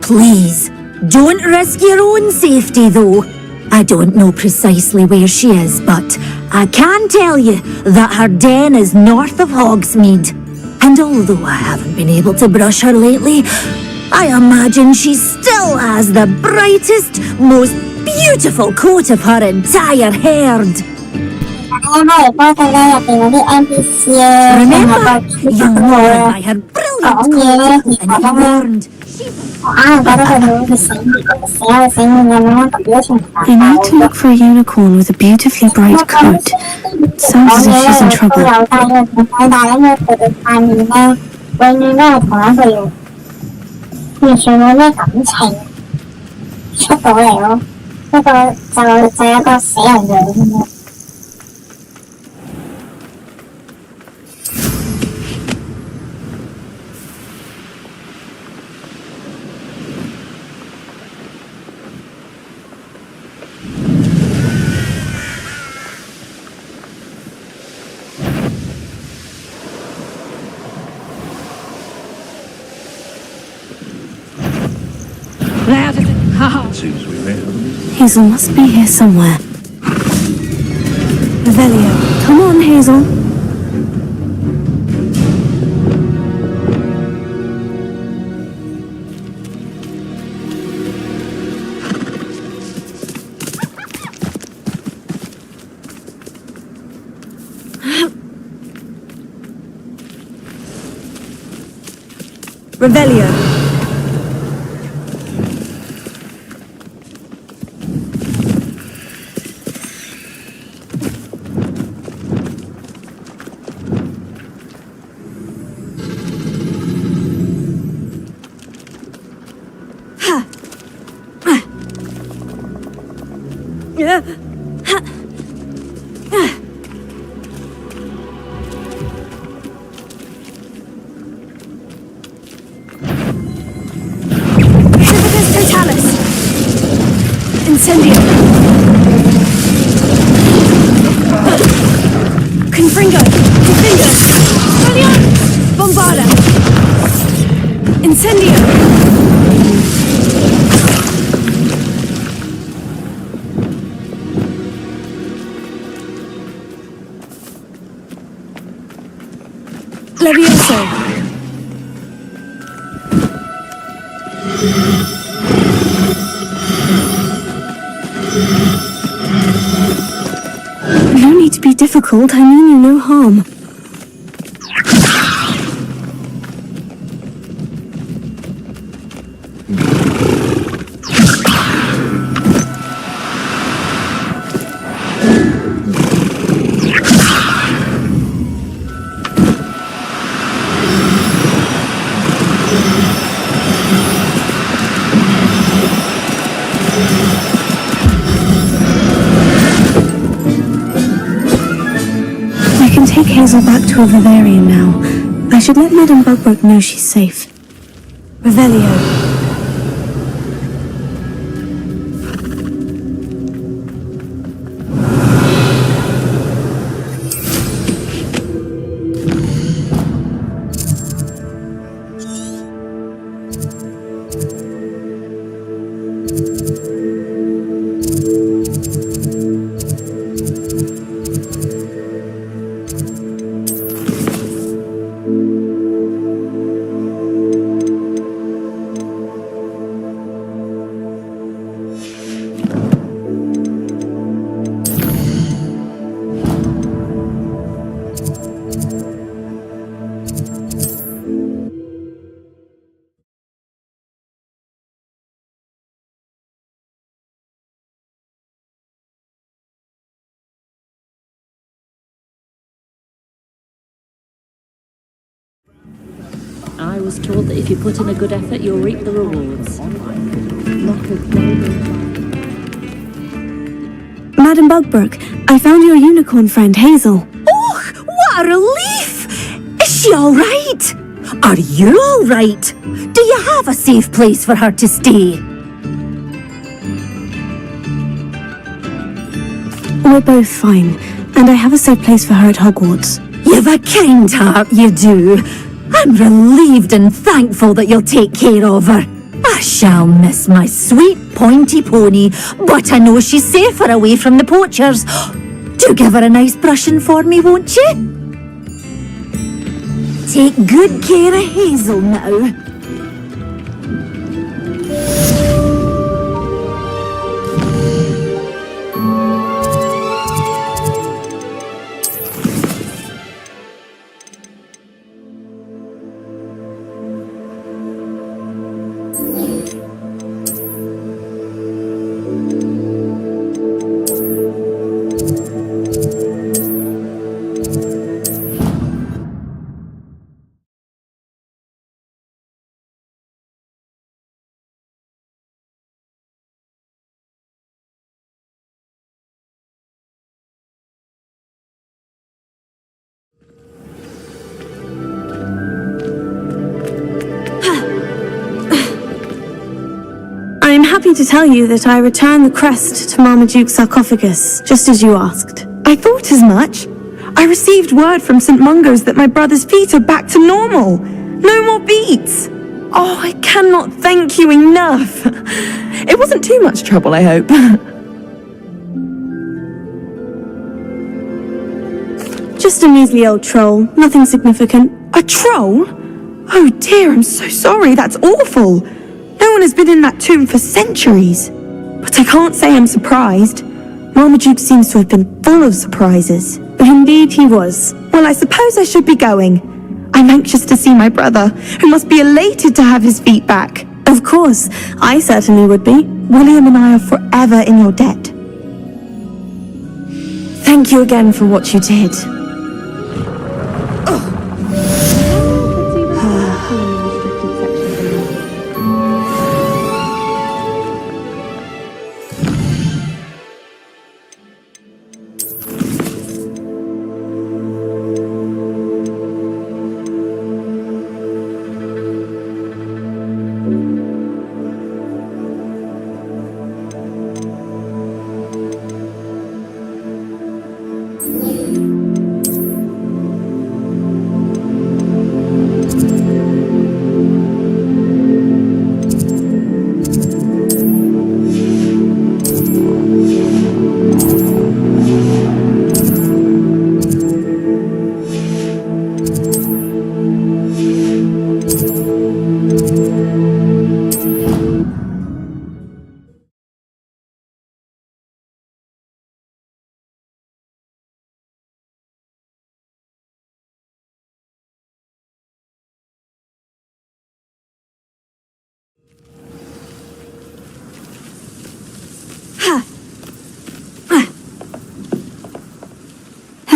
Please, don't risk your own safety, though. I don't know precisely where she is, but I can tell you that her den is north of Hogsmeade. And although I haven't been able to brush her lately, I imagine she still has the brightest, most beautiful coat of her entire herd. Remember, you'll know her by her brilliant coat and he warned. I need to look for a unicorn with a beautifully bright coat. Sounds as if she's in trouble. Hazel must be here somewhere. Revelio. Come on, Hazel. Revelio. Incendio! Confringo! Diffindo! Brilliant! Bombarda! Incendio! Levioso! No need to be difficult, I mean you no harm. Take Hazel back to a vivarium now. I should let Madame Bugbrook know she's safe. Revelio. I was told that if you put in a good effort, you'll reap the rewards. Madame Bugbrook, I found your unicorn friend Hazel. Oh, what a relief! Is she all right? Are you all right? Do you have a safe place for her to stay? We're both fine, and I have a safe place for her at Hogwarts. You've a kind heart, you do. I'm relieved and thankful that you'll take care of her. I shall miss my sweet pointy pony, but I know she's safer away from the poachers. Do give her a nice brushing for me, won't you? Take good care of Hazel now. I am happy to tell you that I returned the crest to Marmaduke's sarcophagus, just as you asked. I thought as much. I received word from St. Mungo's that my brother's feet are back to normal. No more beats. Oh, I cannot thank you enough. It wasn't too much trouble, I hope. Just a measly old troll, nothing significant. A troll? Oh dear, I'm so sorry, that's awful. No one has been in that tomb for centuries. But I can't say I'm surprised. Marmaduke seems to have been full of surprises. Indeed he was. Well, I suppose I should be going. I'm anxious to see my brother, who must be elated to have his feet back. Of course, I certainly would be. William and I are forever in your debt. Thank you again for what you did.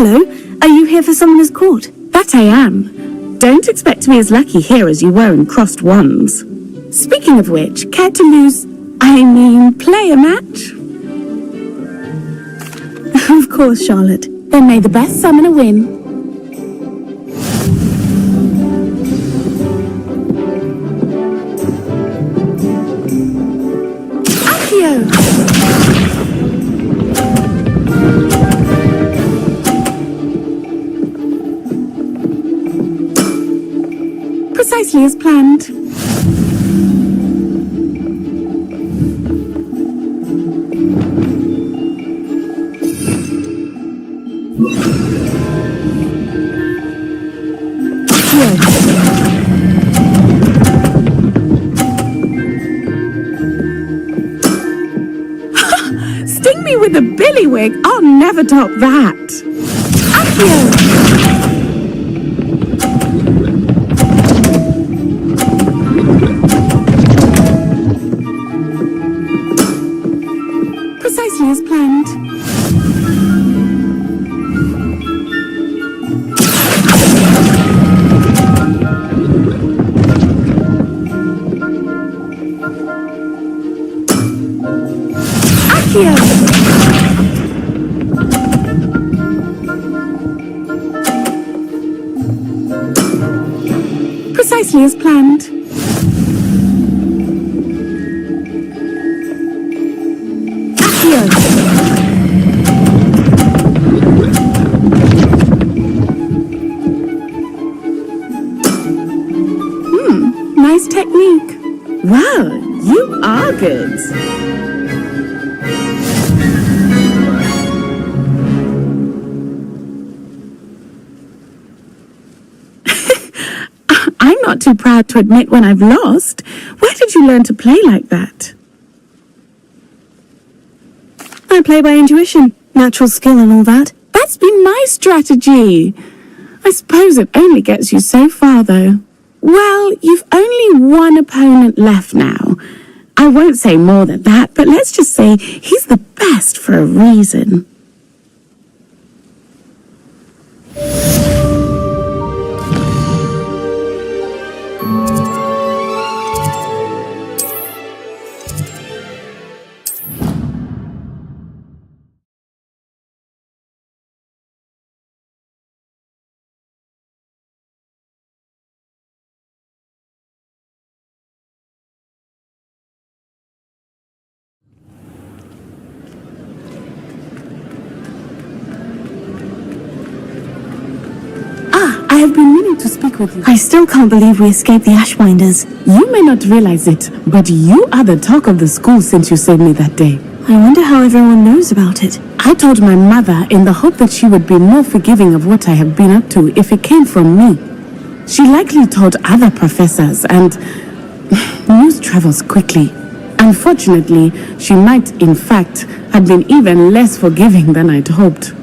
Hello, are you here for Summoner's Court? That I am. Don't expect to be as lucky here as you were in Crossed Wands. Speaking of which, care to play a match? Of course, Charlotte. Then may the best summoner win. Precisely as planned. Sting me with a billywig? I'll never top that. Accio! Precisely as planned. Accio! Precisely as planned. Nice technique. Wow, you are good. I'm not too proud to admit when I've lost. Where did you learn to play like that? I play by intuition, natural skill and all that. That's been my strategy. I suppose it only gets you so far, though. Well, you've only one opponent left now. I won't say more than that, but let's just say he's the best for a reason. I have been meaning to speak with you. I still can't believe we escaped the Ashwinders. You may not realize it, but you are the talk of the school since you saved me that day. I wonder how everyone knows about it. I told my mother in the hope that she would be more forgiving of what I have been up to if it came from me. She likely told other professors, and news travels quickly. Unfortunately, she might, in fact, have been even less forgiving than I'd hoped.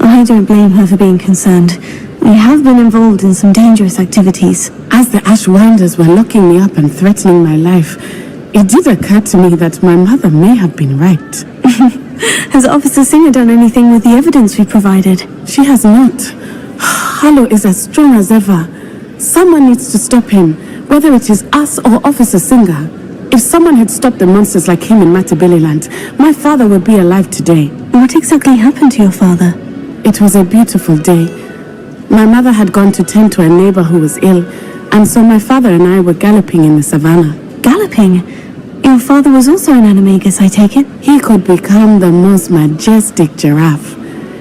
I don't blame her for being concerned. We have been involved in some dangerous activities. As the Ashwinders were locking me up and threatening my life, it did occur to me that my mother may have been right. Has Officer Singer done anything with the evidence we provided? She has not. Harlow is as strong as ever. Someone needs to stop him, whether it is us or Officer Singer. If someone had stopped the monsters like him in Matabeleland, my father would be alive today. What exactly happened to your father? It was a beautiful day. My mother had gone to tend to a neighbor who was ill, and so my father and I were galloping in the savannah. Galloping? Your father was also an animagus, I take it? He could become the most majestic giraffe,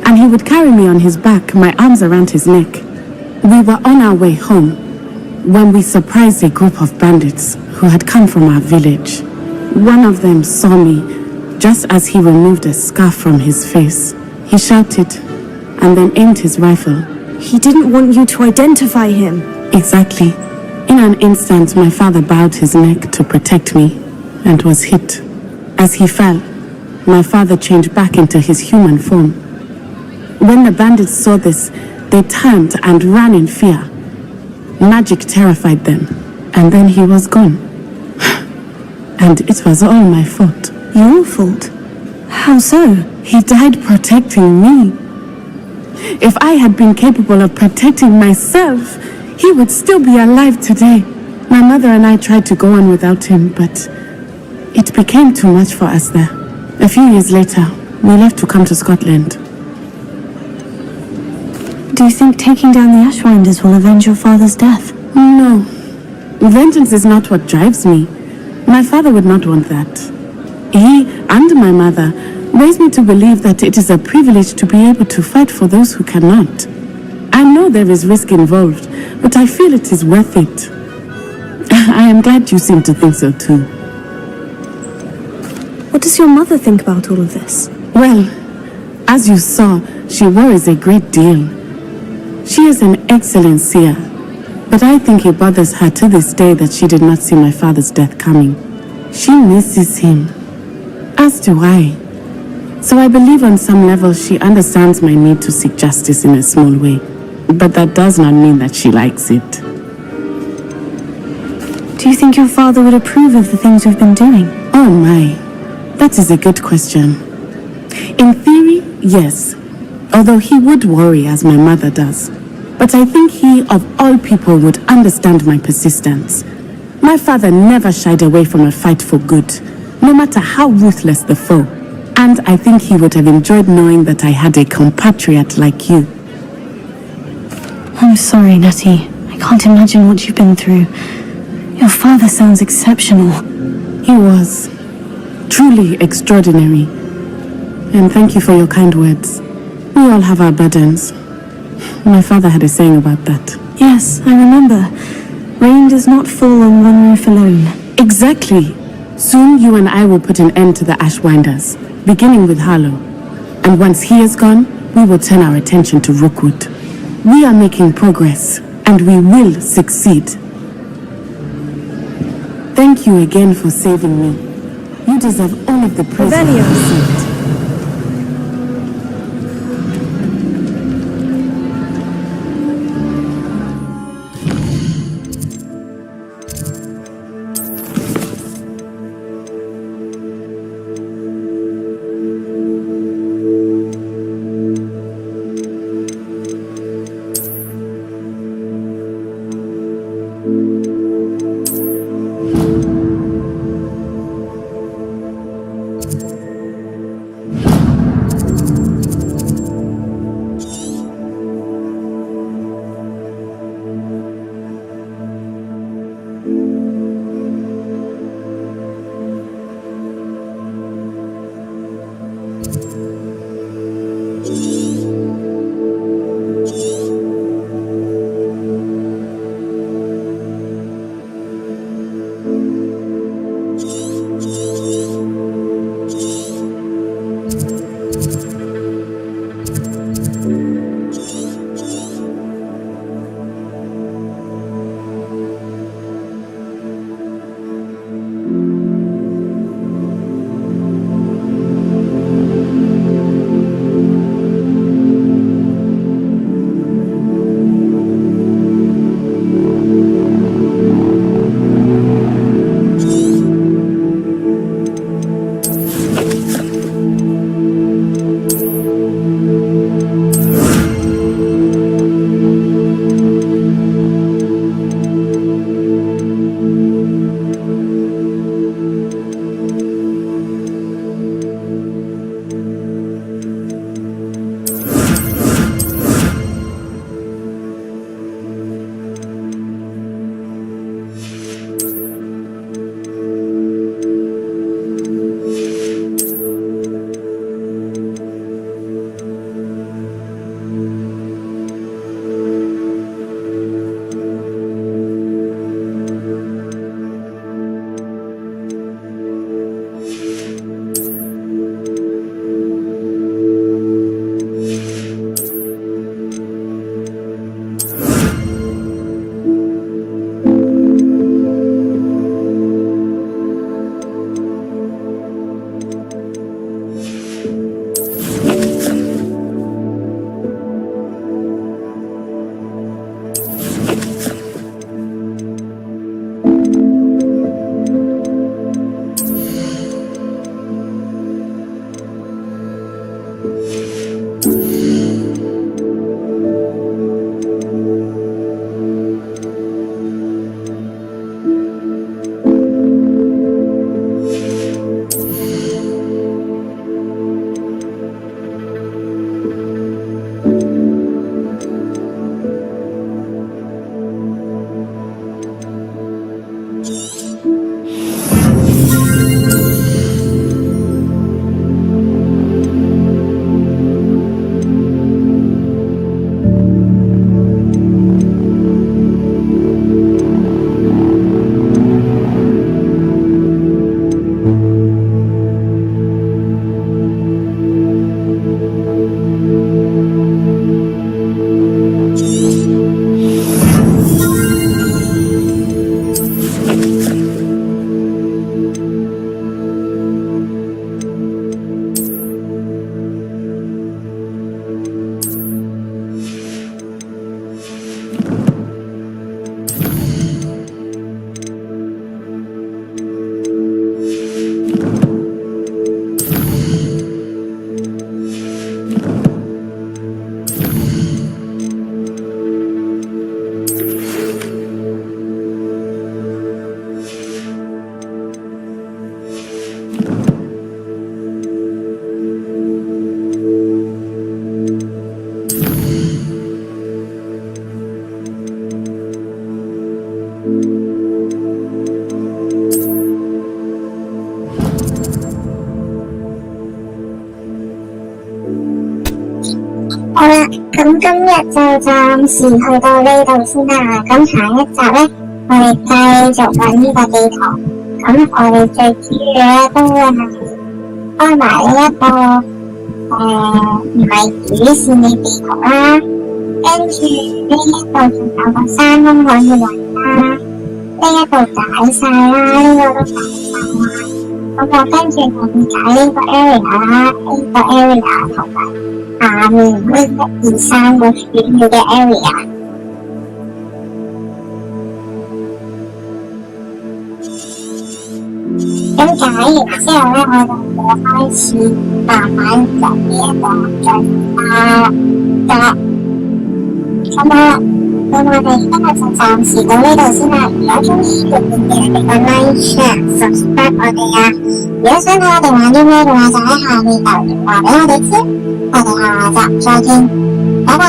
and he would carry me on his back, my arms around his neck. We were on our way home when we surprised a group of bandits who had come from our village. One of them saw me just as he removed a scarf from his face. He shouted and then aimed his rifle. He didn't want you to identify him. Exactly. In an instant, my father bowed his neck to protect me and was hit. As he fell, my father changed back into his human form. When the bandits saw this, they turned and ran in fear. Magic terrified them, and then he was gone. And it was all my fault. Your fault? How so? He died protecting me. If I had been capable of protecting myself, he would still be alive today. My mother and I tried to go on without him, but it became too much for us there. A few years later, we left to come to Scotland. Do you think taking down the Ashwinders will avenge your father's death? No. Vengeance is not what drives me. My father would not want that. He and my mother raised me to believe that it is a privilege to be able to fight for those who cannot. I know there is risk involved, but I feel it is worth it. I am glad you seem to think so too. What does your mother think about all of this? Well, as you saw, she worries a great deal. She is an excellent seer, but I think it bothers her to this day that she did not see my father's death coming. She misses him, as do I. So I believe on some level she understands my need to seek justice in a small way, but that does not mean that she likes it. Do you think your father would approve of the things we've been doing? Oh my, that is a good question. In theory, yes, although he would worry as my mother does. But I think he, of all people, would understand my persistence. My father never shied away from a fight for good, no matter how ruthless the foe. And I think he would have enjoyed knowing that I had a compatriot like you. I'm sorry, Natty. I can't imagine what you've been through. Your father sounds exceptional. He was. Truly extraordinary. And thank you for your kind words. We all have our burdens. My father had a saying about that. Yes, I remember. Rain does not fall on one roof alone. Exactly. Soon you and I will put an end to the Ashwinders, beginning with Harlow. And once he is gone, we will turn our attention to Rookwood. We are making progress, and we will succeed. Thank you again for saving me. You deserve all of the praise you have received. 好啦，咁今日就暫時去到呢度先啦。咁下一集呢，我哋繼續揾呢個地圖。咁我哋最主要咧都會係開埋呢一個唔係主線嘅地圖啦。跟住呢一度仲有個山窿可以揾啦，呢一度解晒啦，呢個都解晒啦。咁我跟住仲解呢個 area 啦，呢個 area 同埋下面呢1、2、3個主要嘅 area。咁解完之後咧，我就會開始慢慢入呢一個進化嘅。咁好啦，咁我哋今日就暫時到呢度先啦。如果中意嘅記得俾個 like、share、subscribe 我哋啊！如果想睇我哋玩啲咩嘅話，就喺下面留言話俾我哋知。我哋下集再見，拜拜。